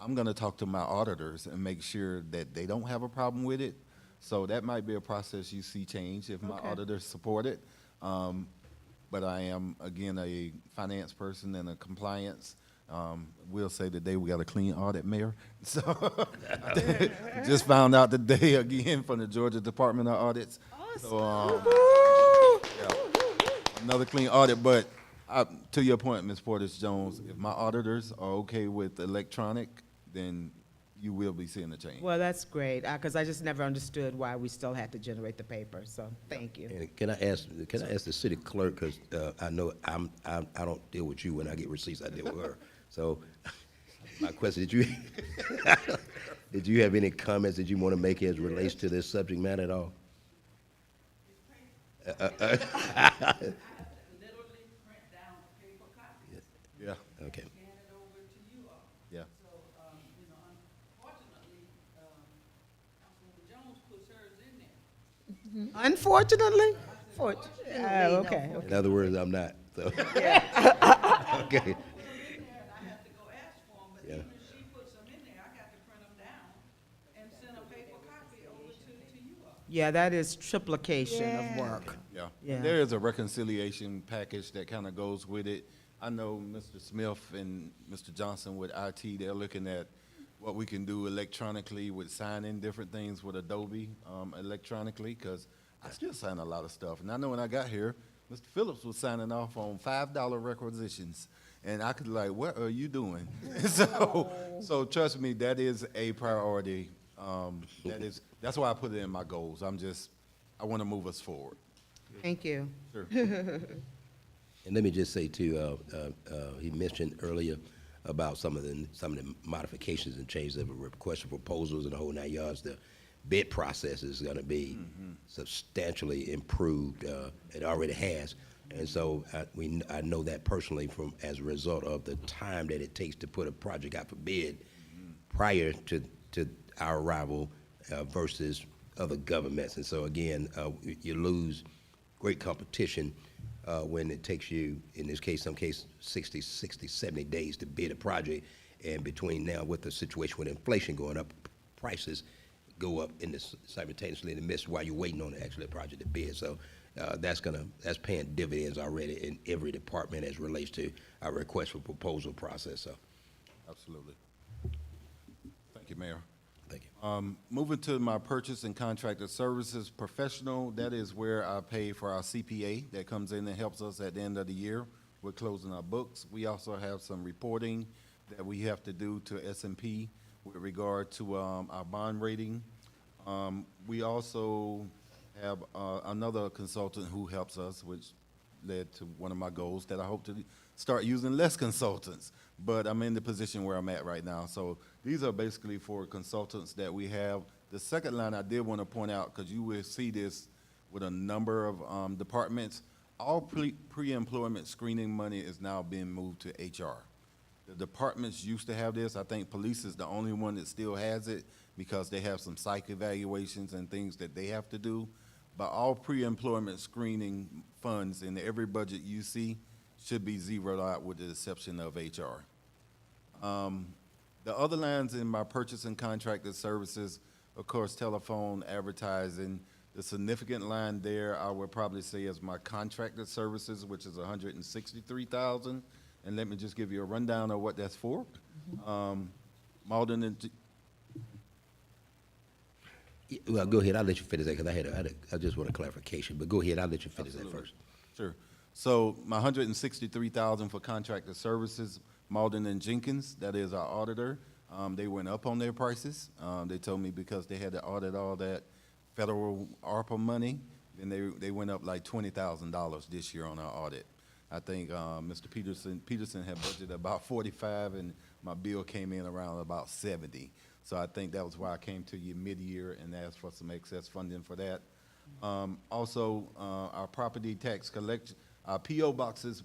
"I'm going to talk to my auditors and make sure that they don't have a problem with it." So that might be a process you see change if my Okay. auditors support it. But I am, again, a finance person and a compliance. We'll say today we got a clean audit, Mayor. So just found out today again from the Georgia Department of Audits. So, yeah, another clean audit. But to your point, Ms. Portis Jones, if my auditors are okay with electronic, then you will be seeing a change. Well, that's great, because I just never understood why we still had to generate the paper, so thank you. And can I ask the city clerk, because I know I don't deal with you when I get receipts, I deal with her. So my question, did you have any comments that you want to make as relates to this subject matter at all? Literally print down a paper copy. Yeah, Okay. Scan it over to you all. yeah. So, unfortunately, Councilwoman Jones puts hers in there. Unfortunately? Unfortunately, Okay. In other words, I'm not, so. Okay. Put them in there, and I have to go ask for them, but Yeah. even if she puts them in there, I got to print them down and send a paper copy over to you all. Yeah, that is triplication of Yeah. work. Yeah. Yeah. There is a reconciliation package that kind of goes with it. I know Mr. Smith and Mr. Johnson with IT, they're looking at what we can do electronically with signing different things with Adobe electronically, because I still sign a lot of stuff. And I know when I got here, Mr. Phillips was signing off on $5 requisitions. And I could like, what are you doing? So trust me, that is a priority. That's why I put it in my goals. I want to move us forward. Thank you. Sure. And let me just say too, he mentioned earlier about some of the modifications and changes of a request for proposals and the whole 9 yards. The bid process is going to be substantially improved. It already has, and so I know that personally from as a result of the time that it takes to put a project out for bid prior to our arrival versus other governments. And so again, you lose great competition when it takes you, in this case, some case, 60, 70 days to bid a project. And between now with the situation with inflation going up, prices go up simultaneously in the midst while you're waiting on actually a project to bid. So that's paying dividends already in every department as relates to our request for proposal process. So Absolutely. Thank you, Mayor. thank you. Moving to my purchase and contracted services professional, that is where I pay for our CPA that comes in and helps us at the end of the year. We're closing our books. We also have some reporting that we have to do to S&P with regard to our bond rating. We also have another consultant who helps us, which led to one of my goals that I hope to start using less consultants. But I'm in the position where I'm at right now. So these are basically for consultants that we have. The second line I did want to point out, because you will see this with a number of departments, all pre-employment screening money is now being moved to HR. The departments used to have this. I think police is the only one that still has it because they have some psych evaluations and things that they have to do. But all pre-employment screening funds in every budget you see should be zeroed out with the exception of HR. The other lines in my purchase and contracted services, of course, telephone, advertising. The significant line there, I would probably say, is my contracted services, which is $163,000. And let me just give you a rundown of what that's for. Malden and Well, go ahead, I'll let you finish that, because I just want a clarification, but go ahead, I'll let you finish that Absolutely. first. Sure. So my $163,000 for contracted services, Malden and Jenkins, that is our auditor. They went up on their prices. They told me because they had to audit all that federal ARPA money, and they went up like $20,000 this year on our audit. I think Mr. Peterson had budgeted about 45, and my bill came in around about 70. So I think that was why I came to you mid-year and asked for some excess funding for that. Also, our property tax collection, our P.O. boxes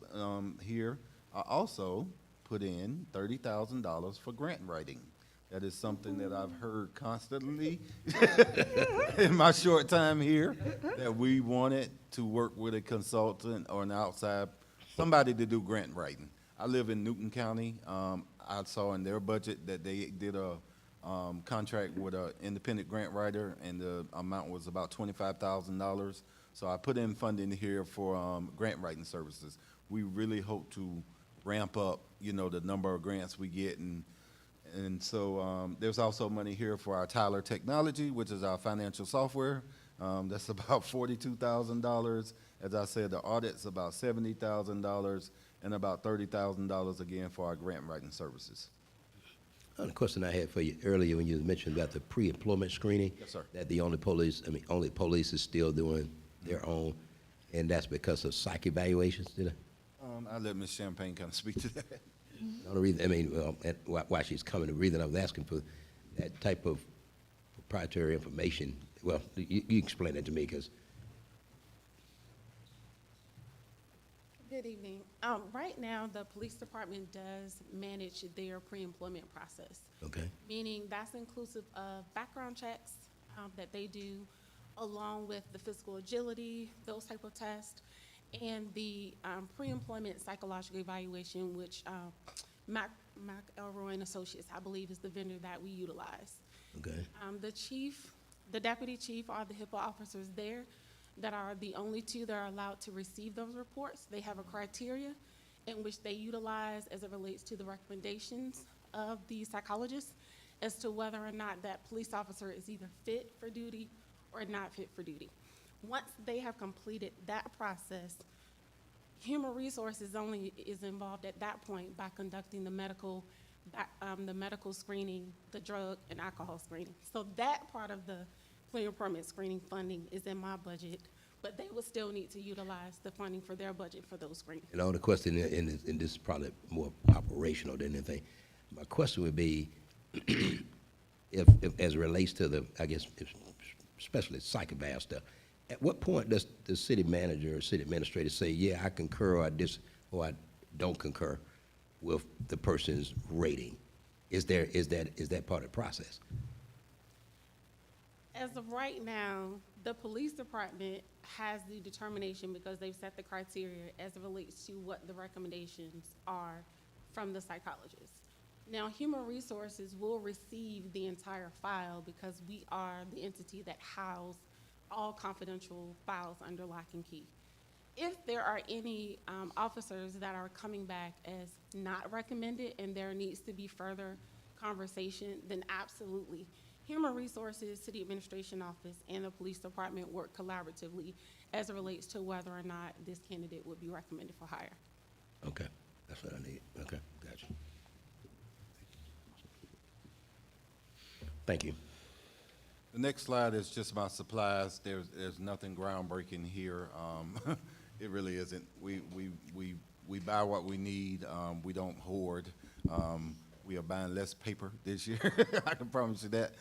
here are also put in $30,000 for grant writing. That is something that I've heard constantly in my short time here, that we wanted to work with a consultant or an outside, somebody to do grant writing. I live in Newton County. I saw in their budget that they did a contract with an independent grant writer, and the amount was about $25,000. So I put in funding here for grant writing services. We really hope to ramp up, the number of grants we get, and so there's also money here for our Tyler Technology, which is our financial software. That's about $42,000. As I said, the audit's about $70,000, and about $30,000 again for our grant writing services. The question I had for you earlier when you mentioned about the pre-employment screening. Yes, sir. That the only police is still doing their own, and that's because of psych evaluations, did I? I'll let Ms. Champagne kind of speak to that. The only reason, why she's coming, the reason I was asking for that type of proprietary information, well, you explain that to me, because Good evening. Right now, the police department does manage their pre-employment process. okay. Meaning that's inclusive of background checks that they do, along with the physical agility, those type of tests, and the pre-employment psychological evaluation, which McElroy and Associates, I believe, is the vendor that we utilize. Okay. The deputy chief are the HIPAA officers there that are the only two that are allowed to receive those reports. They have a criteria in which they utilize as it relates to the recommendations of the psychologist as to whether or not that police officer is either fit for duty or not fit for duty. Once they have completed that process, human resources only is involved at that point by conducting the medical screening, the drug and alcohol screening. So that part of the pre-employment screening funding is in my budget, but they will still need to utilize the funding for their budget for those screenings. And all the question, and this is probably more operational than anything, my question would be, if as it relates to the, I guess, especially psych eval stuff, at what point does the city manager or city administrator say, yeah, I concur, or I don't concur with the person's rating? Is that part of the process? As of right now, the police department has the determination because they've set the criteria as it relates to what the recommendations are from the psychologist. Now, human resources will receive the entire file because we are the entity that house all confidential files under lock and key. If there are any officers that are coming back as not recommended and there needs to be further conversation, then absolutely. Human Resources, City Administration Office, and the Police Department work collaboratively as it relates to whether or not this candidate would be recommended for hire. Okay, that's what I need. Okay, gotcha. Thank you. The next slide is just my supplies. There's nothing groundbreaking here. It really isn't. We buy what we need. We don't hoard. We are buying less paper this year. I can promise you that.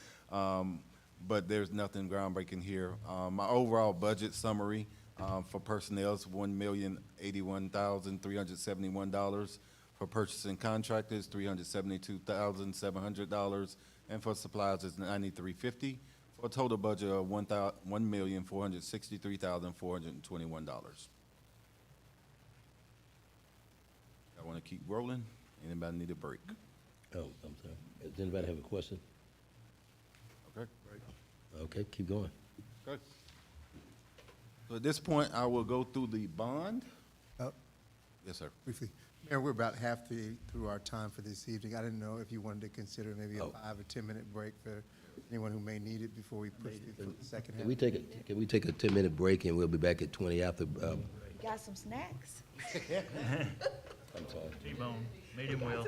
But there's nothing groundbreaking here. My overall budget summary for personnel is $1,081,371. For purchasing contractors, $372,700, and for supplies is $93.50, for a total budget of $1,463,421. I want to keep rolling. Anybody need a break? Oh, I'm sorry. Does anybody have a question? Okay. Okay, keep going. Okay. So at this point, I will go through the bond. Yes, sir. Briefly, Mayor, we're about through our time for this evening. I didn't know if you wanted to consider maybe a 5 or 10-minute break for anyone who may need it before we push it for the second half. Can we take a 10-minute break and we'll be back at 20 after, You got some snacks? I'm sorry. T-bone, medium well.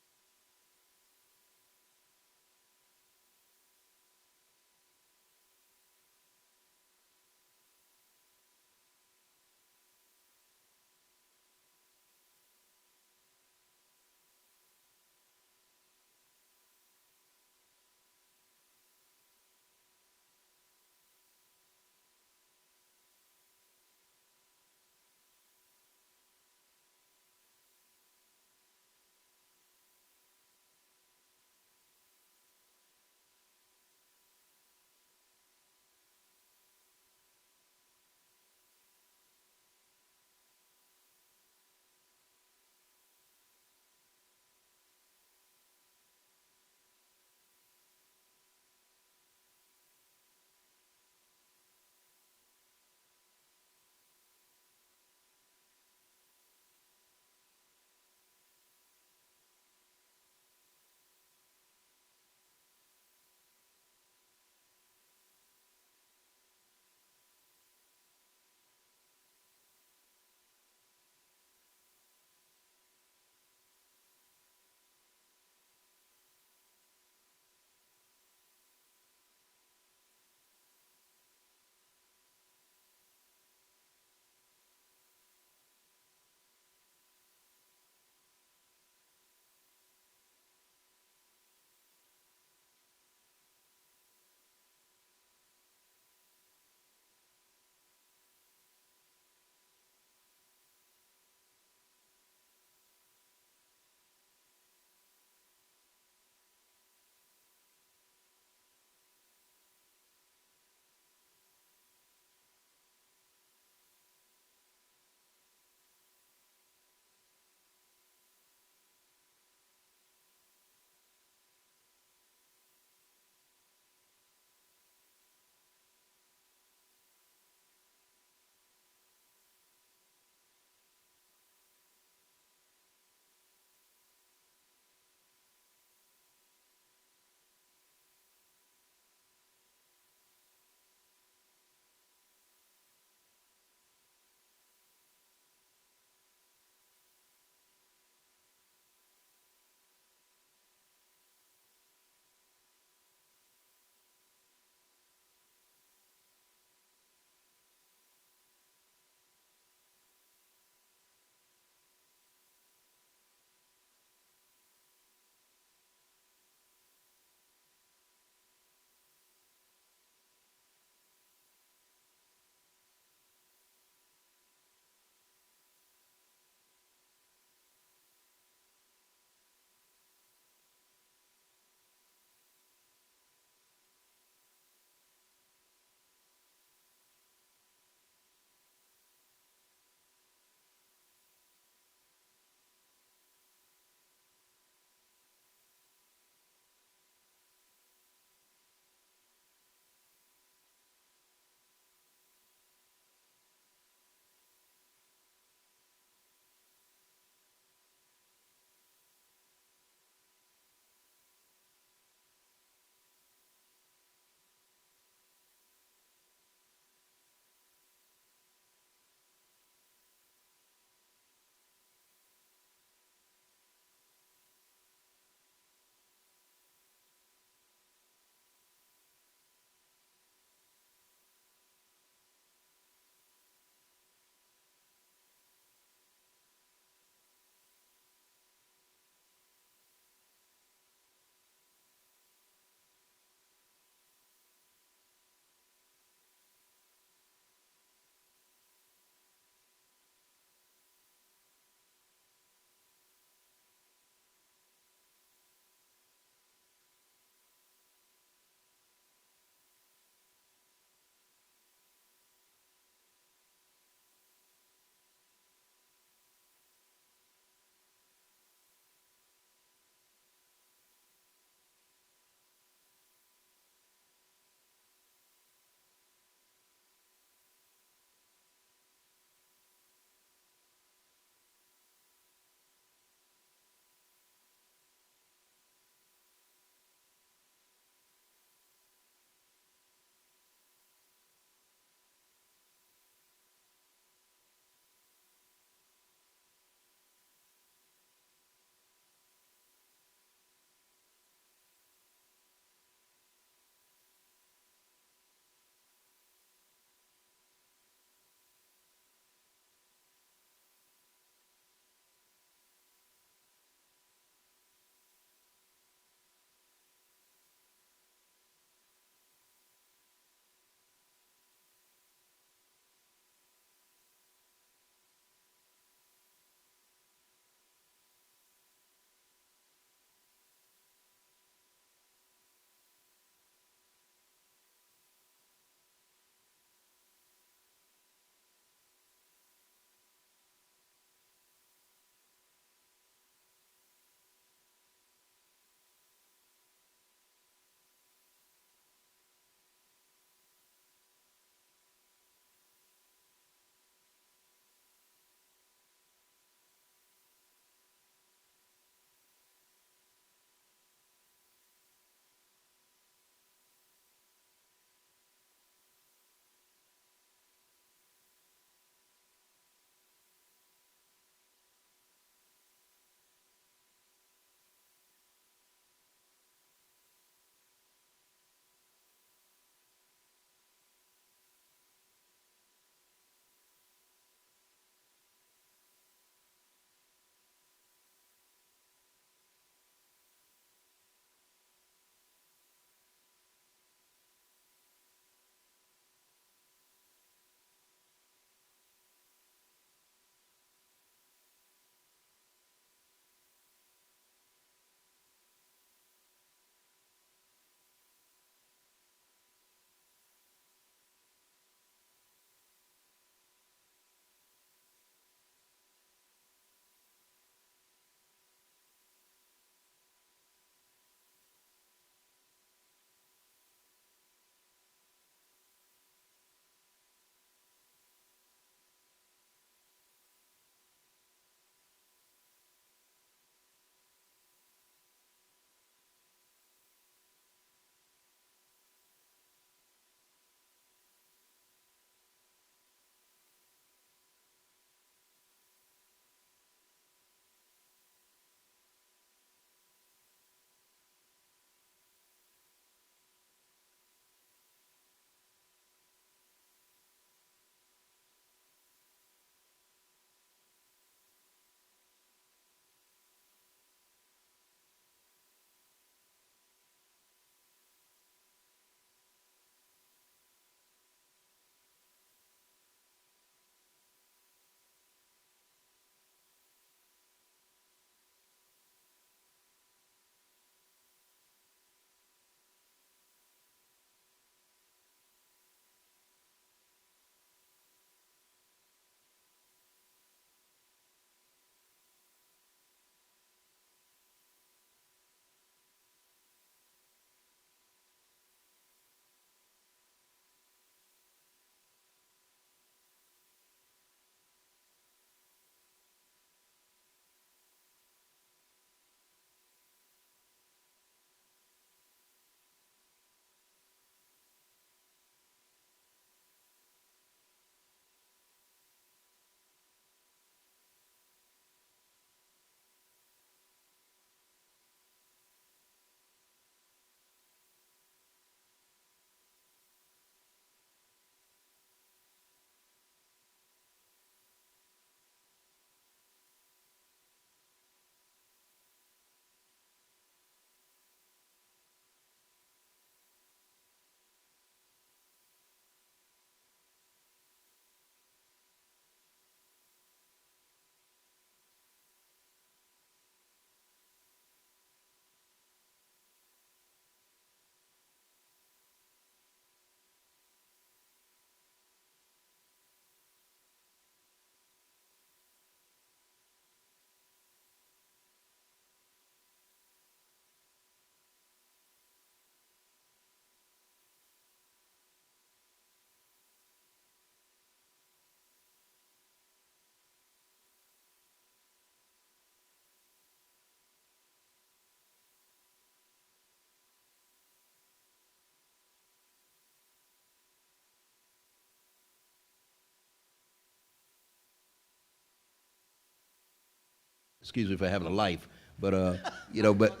excuse me for having a life, but, you know, but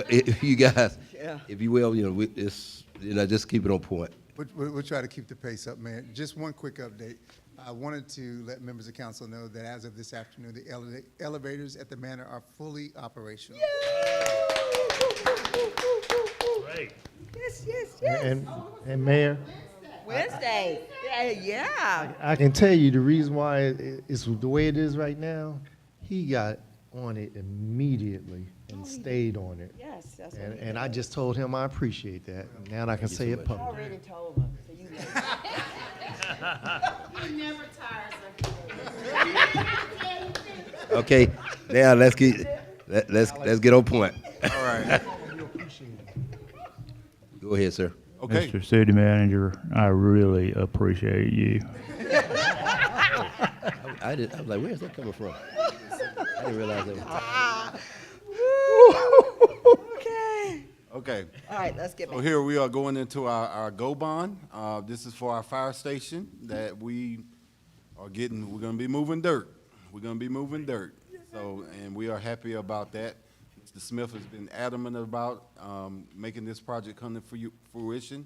if you guys, Yeah. if you will, you know, just keep it on point. We'll try to keep the pace up, Mayor. Just one quick update. I wanted to let members of council know that as of this afternoon, the elevators at the manor are fully operational. Great. Yes, yes, yes. And Mayor, Wednesday. Yeah. I can tell you the reason why it's the way it is right now. He got on it immediately and stayed on it. Yes, that's what And I just told him I appreciate that. Now I can say it I publicly. already told him, so you know. He never tires of Okay, now let's get on point. All right. Go ahead, sir. Okay. Mr. City Manager, I really appreciate you. I was like, where's that coming from? I didn't realize that was. Okay. Okay. All right, let's get So back. here we are going into our go bond. This is for our fire station that we are getting, we're gonna be moving dirt. We're gonna be moving dirt. So, and we are happy about that. Mr. Smith has been adamant about making this project come to fruition.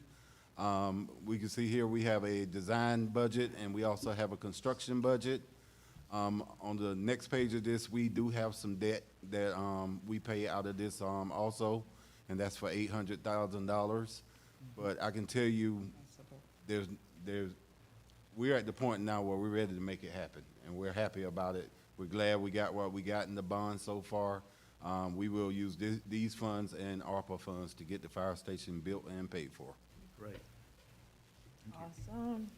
We can see here we have a design budget and we also have a construction budget. On the next page of this, we do have some debt that we pay out of this also, and that's for $800,000. But I can tell you, we're at the point now where we're ready to make it happen, and we're happy about it. We're glad we got what we got in the bond so far. We will use these funds and ARPA funds to get the fire station built and paid for. Great. Awesome.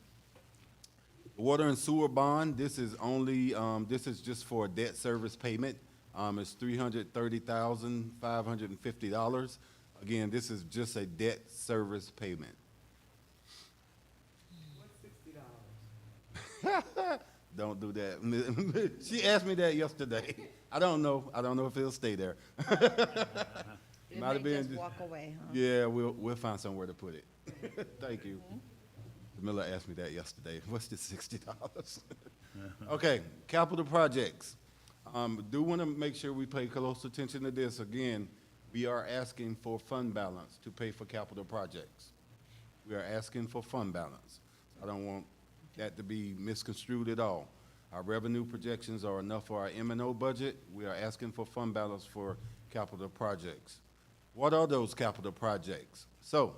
Water and sewer bond, this is only, this is just for a debt service payment. It's $330,550. Again, this is just a debt service payment. Don't do that. She asked me that yesterday. I don't know if it'll stay there. It Might have may been just walk away, huh? Yeah, we'll find somewhere to put it. Thank you. Miller asked me that yesterday. What's the $60? Okay, capital projects. Do want to make sure we pay close attention to this. Again, we are asking for fund balance to pay for capital projects. We are asking for fund balance. I don't want that to be misconstrued at all. Our revenue projections are enough for our M&O budget. We are asking for fund balance for capital projects. What are those capital projects? So,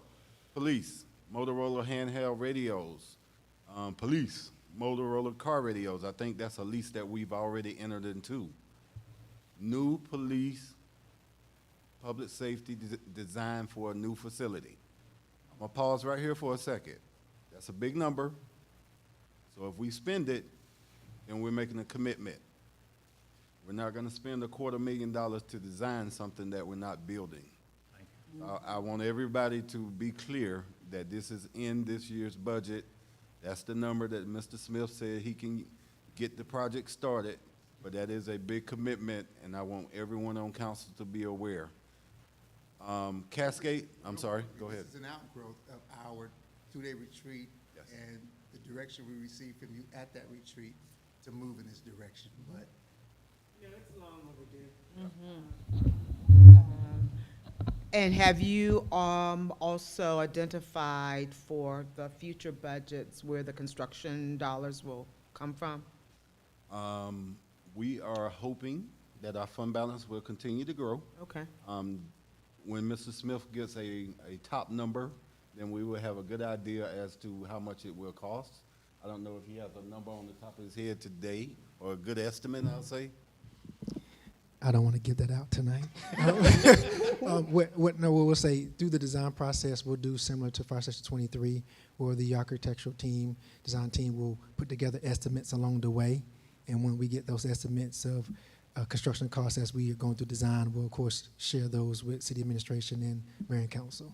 police, Motorola handheld radios, police, Motorola car radios. I think that's a lease that we've already entered into. New police, public safety design for a new facility. I'm gonna pause right here for a second. That's a big number. So if we spend it, then we're making a commitment. We're not gonna spend $250,000 to design something that we're not building. I want everybody to be clear that this is in this year's budget. That's the number that Mr. Smith said he can get the project started, but that is a big commitment, and I want everyone on council to be aware. Cascade, I'm sorry, go ahead. This is an outgrowth of our two-day retreat and the direction we received from you at that retreat to move in this direction, but Yeah, it's long overdue. And have you also identified for the future budgets where the construction dollars will come from? We are hoping that our fund balance will continue to grow. Okay. When Mr. Smith gets a top number, then we will have a good idea as to how much it will cost. I don't know if he has a number on the top of his head today, or a good estimate, I'll say. I don't want to give that out tonight. We'll say through the design process, we'll do similar to Fire Station 23, where the architectural team, design team will put together estimates along the way. And when we get those estimates of construction costs as we are going through design, we'll of course share those with city administration and mayor and council.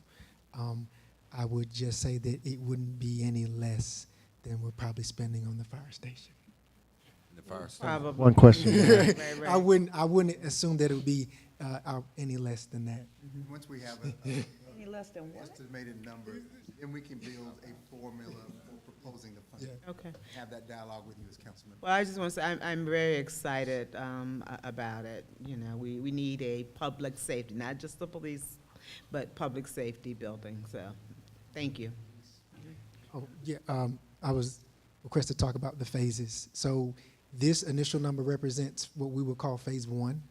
I would just say that it wouldn't be any less than we're probably spending on the fire station. The fire station. Probably. One question. Right. I wouldn't assume that it would be any less than that. once we have Any less than what? estimated number, then we can build a formula proposing the funding. Okay. Have that dialogue with you as council member. Well, I just want to say, I'm very excited about it. You know, we need a public safety, not just the police, but public safety building, so, thank you. Oh, yeah, I was requested to talk about the phases. So this initial number represents what we would call phase one.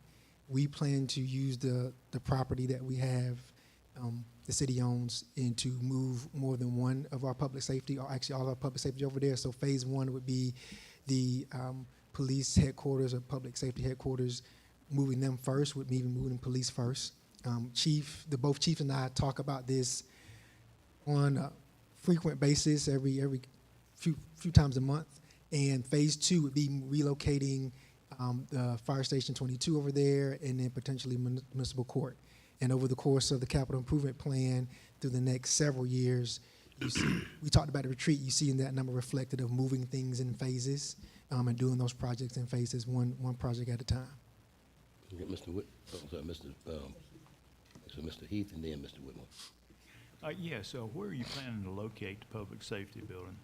We plan to use the property that we have, the city owns, and to move more than one of our public safety, or actually all our public safety over there. So phase one would be the police headquarters or public safety headquarters, moving them first, with me even moving police first. Both Chief and I talk about this on a frequent basis, every few times a month. And phase two would be relocating the Fire Station 22 over there, and then potentially municipal court. And over the course of the capital improvement plan through the next several years, you see, we talked about the retreat, you see in that number reflected of moving things in phases and doing those projects in phases, one project at a time. We got Mr. Mr. Heath and then Mr. Whitmore. So where are you planning to locate the public safety building?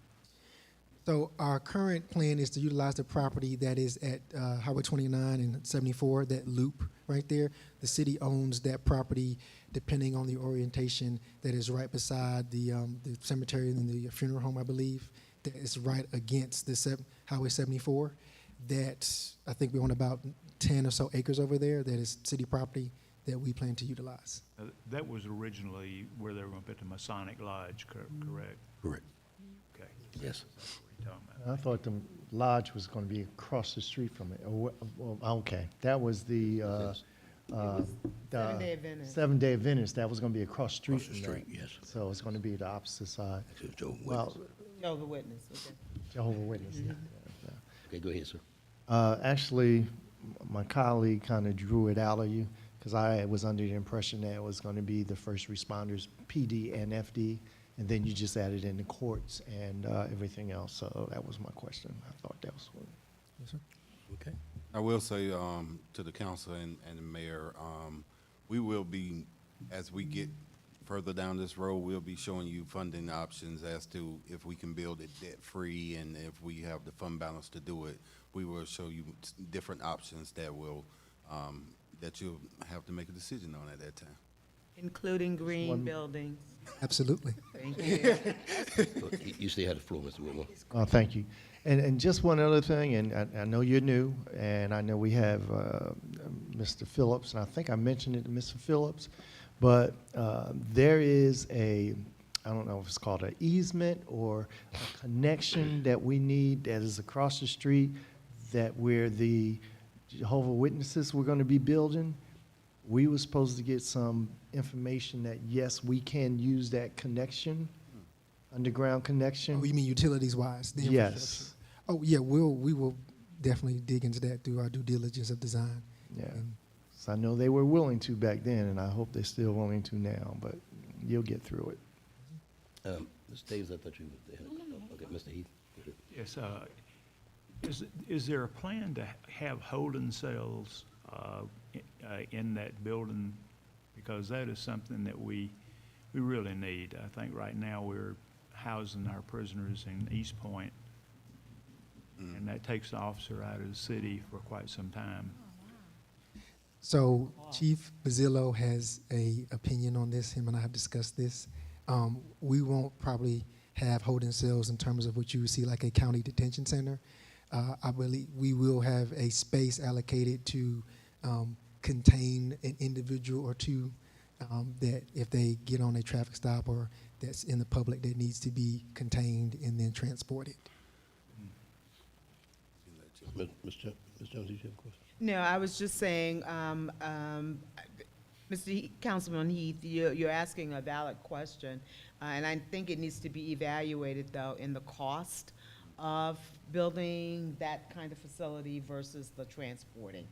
So our current plan is to utilize the property that is at Highway 29 and 74, that loop right there. The city owns that property, depending on the orientation, that is right beside the cemetery and the funeral home, I believe. That is right against the Highway 74. That, I think we own about 10 or so acres over there. That is city property that we plan to utilize. That was originally where they were going to put the Masonic Lodge, correct? Correct. Okay. Yes. That's what you're talking about. I thought the lodge was going to be across the street from it. Okay, that was the Seven-Day Adventist. Seven-Day Adventist. That was going to be across the street. Across the from that. street, yes. So it's going to be the opposite side. Actually, Joe Well, Jehovah's Witness, okay. Jehovah's Witness. Yeah. Okay, go ahead, sir. Actually, my colleague kind of drew it out of you, because I was under the impression that it was going to be the first responders, PD and FD, and then you just added in the courts and everything else. So that was my question. I thought that was what. Yes, sir. Okay. I will say to the council and the mayor, we will be, as we get further down this road, we'll be showing you funding options as to if we can build it debt-free, and if we have the fund balance to do it. We will show you different options that will that you'll have to make a decision on at that time. Including green buildings. Absolutely. Thank you. You still have the floor, Mr. Whitmore. Thank you. And just one other thing, and I know you're new, and I know we have Mr. Phillips, and I think I mentioned it to Mr. Phillips, but there is I don't know if it's called an easement or a connection that we need that is across the street, that where the Jehovah's Witnesses we're going to be building, we were supposed to get some information that, yes, we can use that connection, underground connection. Oh, you mean utilities-wise? the infrastructure? Yes. Oh, yeah, we will definitely dig into that through our due diligence of design. Yeah. And So I know they were willing to back then, and I hope they're still willing to now, but you'll get through it. Mr. Davis, I thought you had okay, Mr. Heath. Go ahead. Yes, is there a plan to have holding cells in that building? Because that is something that we really need. I think right now we're housing our prisoners in East Point, and that takes the officer out of the city for quite some time. So Chief Basillo has a opinion on this. Him and I have discussed this. We won't probably have holding cells in terms of what you would see like a county detention center. I believe we will have a space allocated to contain an individual or two that if they get on a traffic stop or that's in the public that needs to be contained and then transported. Ms. Jones, did you have a question? No, I was just saying, Councilman Heath, you're asking a valid question, and I think it needs to be evaluated, though, in the cost of building that kind of facility versus the transporting,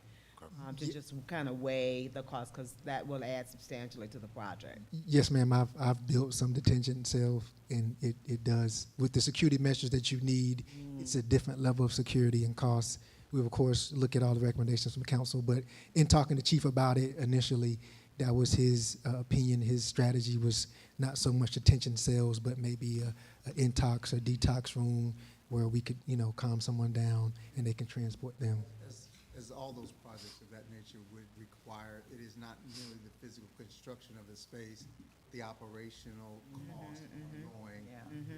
to just kind of weigh the cost, because that will add substantially to the project. Yes, ma'am. I've built some detention cells, and it does. With the security measures that you need, it's a different level of security and cost. We will, of course, look at all the recommendations from council, but in talking to Chief about it initially, that was his opinion. His strategy was not so much detention cells, but maybe a intox or detox room where we could, calm someone down and they can transport them. As all those projects of that nature would require, it is not merely the physical construction of the space, the operational cost ongoing.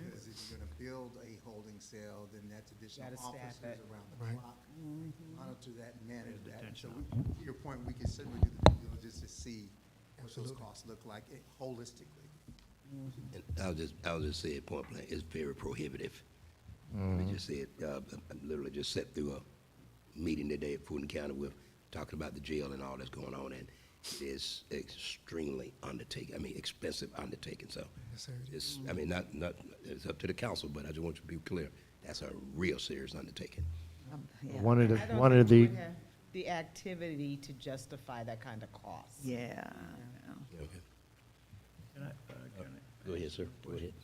Because if you're gonna build a holding cell, then that's additional Gotta staff officers it. around the Right. clock, monitor that, manage that. So detention to your point, we can certainly do the due diligence to see what those Absolutely. costs look like holistically. And I'll just say it point blank, it's very prohibitive. We just said, I literally just sat through a meeting today at Fulton County with, talking about the jail and all that's going on, and it is extremely expensive undertaking, so. Yes, sir, it It's, it's up to the council, but I just want you to be clear, that's a real serious undertaking. Yeah. One of I don't one of think we the, would have the activity to justify that kind of cost. Yeah. Okay. Can I- Go ahead, sir, go ahead.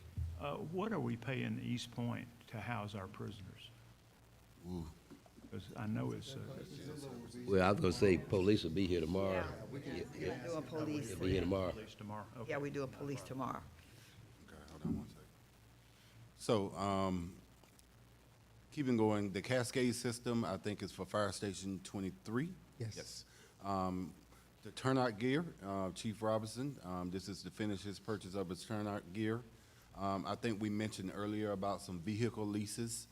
What are we paying East Point to house our prisoners? Because I know it's, Well, I was gonna say, police will be here tomorrow. We're doing police. They'll be here tomorrow. at least tomorrow. Okay. Yeah, we're doing police tomorrow. Okay, hold on one second. So, keeping going, the Cascade system, I think is for Fire Station 23? Yes. The turnout gear, Chief Robinson, this is to finish his purchase of his turnout gear. I think we mentioned earlier about some vehicle leases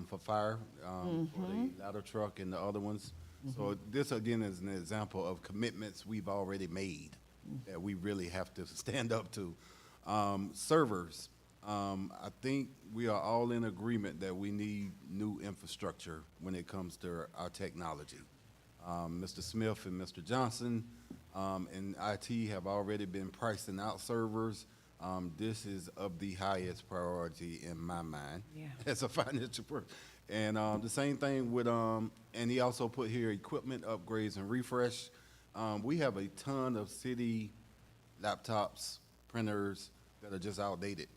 for fire, for the ladder truck and the other ones. So this, again, is an example of commitments we've already made that we really have to stand up to. Servers, I think we are all in agreement that we need new infrastructure when it comes to our technology. Mr. Smith and Mr. Johnson and IT have already been pricing out servers. This is of the highest priority in my mind as a financial person. And the same thing with, and he also put here equipment upgrades and refresh. We have a ton of city laptops, printers that are just outdated.